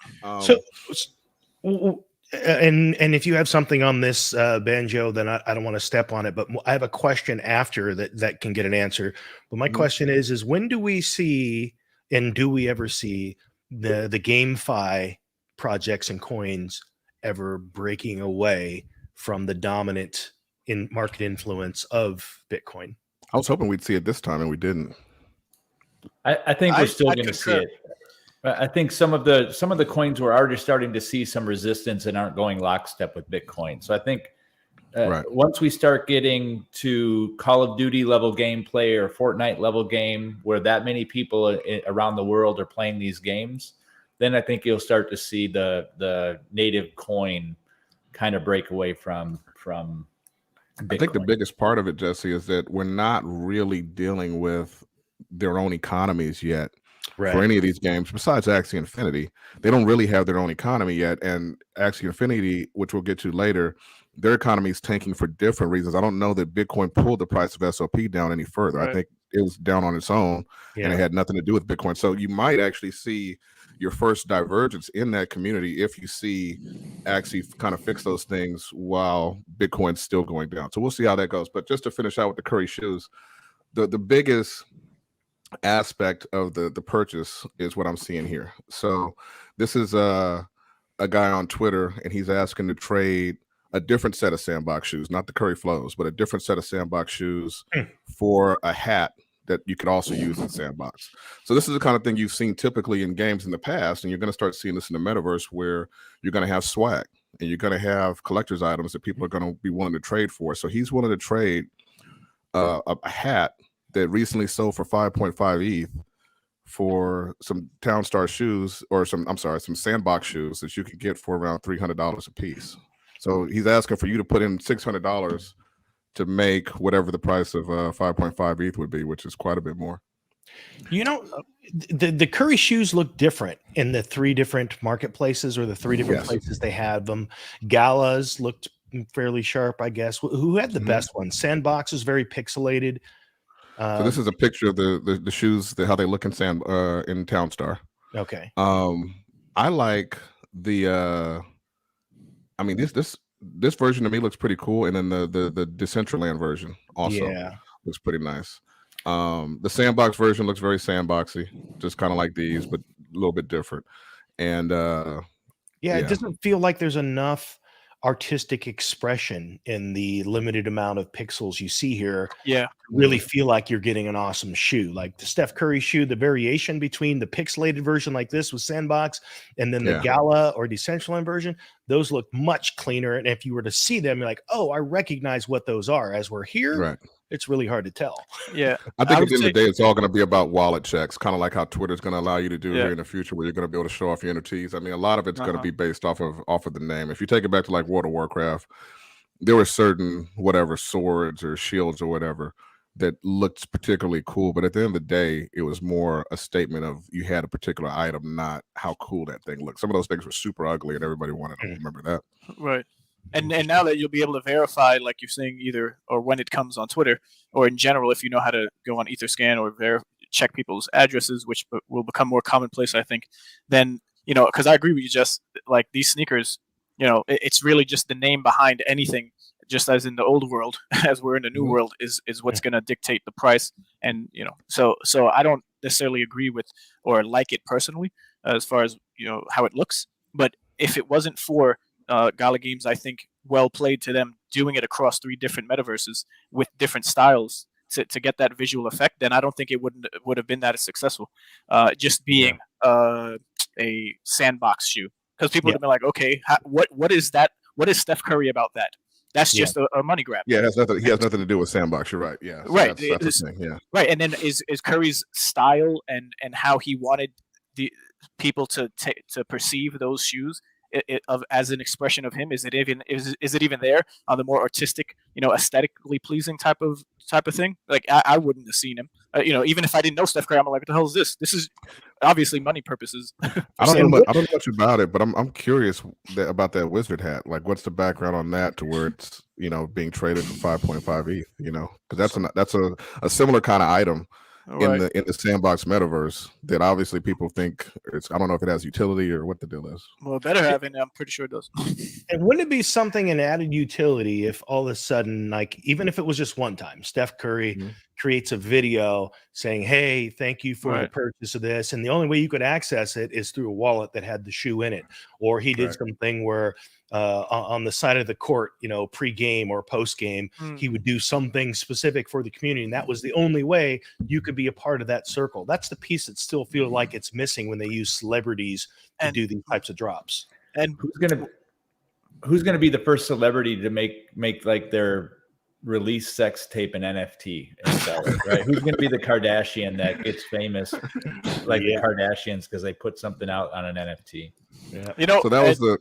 And if you have something on this, Banjo, then I don't want to step on it, but I have a question after that can get an answer. But my question is when do we see, and do we ever see the GameFi projects and coins ever breaking away from the dominant market influence of Bitcoin? I was hoping we'd see it this time, and we didn't. I think we're still going to see it. I think some of the coins were already starting to see some resistance and aren't going lockstep with Bitcoin. So I think once we start getting to Call of Duty level gameplay or Fortnite level game where that many people around the world are playing these games, then I think you'll start to see the native coin kind of break away from Bitcoin. I think the biggest part of it, Jesse, is that we're not really dealing with their own economies yet. Right. For any of these games, besides Axie Infinity, they don't really have their own economy yet. And Axie Infinity, which we'll get to later, their economy is tanking for different reasons. I don't know that Bitcoin pulled the price of SOP down any further. Right. I think it was down on its own, and it had nothing to do with Bitcoin. So you might actually see your first divergence in that community if you see Axie kind of fix those things while Bitcoin's still going down. So we'll see how that goes. But just to finish out with the Curry shoes, the biggest aspect of the purchase is what I'm seeing here. So this is a guy on Twitter, and he's asking to trade a different set of sandbox shoes, not the Curry Flows, but a different set of sandbox shoes for a hat that you could also use in sandbox. So this is the kind of thing you've seen typically in games in the past, and you're going to start seeing this in the metaverse where you're going to have swag and you're going to have collector's items that people are going to be willing to trade for. So he's willing to trade a hat that recently sold for 5.5 ETH for some Townstar shoes, or some sandbox shoes that you could get for around $300 a piece. So he's asking for you to put in $600 to make whatever the price of 5.5 ETH would be, which is quite a bit more. The Curry shoes look different in the 3 different marketplaces, or the 3 different places they have them. Galas looked fairly sharp, I guess. Who had the best one? Sandbox is very pixelated. So this is a picture of the shoes, how they look in Townstar. Okay. I like the this version to me looks pretty cool, and then the Decentraland version also looks pretty nice. The sandbox version looks very sandboxy, just kind of like these, but a little bit different. And it doesn't feel like there's enough artistic expression in the limited amount of pixels you see here. Really feel like you're getting an awesome shoe. Like the Steph Curry shoe, the variation between the pixelated version like this with sandbox and then the Gala or Decentraland version, those look much cleaner. And if you were to see them, you're like, oh, I recognize what those are. As we're here, it's really hard to tell. I think at the end of the day, it's all going to be about wallet checks, kind of like how Twitter's going to allow you to do here in the future, where you're going to be able to show off your NFTs. I mean, a lot of it's going to be based off of the name. If you take it back to like World of Warcraft, there were certain swords or shields or whatever that looked particularly cool, but at the end of the day, it was more a statement of you had a particular item, not how cool that thing looked. Some of those things were super ugly, and everybody wanted to remember that. Right. And now that you'll be able to verify, like you're saying, either or when it comes on Twitter, or in general, if you know how to go on Etherscan or check people's addresses, which will become more commonplace, I think, then, because I agree with you, just like these sneakers, it's really just the name behind anything, just as in the old world, as we're in the new world, is what's going to dictate the price. And, so I don't necessarily agree with or like it personally, as far as, how it looks. But if it wasn't for Gala Games, I think well played to them doing it across 3 different metaverses with different styles to get that visual effect, then I don't think it would have been that successful. Just being a sandbox shoe, because people would have been like, okay, what is that? What is Steph Curry about that? That's just a money grab. Yeah, it has nothing. He has nothing to do with sandbox. You're right. Yeah, so right. That's the thing. Yeah, right. And then is Curry's style and how he wanted the people to perceive those shoes as an expression of him? Is it even there on the more artistic, aesthetically pleasing type of thing? Like I wouldn't have seen him. Even if I didn't know Steph Curry, I'm like, what the hell is this? This is obviously money purposes. I don't know much about it, but I'm curious about that wizard hat. Like, what's the background on that to where it's being traded for 5.5 ETH? Because that's a similar kind of item in the sandbox metaverse that obviously people think it's. I don't know if it has utility or what the deal is. Well, it better have, and I'm pretty sure it does. And wouldn't it be something an added utility if all of a sudden, like, even if it was just one time, Steph Curry creates a video saying, "Hey, thank you for the purchase of this," and the only way you could access it is through a wallet that had the shoe in it, or he did something where on the side of the court, pre-game or post-game, he would do something specific for the community, and that was the only way you could be a part of that circle. That's the piece that still feel like it's missing when they use celebrities to do these types of drops. And who's gonna be the first celebrity to make like their release sex tape and NFT and sell it, right? Who's gonna be the Kardashian that gets famous like the Kardashians because they put something out on an NFT? Yeah. So that was the.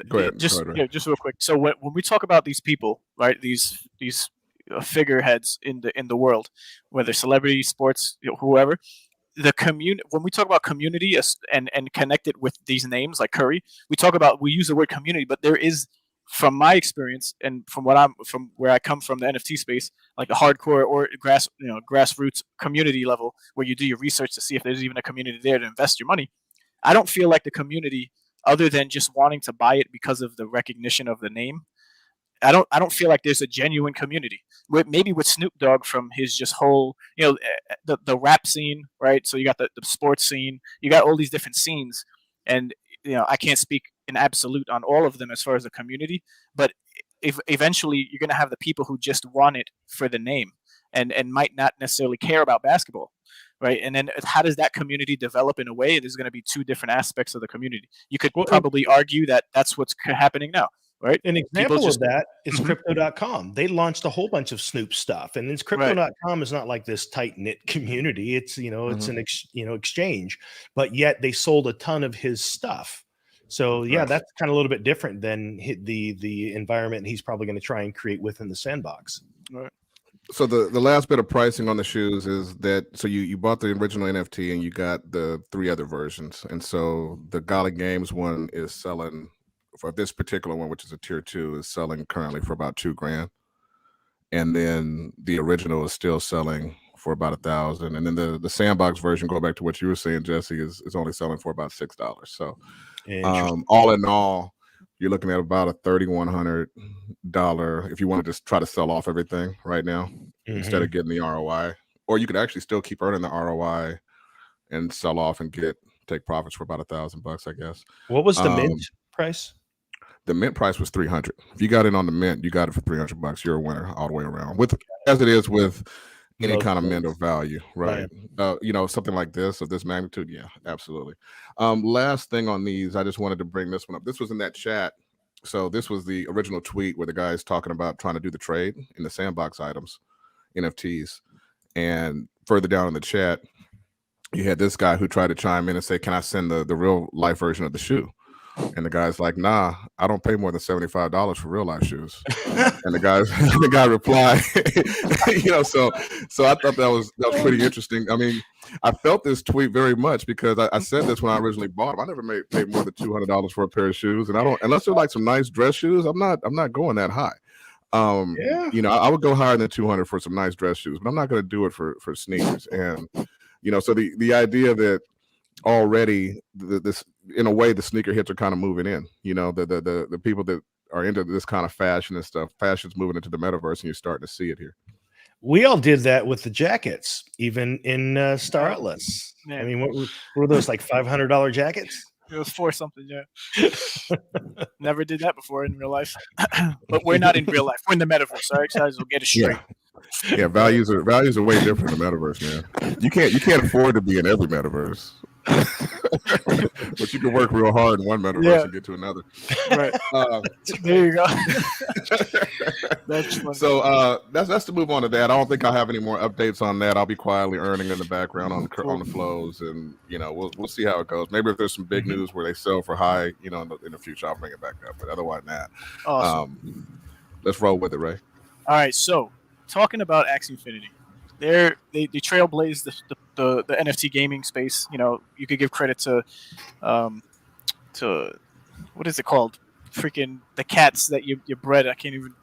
Go ahead. Just real quick. So when we talk about these people, right? These figureheads in the world, whether celebrity, sports, whoever, the community. When we talk about community and connect it with these names like Curry, we use the word community, but there is, from my experience and from where I come from, the NFT space, like a hardcore or grassroots community level where you do your research to see if there's even a community there to invest your money. I don't feel like the community, other than just wanting to buy it because of the recognition of the name, I don't feel like there's a genuine community. Maybe with Snoop Dogg from his just whole, the rap scene, right? So you got the sports scene, you got all these different scenes, and I can't speak in absolute on all of them as far as the community, but if eventually you're going to have the people who just want it for the name and might not necessarily care about basketball. Right. And then how does that community develop in a way? There's going to be two different aspects of the community. You could probably argue that that's what's happening now. Right. An example of that is crypto.com. They launched a whole bunch of Snoop stuff. And it's crypto.com is not like this tight knit community. It's, it's an exchange, but yet they sold a ton of his stuff. So, that's kind of a little bit different than the environment he's probably going to try and create within the sandbox. Right. So the last bit of pricing on the shoes is that, so you bought the original NFT and you got the 3 other versions. And so the Gala Games one is selling, for this particular one, which is a tier 2, is selling currently for about $2,000. And then the original is still selling for about $1,000. And then the sandbox version, going back to what you were saying, Jesse, is only selling for about $6. So all in all, you're looking at about a $3,100 if you want to just try to sell off everything right now instead of getting the ROI. Or you could actually still keep earning the ROI and sell off and take profits for about $1,000, I guess. What was the mint price? The mint price was $300. If you got in on the mint, you got it for $300. You're a winner all the way around. As it is with any kind of mint of value, right? Something like this of this magnitude, yeah, absolutely. Last thing on these, I just wanted to bring this one up. This was in that chat. So this was the original tweet where the guy is talking about trying to do the trade in the sandbox items, NFTs. And further down in the chat, you had this guy who tried to chime in and say, can I send the real life version of the shoe? And the guy's like, nah, I don't pay more than $75 for real life shoes. And the guy replied, so I thought that was pretty interesting. I mean, I felt this tweet very much because I said this when I originally bought them. I never paid more than $200 for a pair of shoes, and I don't, unless they're like some nice dress shoes. I'm not going that high. I would go higher than 200 for some nice dress shoes, but I'm not going to do it for sneakers. And so the idea that already this, in a way, the sneaker hits are kind of moving in. The people that are into this kind of fashion and stuff, fashion's moving into the metaverse, and you're starting to see it here. We all did that with the jackets, even in Star Atlas. I mean, what were those, like $500 jackets? It was for something, yeah. Never did that before in real life. But we're not in real life. We're in the metaverse. All right, guys, we'll get it straight. Yeah, values are way different in the metaverse, man. You can't afford to be in every metaverse. But you can work real hard in one metaverse Yeah. and get to another. Right. There you go. That's funny. So that's to move on to that. I don't think I'll have any more updates on that. I'll be quietly earning in the background on the flows, and we'll see how it goes. Maybe if there's some big news where they sell for high, in the future, I'll bring it back up. But otherwise, than that, Awesome. Let's roll with it, Ray. All right. So talking about Axie Infinity, they trailblazed the NFT gaming space. You could give credit to what is it called? Freaking the cats that you bred. I can't even.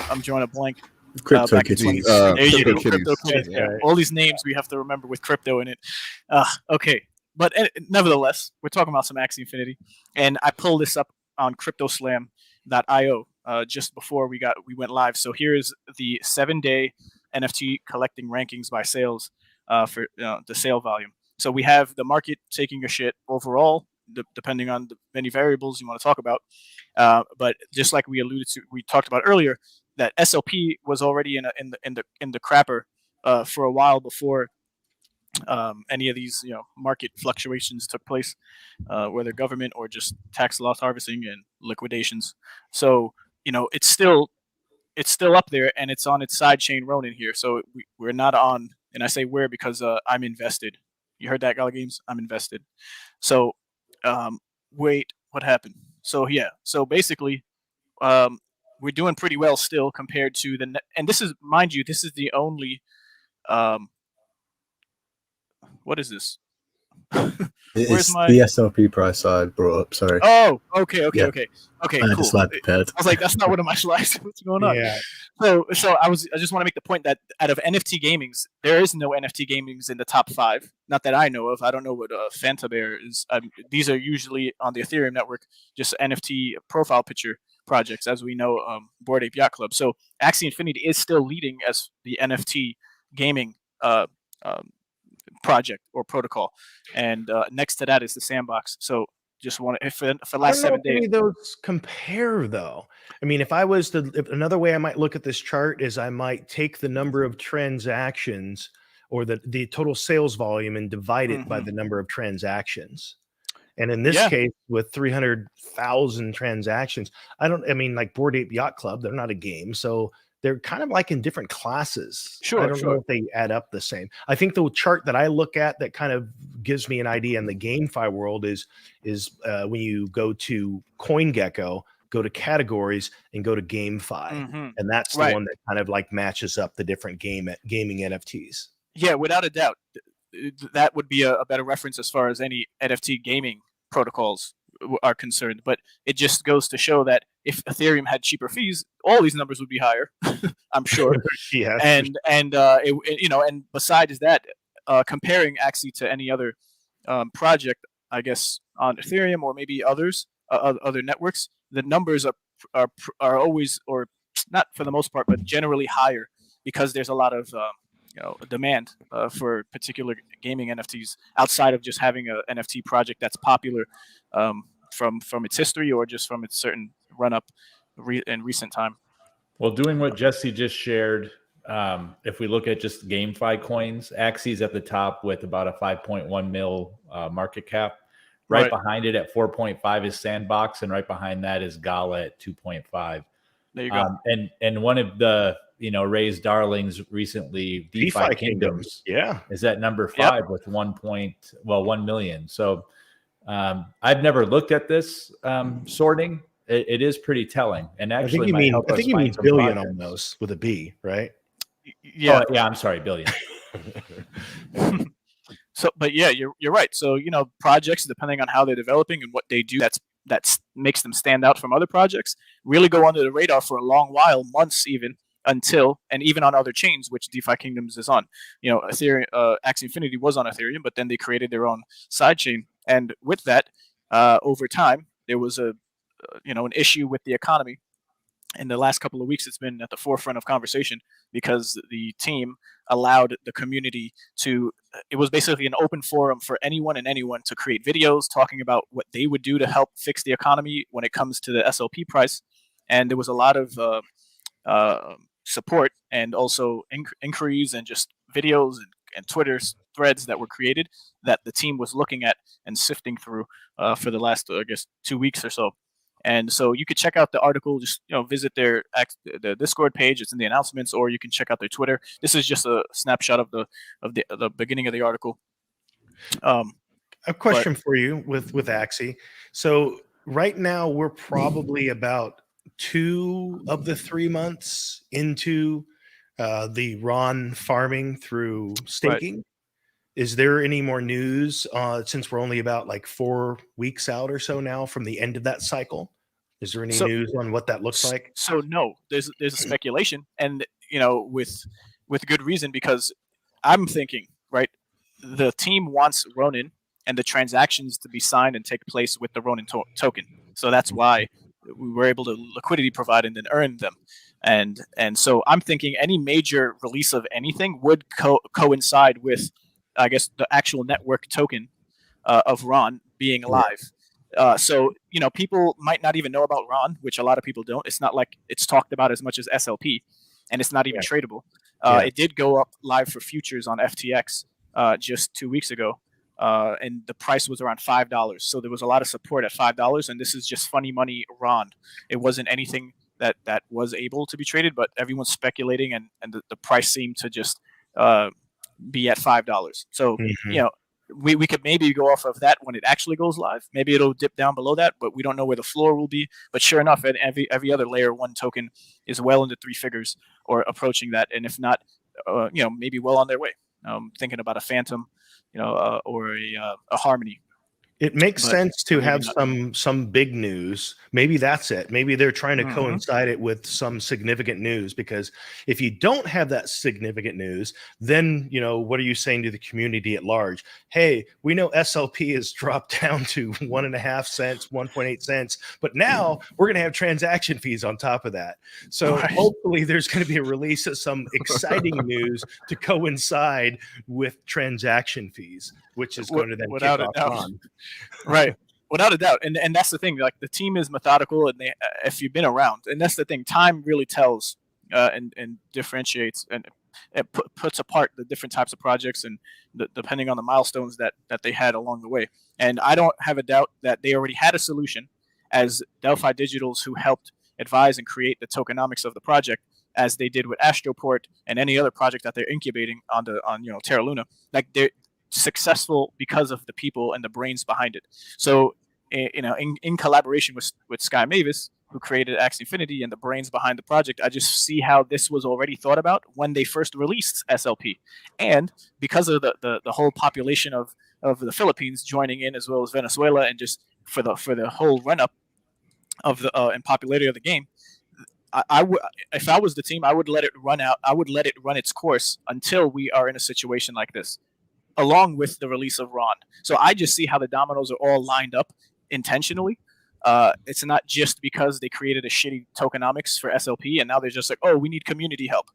I'm drawing a blank. Crypto back in kitties. 20 there you go. Crypto Crypto kitties. Yeah. All these names we have to remember with crypto in it. Okay, but nevertheless, we're talking about some Axie Infinity, and I pulled this up on CryptoSlam.io just before we went live. So here's the 7-day NFT collecting rankings by sales for the sale volume. So we have the market taking a shit overall, depending on the many variables you want to talk about. But just like we talked about earlier, that SLP was already in the crapper for a while before any of these market fluctuations took place, whether government or just tax loss harvesting and liquidations. So it's still up there, and it's on its side chain Ronin here. So we're not on, and I say we're because I'm invested. You heard that, Gala Games? I'm invested. So wait, what happened? So yeah, so basically, we're doing pretty well still compared to and this is, mind you, this is the only, what is this? It's the SLP price I brought up. Sorry. Oh, okay, Yeah. okay. I Cool. had a slide prepared. I was like, that's not one of my slides. What's going on? Yeah. So I just want to make the point that out of NFT gamings, there is no NFT gamings in the top 5. Not that I know of. I don't know what Fanta Bear is. These are usually on the Ethereum network, just NFT profile picture projects, as we know, Bored Ape Yacht Club. So Axie Infinity is still leading as the NFT gaming project or protocol, and next to that is the Sandbox. So just want to, for the last 7 days, any of those compare though. I mean, if another way I might look at this chart is I might take the number of transactions or the total sales volume and divide it by the number of transactions. And in this case, with 300,000 transactions, like Bored Ape Yacht Club, they're not a game, so they're kind of like in different classes. I don't know if they add up the same. I think the chart that I look at that kind of gives me an idea in the GameFi world is when you go to CoinGecko, go to categories, and go to GameFi, and that's the one that kind of like matches up the different gaming NFTs. Yeah, without a doubt, that would be a better reference as far as any NFT gaming protocols are concerned. But it just goes to show that if Ethereum had cheaper fees, all these numbers would be higher. I'm sure. Yeah. And besides that, comparing Axie to any other project, I guess on Ethereum or maybe others, other networks, the numbers are always, or not for the most part, but generally higher because there's a lot of demand for particular gaming NFTs outside of just having a NFT project that's popular from its history or just from its certain run up in recent time. Well, doing what Jesse just shared, if we look at just GameFi coins, Axie's at the top with about a 5.1 mil market cap. Right behind it at 4.5 is Sandbox, and right behind that is Gala at 2.5. There you go. And one of the Ray's darlings recently, DeFi Kingdoms, is at number 5 with 1 million. So I've never looked at this sorting. It is pretty telling, and actually, I think you mean billion on those with a B, right? Yeah, I'm sorry, billion. So, but yeah, you're right. So projects, depending on how they're developing and what they do, that makes them stand out from other projects. Really go under the radar for a long while, months even, until, and even on other chains, which DeFi Kingdoms is on. Ethereum, Axie Infinity was on Ethereum, but then they created their own side chain, and with that, over time, there was an issue with the economy. In the last couple of weeks, it's been at the forefront of conversation because the team allowed the community it was basically an open forum for anyone to create videos talking about what they would do to help fix the economy when it comes to the SLP price. And there was a lot of support and also inquiries and just videos and Twitter threads that were created that the team was looking at and sifting through for the last, I guess, 2 weeks or so. And so you could check out the article. Just visit their Discord page. It's in the announcements, or you can check out their Twitter. This is just a snapshot of the beginning of the article. A question for you with Axie. So right now we're probably about 2 of the 3 months into the Ron farming through staking. Right. Is there any more news since we're only about like 4 weeks out or so now from the end of that cycle? Is there any news on what that looks like? So no, there's a speculation, and with good reason, because I'm thinking, right, the team wants Ronin and the transactions to be signed and take place with the Ronin token. So that's why we were able to liquidity provide and then earn them. And so I'm thinking any major release of anything would coincide with, I guess, the actual network token of Ron being live. So people might not even know about Ron, which a lot of people don't. It's not like it's talked about as much as SLP, and it's not even tradable. It did go up live for futures on FTX just 2 weeks ago, and the price was around $5. So there was a lot of support at $5, and this is just funny money Ron. It wasn't anything that was able to be traded, but everyone's speculating, and the price seemed to just be at $5. So we could maybe go off of that when it actually goes live. Maybe it'll dip down below that, but we don't know where the floor will be. But sure enough, every other layer 1 token is well into 3 figures or approaching that, and if not, maybe well on their way. Thinking about a Phantom, or a Harmony. It makes sense to have some big news. Maybe that's it. Maybe they're trying to coincide it with some significant news, because if you don't have that significant news, then, what are you saying to the community at large? Hey, we know SLP has dropped down to 1.5 cents, 1.8 cents, but now we're going to have transaction fees on top of that. So hopefully there's going to be a release of some exciting news to coincide with transaction fees, which is going to then kick off on. Right, without a doubt, and that's the thing. Like, the team is methodical, and if you've been around, and that's the thing, time really tells and differentiates and it puts apart the different types of projects and depending on the milestones that they had along the way. And I don't have a doubt that they already had a solution, as Delphi Digitals, who helped advise and create the tokenomics of the project, as they did with Astroport and any other project that they're incubating on Terra Luna. Like, they're successful because of the people and the brains behind it. So in collaboration with Sky Mavis, who created Axie Infinity, and the brains behind the project, I just see how this was already thought about when they first released SLP. And because of the whole population of the Philippines joining in, as well as Venezuela, and just for the whole run up of the and popularity of the game, I would, if I was the team, I would let it run out. I would let it run its course until we are in a situation like this, along with the release of Ron. So I just see how the dominoes are all lined up intentionally. It's not just because they created a shitty tokenomics for SLP and now they're just like, oh, we need community help.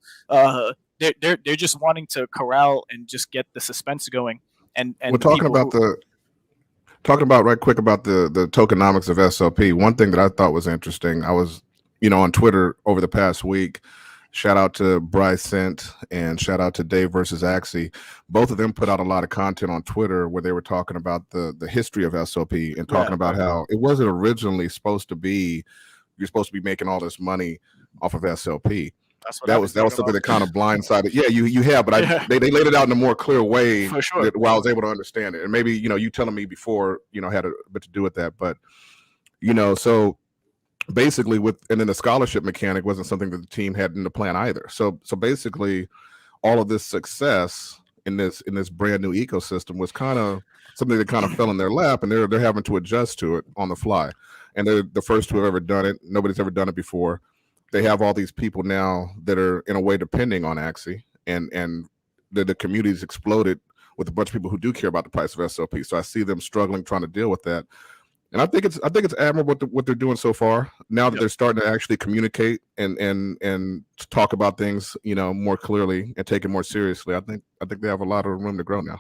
They're just wanting to corral and just get the suspense going. And we're talking about right quick about the tokenomics of SLP. One thing that I thought was interesting, I was on Twitter over the past week. Shout out to Bryce Sent and shout out to Dave versus Axie. Both of them put out a lot of content on Twitter where they were talking about the history of SLP and talking about how it wasn't originally supposed to be, you're supposed to be making all this money off of SLP. That was something that kind of blindsided. Yeah, you have, but they laid it out in a more clear way for sure, where I was able to understand it. And maybe you telling me before had a bit to do with that, but so basically and then the scholarship mechanic wasn't something that the team had in the plan either. So basically all of this success in this brand new ecosystem was kind of something that kind of fell in their lap, and they're having to adjust to it on the fly. And they're the first to have ever done it. Nobody's ever done it before. They have all these people now that are in a way depending on Axie, and the community's exploded with a bunch of people who do care about the price of SLP. So I see them struggling trying to deal with that. And I think it's admirable what they're doing so far. Now that they're starting to actually communicate and talk about things, more clearly and take it more seriously. I think they have a lot of room to grow now.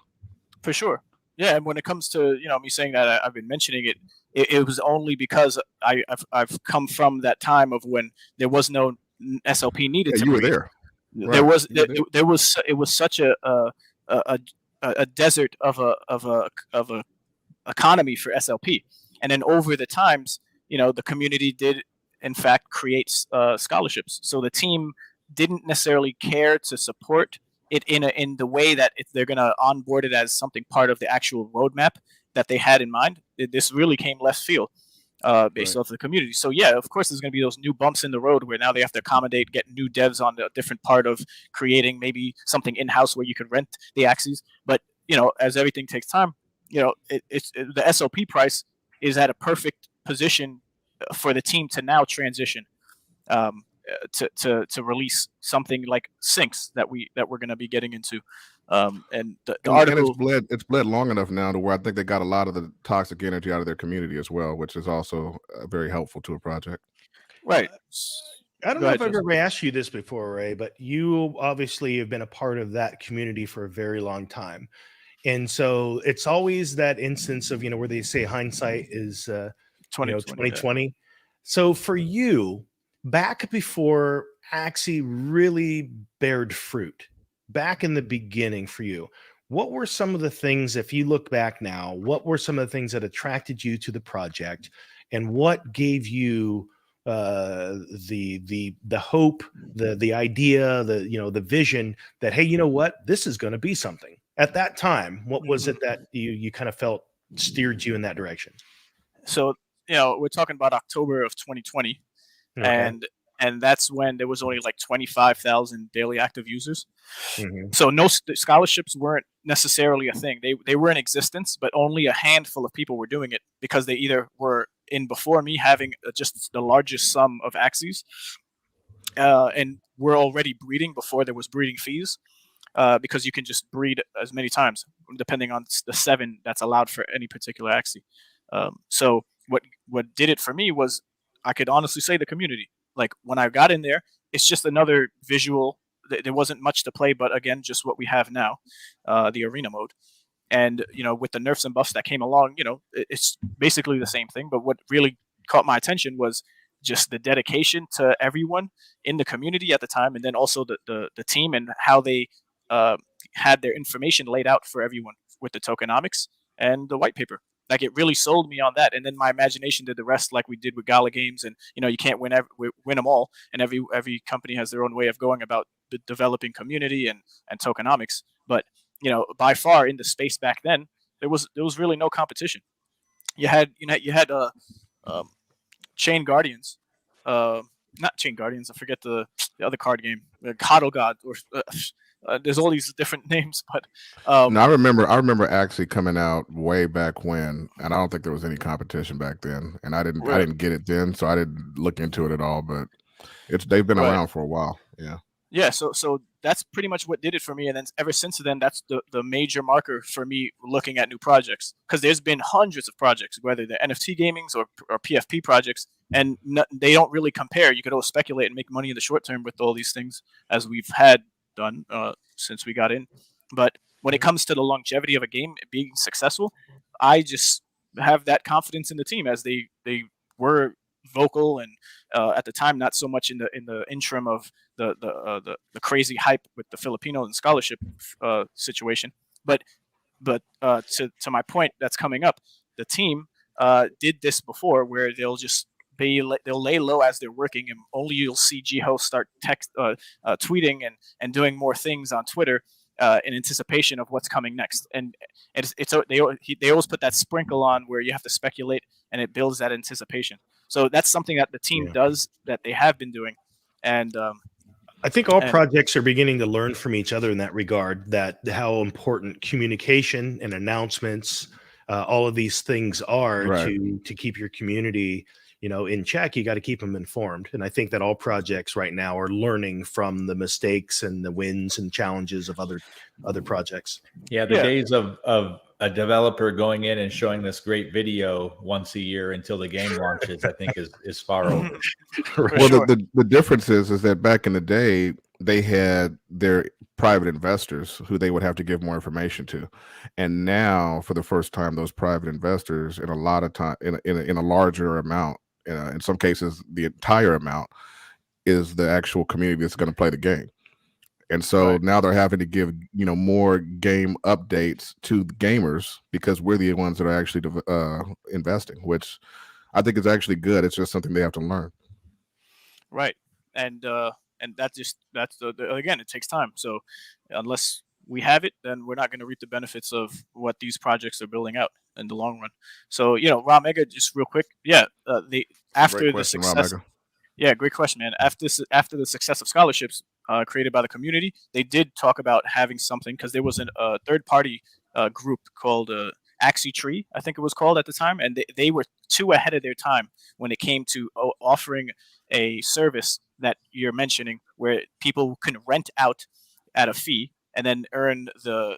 For sure, yeah. And when it comes to me saying that I've been mentioning it was only because I've come from that time of when there was no SLP needed. Yeah, to you breathe. were there. There was it was such a a desert of a economy for SLP. And then over the times, the community did in fact create scholarships. So the team didn't necessarily care to support it in the way that they're going to onboard it as something part of the actual roadmap that they had in mind. This really came left field based off the community. So yeah, of course, there's going to be those new bumps in the road where now they have to accommodate, get new devs on a different part of creating maybe something in house where you could rent the axes. But as everything takes time, the SOP price is at a perfect position for the team to now transition to release something like Sinks that we're going to be getting into. And the article, and it's bled long enough now to where I think they got a lot of the toxic energy out of their community as well, which is also very helpful to a project. Right. I don't know if I've ever asked you this before, Ray, but you obviously have been a part of that community for a very long time. And so it's always that instance of, where they say hindsight is 2020. Yeah. So for you, back before Axie really bared fruit, back in the beginning for you, what were some of the things, if you look back now, what were some of the things that attracted you to the project, and what gave you the hope, the idea, the vision that, hey, you know what, this is going to be something? At that time, what was it that you kind of felt steered you in that direction? So, we're talking about October of 2020, okay. And that's when there was only like 25,000 daily active users. Mm-hmm. So no scholarships weren't necessarily a thing. They were in existence, but only a handful of people were doing it because they either were in before me having just the largest sum of axes, and were already breeding before there was breeding fees, because you can just breed as many times depending on the 7 that's allowed for any particular axie. So what did it for me was, I could honestly say, the community. Like when I got in there, it's just another visual. There wasn't much to play, but again, just what we have now, the arena mode. And, with the nerfs and buffs that came along, it's basically the same thing. But what really caught my attention was just the dedication to everyone in the community at the time. And then also the team and how they had their information laid out for everyone with the tokenomics and the white paper. Like, it really sold me on that, and then my imagination did the rest, like we did with Gala Games. And you can't win them all, and every company has their own way of going about developing community and tokenomics. But by far in the space back then, there was really no competition. You had Chain Guardians, not Chain Guardians. I forget the other card game, Coddle God, or there's all these different names, but no, I remember Axie coming out way back when, and I don't think there was any competition back then, and I didn't get it then, so I didn't look into it at all. But they've been around for a while. Yeah. So that's pretty much what did it for me, and then ever since then, that's the major marker for me looking at new projects, because there's been hundreds of projects, whether they're NFT gamings or PFP projects, and they don't really compare. You could always speculate and make money in the short term with all these things, as we've had done since we got in. But when it comes to the longevity of a game being successful, I just have that confidence in the team, as they were vocal, and at the time not so much in the interim of the crazy hype with the Filipino and scholarship situation. But to my point that's coming up, the team did this before, where they'll lay low as they're working, and only you'll see G-Host start tweeting and doing more things on Twitter in anticipation of what's coming next. And they always put that sprinkle on where you have to speculate, and it builds that anticipation. So that's something that the team does, that they have been doing. And I think all projects are beginning to learn from each other in that regard, that how important communication and announcements, all of these things are to keep your community in check. You got to keep them informed. And I think that all projects right now are learning from the mistakes and the wins and challenges of other projects. Yeah. The days of a developer going in and showing this great video once a year until the game launches, I think is far over. Well, the difference is that back in the day, they had their private investors who they would have to give more information to, and now for the first time, those private investors, in a lot of time, in a larger amount, in some cases the entire amount, is the actual community that's going to play the game. And so Right. now they're having to give, more game updates to the gamers because we're the ones that are actually investing, which I think is actually good. It's just something they have to learn. Right. And that's again, it takes time. So unless we have it, then we're not going to reap the benefits of what these projects are building out in the long run. So Raw Mega, just real quick, they Great after the question, Rob success. Mega. Yeah, great question, man. After the success of scholarships created by the community, they did talk about having something because there was a third party group called Axie Tree, I think it was called at the time, and they were too ahead of their time when it came to offering a service that you're mentioning, where people can rent out at a fee and then earn the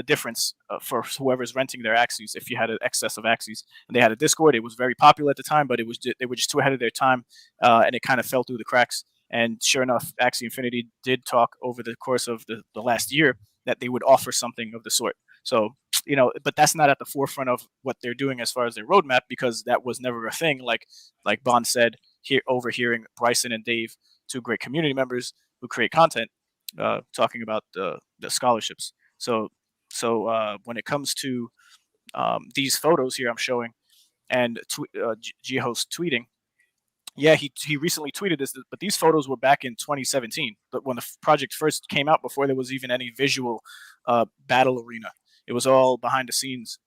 difference for whoever's renting their Axies if you had an excess of Axies. And they had a Discord. It was very popular at the time, but they were just too ahead of their time, and it kind of fell through the cracks. And sure enough, Axie Infinity did talk over the course of the last year that they would offer something of the sort. So, but that's not at the forefront of what they're doing as far as their roadmap, because that was never a thing. Like Bond said, overhearing Bryson and Dave, two great community members who create content, talking about the scholarships. So when it comes to these photos here I'm showing, and G-Host tweeting, yeah, he recently tweeted this, but these photos were back in 2017, but when the project first came out, before there was even any visual battle arena. It was all behind the scenes.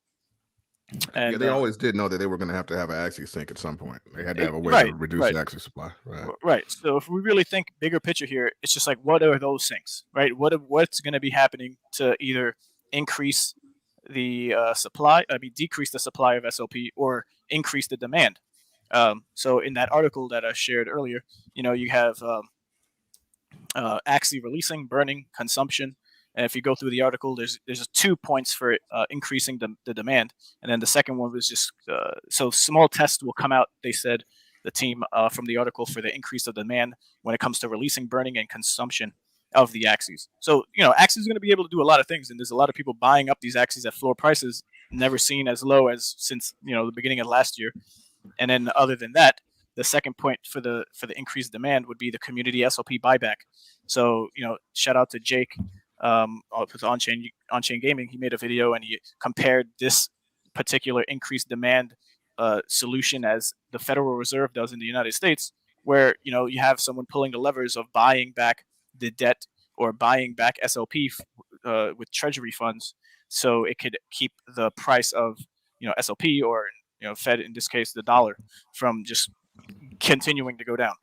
And they always did know that they were going to have an Axie sync at some point. They had to have a way to right, reduce right. the Axie supply. Right. Right. So if we really think bigger picture here, it's just like, what are those things, right? What's going to be happening to either increase the supply, decrease the supply of SLP, or increase the demand? So in that article that I shared earlier, you have Axie releasing, burning, consumption. And if you go through the article, there's 2 points for increasing the demand, and then the second one was just so small tests will come out. They said, the team from the article, for the increase of demand when it comes to releasing, burning, and consumption of the Axies. So Axie is going to be able to do a lot of things, and there's a lot of people buying up these Axies at floor prices never seen as low as since the beginning of last year. And then other than that, the second point for the increased demand would be the community SLP buyback. So shout out to Jake with on-chain gaming. He made a video and he compared this particular increased demand solution as the Federal Reserve does in the United States, where you have someone pulling the levers of buying back the debt or buying back SLP with treasury funds, so it could keep the price of SLP, or Fed in this case, the dollar, from just continuing to go down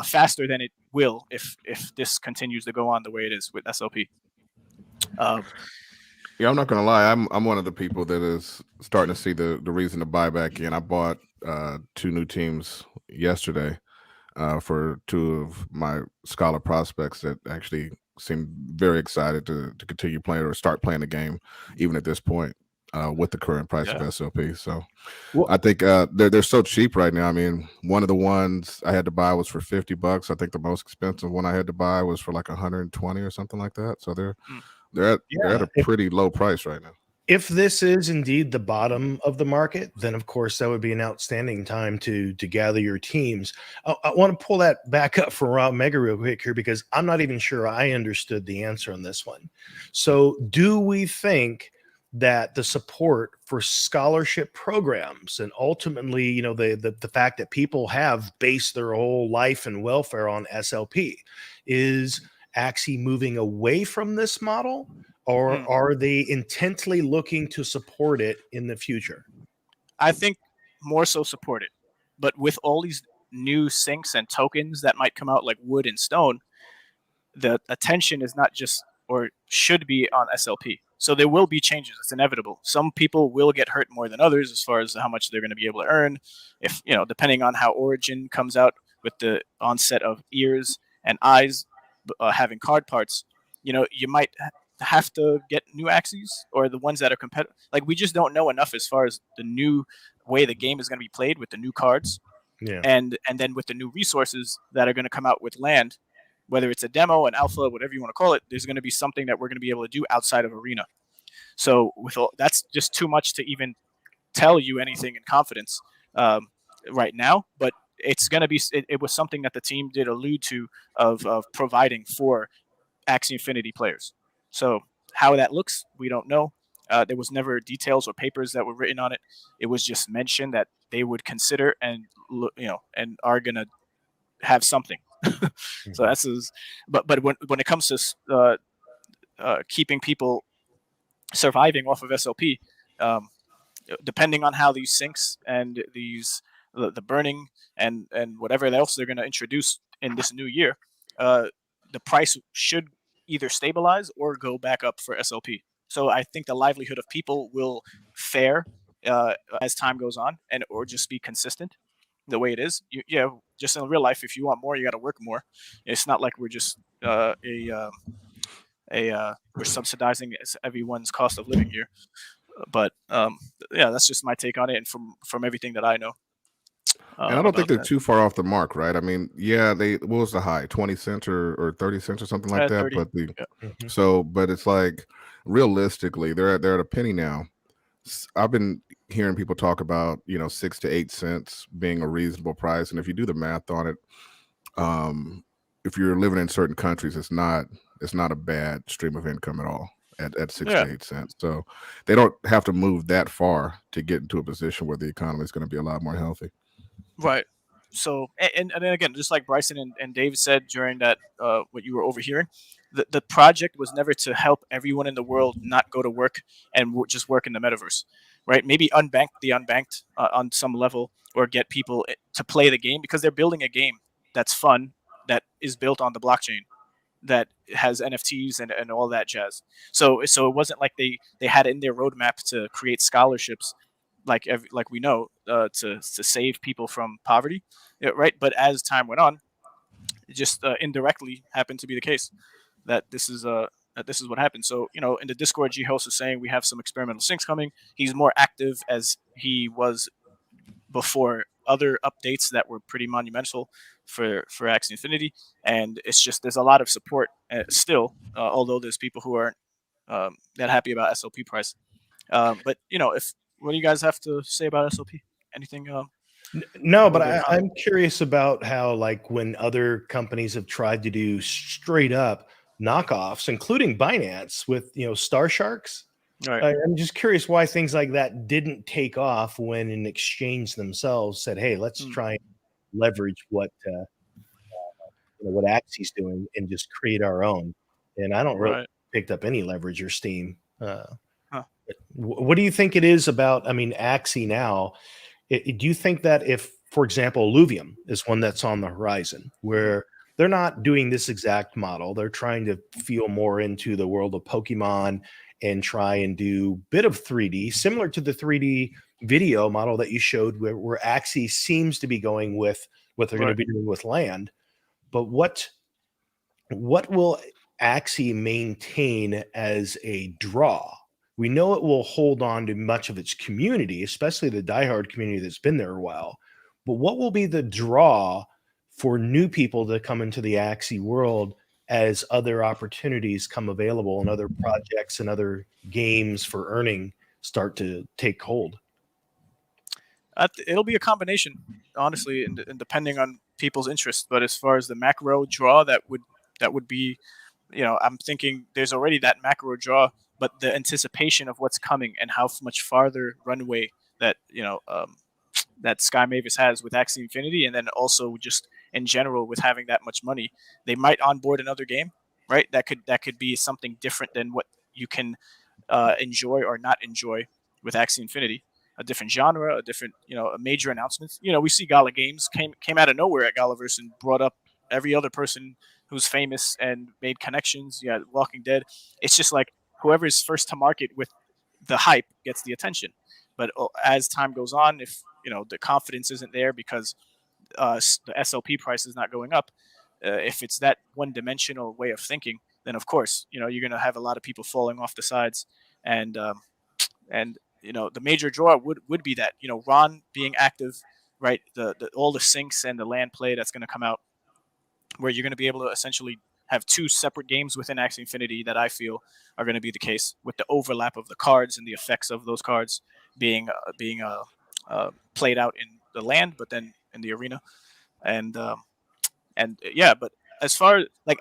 faster than it will if this continues to go on the way it is with SLP. Yeah, I'm not gonna lie. I'm one of the people that is starting to see the reason to buy back in. I bought 2 new teams yesterday for 2 of my scholar prospects that actually seem very excited to continue playing or start playing the game, even at this point with the current price of SLP. So I think they're so cheap right now. I mean, one of the ones I had to buy was for $50. I think the most expensive one I had to buy was for like 120 or something like that. So they're at a pretty low price right now. If this is indeed the bottom of the market, then of course that would be an outstanding time to gather your teams. I want to pull that back up for Rob Mega real quick here, because I'm not even sure I understood the answer on this one. So do we think that the support for scholarship programs, and ultimately, the fact that people have based their whole life and welfare on SLP, is Axie moving away from this model? Or are they intently looking to support it in the future? I think more so support it. But with all these new syncs and tokens that might come out, like wood and stone, the attention is not just, or should be, on SLP. So there will be changes. It's inevitable. Some people will get hurt more than others as far as how much they're going to be able to earn. If depending on how Origin comes out with the onset of ears and eyes having card parts, you might have to get new Axies, or the ones that are competitive. Like, we just don't know enough as far as the new way the game is going to be played with the new cards, and then with the new resources that are going to come out with land, whether it's a demo, an alpha, whatever you want to call it. There's going to be something that we're going to be able to do outside of Arena. So that's just too much to even tell you anything in confidence right now. But it's going to be. It was something that the team did allude to of providing for Axie Infinity players. So how that looks, we don't know. There was never details or papers that were written on it. It was just mentioned that they would consider and and are gonna have something. So that's but when it comes to keeping people surviving off of SLP, um, depending on how these syncs and the burning and whatever else they're going to introduce in this new year, the price should either stabilize or go back up for SLP. So I think the livelihood of people will fare as time goes on, and or just be consistent the way it is. Just in real life, if you want more, you got to work more. It's not like we're just we're subsidizing everyone's cost of living here. But yeah, that's just my take on it, and from everything that I know. And I don't think About they're that. too far off the mark, right? I mean, yeah, what was the high? 20 cents or 30 cents or something like that. 30. But Yeah. but it's like realistically, they're at a penny now. I've been hearing people talk about 6 to 8 cents being a reasonable price, and if you do the math on it, if you're living in certain countries, it's not a bad stream of income at all at 6 Yeah. to 8 cents. So they don't have to move that far to get into a position where the economy is going to be a lot more healthy. Right. So and then again, just like Bryson and Dave said during that what you were overhearing, the project was never to help everyone in the world not go to work and just work in the metaverse, right? Maybe unbank the unbanked on some level, or get people to play the game, because they're building a game that's fun, that is built on the blockchain, that has NFTs and all that jazz. So it wasn't like they had it in their roadmap to create scholarships, like we know, to save people from poverty, right? But as time went on, it just indirectly happened to be the case that this is what happened. So in the Discord, G Host is saying we have some experimental syncs coming. He's more active as he was before other updates that were pretty monumental for Axie Infinity, and it's just there's a lot of support still, although there's people who aren't that happy about SLP price. But if what do you guys have to say about SLP? Anything? No, but I'm curious about how, like, when other companies have tried to do straight up knockoffs, including Binance with Star Sharks. Right. I'm just curious why things like that didn't take off when an exchange themselves said, "Hey, let's try and leverage what Axie's doing and just create our own." And I don't really picked up any leverage or steam. What do you think it is about? I mean, Axie now. Do you think that if, for example, Illuvium is one that's on the horizon, where they're not doing this exact model, they're trying to feel more into the world of Pokemon and try and do a bit of 3D, similar to the 3D video model that you showed, where Axie seems to be going with what they're going to be doing with land. But what will Axie maintain as a draw? We know it will hold on to much of its community, especially the diehard community that's been there a while. But what will be the draw for new people to come into the Axie world as other opportunities come available and other projects and other games for earning start to take hold? It'll be a combination, honestly, and depending on people's interests. But as far as the macro draw, that would be, I'm thinking there's already that macro draw, but the anticipation of what's coming and how much farther runway that that Sky Mavis has with Axie Infinity, and then also just in general with having that much money, they might onboard another game, right? That could be something different than what you can enjoy or not enjoy with Axie Infinity. A different genre, a different, a major announcements. We see Gala Games came out of nowhere at Galaverse and brought up every other person who's famous and made connections. Yeah, Walking Dead. It's just like whoever is first to market with the hype gets the attention. But as time goes on, if the confidence isn't there because the SLP price is not going up, if it's that one-dimensional way of thinking, then of course you're going to have a lot of people falling off the sides, and the major draw would be that Ron being active, right? The all the syncs and the land play that's going to come out, where you're going to be able to essentially have two separate games within Axie Infinity that I feel are going to be the case, with the overlap of the cards and the effects of those cards being played out in the land, but then in the arena, and yeah. But as far as like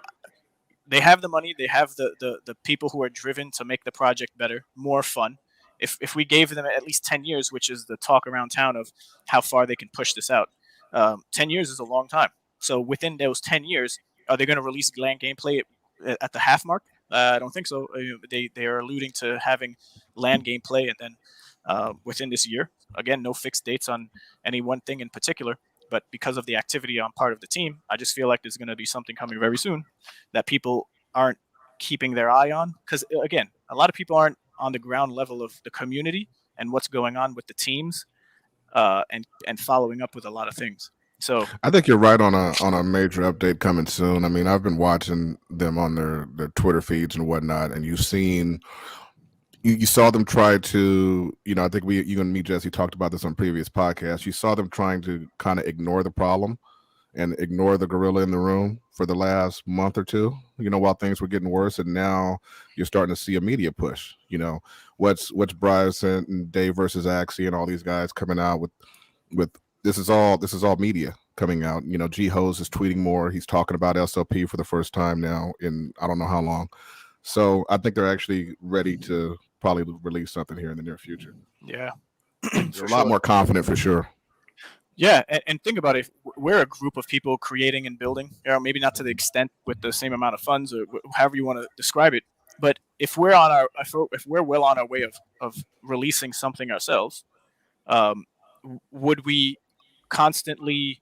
they have the money, they have the people who are driven to make the project better, more fun. If we gave them at least 10 years, which is the talk around town of how far they can push this out, 10 years is a long time. So within those 10 years, are they going to release land gameplay at the half mark? I don't think so. They are alluding to having land gameplay, and then within this year, again, no fixed dates on any one thing in particular. But because of the activity on part of the team, I just feel like there's going to be something coming very soon that people aren't keeping their eye on. Because again, a lot of people aren't on the ground level of the community and what's going on with the teams, and following up with a lot of things. So I think you're right on a major update coming soon. I mean, I've been watching them on their Twitter feeds and whatnot, and you saw them try to, I think you and me, Jesse, talked about this on previous podcasts. You saw them trying to kind of ignore the problem and ignore the gorilla in the room for the last month or two, while things were getting worse. And now you're starting to see a media push. What's Bryson and Dave versus Axie and all these guys coming out with this is all media coming out. G Hose is tweeting more. He's talking about SLP for the first time now in I don't know how long. So I think they're actually ready to probably release something here in the near future. yeah, They're a lot more confident for sure. Yeah, and think about it. We're a group of people creating and building. Maybe not to the extent with the same amount of funds, or however you want to describe it. But if we're well on our way of releasing something ourselves, would we constantly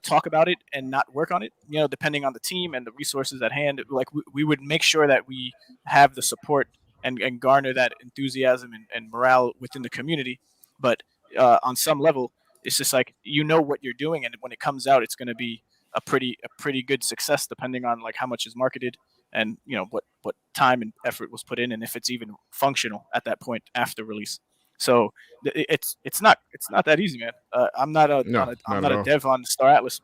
talk about it and not work on it? Depending on the team and the resources at hand, like we would make sure that we have the support and garner that enthusiasm and morale within the community. But on some level, it's just like what you're doing, and when it comes out, it's going to be a pretty good success, depending on like how much is marketed and what time and effort was put in, and if it's even functional at that point after release. So it's not that easy, man. I'm not a dev on Star Atlas,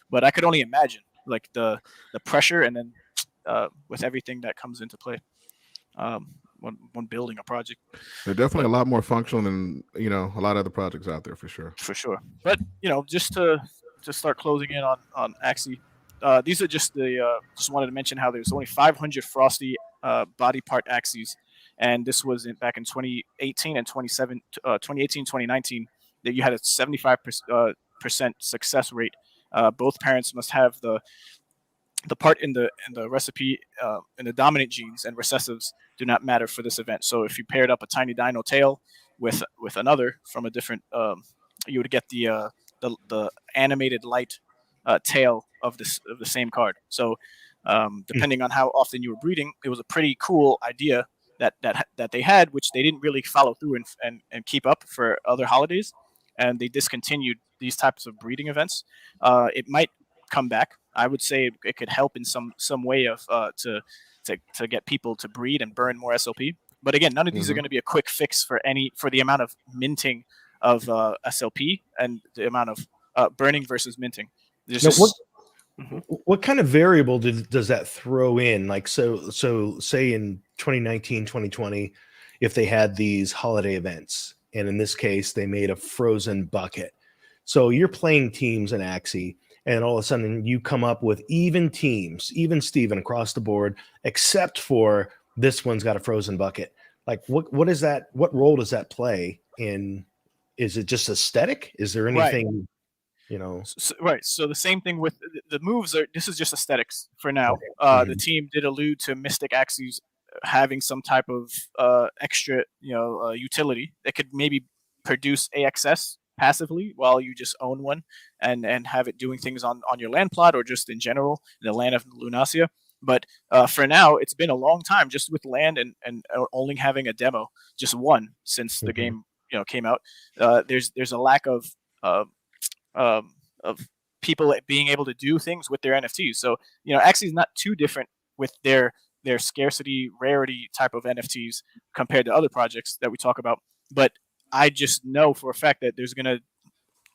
but I could only imagine like the pressure, and then with everything that comes into play when building a project. They're definitely a lot more functional than a lot of other projects out there for sure. But just to start closing in on Axie, these are just just wanted to mention how there's only 500 Frosty body part Axies, and this was back in 2018 and 2019, that you had a 75% success rate. Both parents must have the part in the recipe in the dominant genes, and recessives do not matter for this event. So if you paired up a tiny dino tail with another from a different, you would get the animated light tail of the same card. So depending on how often you were breeding, it was a pretty cool idea that they had, which they didn't really follow through and keep up for other holidays, and they discontinued these types of breeding events. It might come back. I would say it could help in some way of to get people to breed and burn more SLP. But again, none of these are going to be a quick fix for the amount of minting of SLP and the amount of burning versus minting. What kind of variable does that throw in? Like, so say in 2019, 2020, if they had these holiday events, and in this case, they made a frozen bucket. So you're playing teams in Axie, and all of a sudden you come up with even teams, even Steven across the board, except for this one's got a frozen bucket. Like what is that? What role does that play in? Is it just aesthetic? Is there anything, right. So the same thing with the moves this is just aesthetics for now. Okay. The team did allude to Mystic Axies having some type of extra, utility that could maybe produce AXS passively while you just own one and have it doing things on your land plot or just in general in the land of Lunacia. But for now, it's been a long time just with land and only having a demo, just one since the game came out. There's a lack of people being able to do things with their NFTs. So Axie is not too different with their scarcity rarity type of NFTs compared to other projects that we talk about. But I just know for a fact that there's going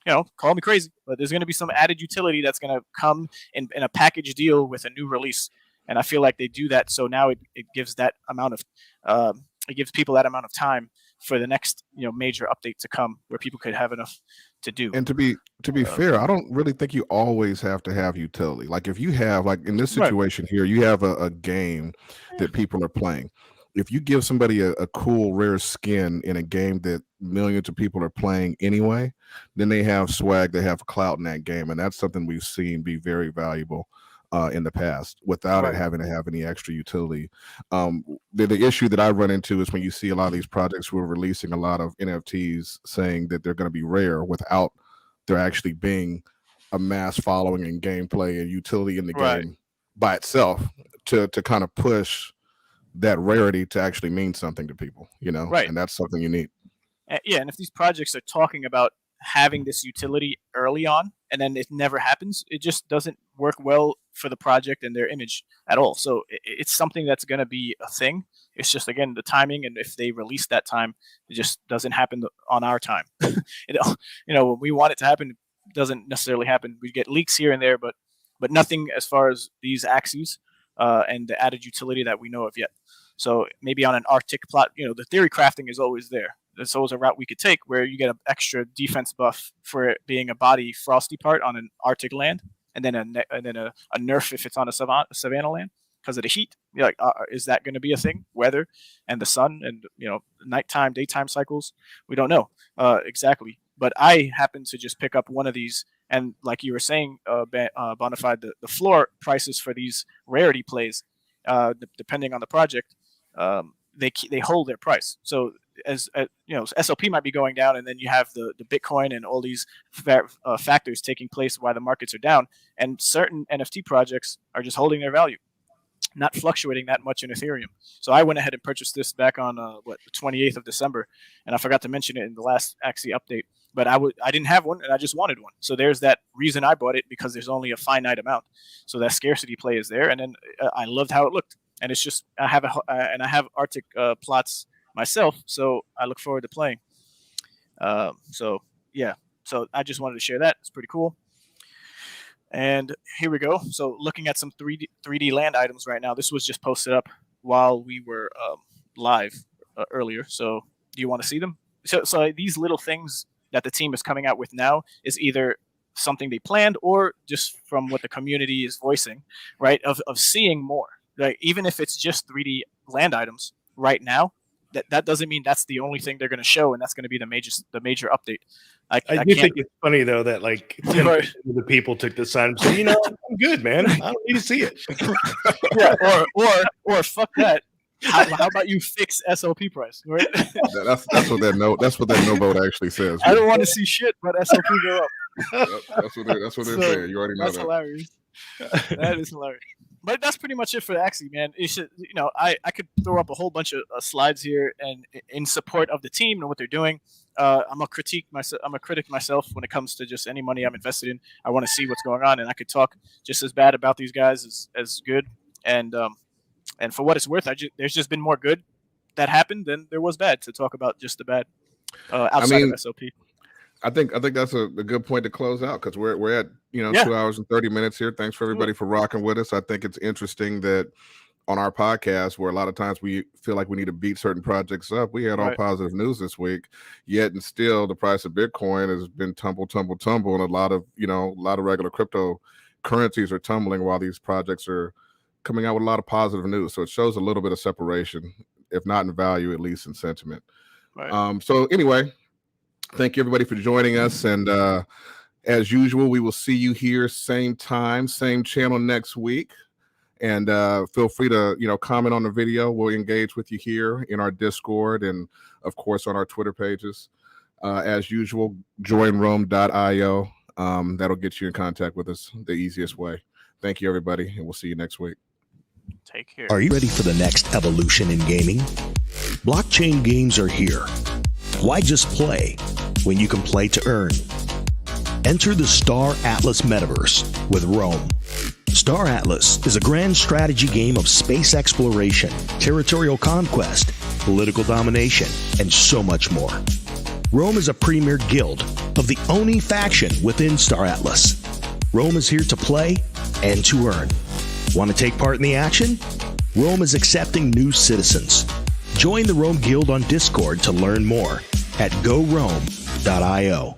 to, call me crazy, but there's going to be some added utility that's going to come in a package deal with a new release. And I feel like they do that. So now it gives that amount of, it gives people that amount of time for the next major update to come, where people could have enough to do. And to be fair, I don't really think you always have to have utility. Like if you have, like in this Right. situation here, you have a game that people are playing. If you give somebody a cool rare skin in a game that millions of people are playing anyway, then they have swag, they have clout in that game, and that's something we've seen be very valuable in the past without it having to have any extra utility. The issue that I run into is when you see a lot of these projects who are releasing a lot of NFTs saying that they're going to be rare without there actually being a mass following and gameplay and utility in the game by itself to kind of push that rarity to actually mean something to people, and that's something you need. Yeah, and if these projects are talking about having this utility early on and then it never happens, it just doesn't work well for the project and their image at all. So it's something that's going to be a thing. It's just, again, the timing, and if they release that time, it just doesn't happen on our time. When we want it to happen, it doesn't necessarily happen. We get leaks here and there, but nothing as far as these axes and the added utility that we know of yet. So maybe on an Arctic plot, the theory crafting is always there. There's always a route we could take where you get an extra defense buff for it being a body frosty part on an Arctic land, and then a nerf if it's on a savanna land because of the heat. You're like, is that going to be a thing? Weather and the sun and nighttime, daytime cycles. We don't know exactly. But I happen to just pick up one of these, and like you were saying, Bonafide, the floor prices for these rarity plays, depending on the project, they hold their price. So as SOP might be going down, and then you have the Bitcoin and all these factors taking place while the markets are down, and certain NFT projects are just holding their value, not fluctuating that much in Ethereum. So I went ahead and purchased this back on the 28th of December, and I forgot to mention it in the last Axie update. But I didn't have one, and I just wanted one. So there's that reason I bought it, because there's only a finite amount. So that scarcity play is there, and then I loved how it looked. And it's just I have Arctic plots myself, so I look forward to playing. So I just wanted to share that. It's pretty cool. And here we go. So looking at some 3D land items right now. This was just posted up while we were live earlier. So do you want to see them? So these little things that the team is coming out with now is either something they planned or just from what the community is voicing, right? Of seeing more. Like, even if it's just 3D land items right now, that doesn't mean that's the only thing they're going to show, and that's going to be the major update. I do think it's funny though that like 10% of the people took the sign and said, I'm good, man. I don't need to see it. Yeah, or fuck that. How about you fix SOP price? Right? That's what that no vote actually says. I don't want to see shit, but SOP go up. Yep, that's what they're saying. You already know that's that. Hilarious. That is hilarious. But that's pretty much it for the Axie, man. It should, I could throw up a whole bunch of slides here and in support of the team and what they're doing. I'm a critic myself when it comes to just any money I'm invested in. I want to see what's going on, and I could talk just as bad about these guys as good. And for what it's worth, there's just been more good that happened than there was bad to talk about. Just the bad outside of SOP. I think that's a good point to close out, because we're at 2 hours and 30 minutes here. Thanks for everybody for rocking with us. I think it's interesting that on our podcast, where a lot of times we feel like we need to beat certain projects up, we had all positive news this week. Yet and still, the price of Bitcoin has been tumble, and a lot of regular crypto currencies are tumbling while these projects are coming out with a lot of positive news. So it shows a little bit of separation, if not in value, at least in sentiment. Right. So anyway. Thank you, everybody, for joining us. And as usual, we will see you here, same time, same channel next week. And feel free to, comment on the video. We'll engage with you here in our Discord and, of course, on our Twitter pages. As usual, joinrome.io. That'll get you in contact with us the easiest way. Thank you, everybody, and we'll see you next week. Take care. Are you ready for the next evolution in gaming? Blockchain games are here. Why just play when you can play to earn? Enter the Star Atlas Metaverse with Rome. Star Atlas is a grand strategy game of space exploration, territorial conquest, political domination, and so much more. Rome is a premier guild of the ONI Faction within Star Atlas. Rome is here to play and to earn. Want to take part in the action? Rome is accepting new citizens. Join the Rome Guild on Discord to learn more at gorome.io.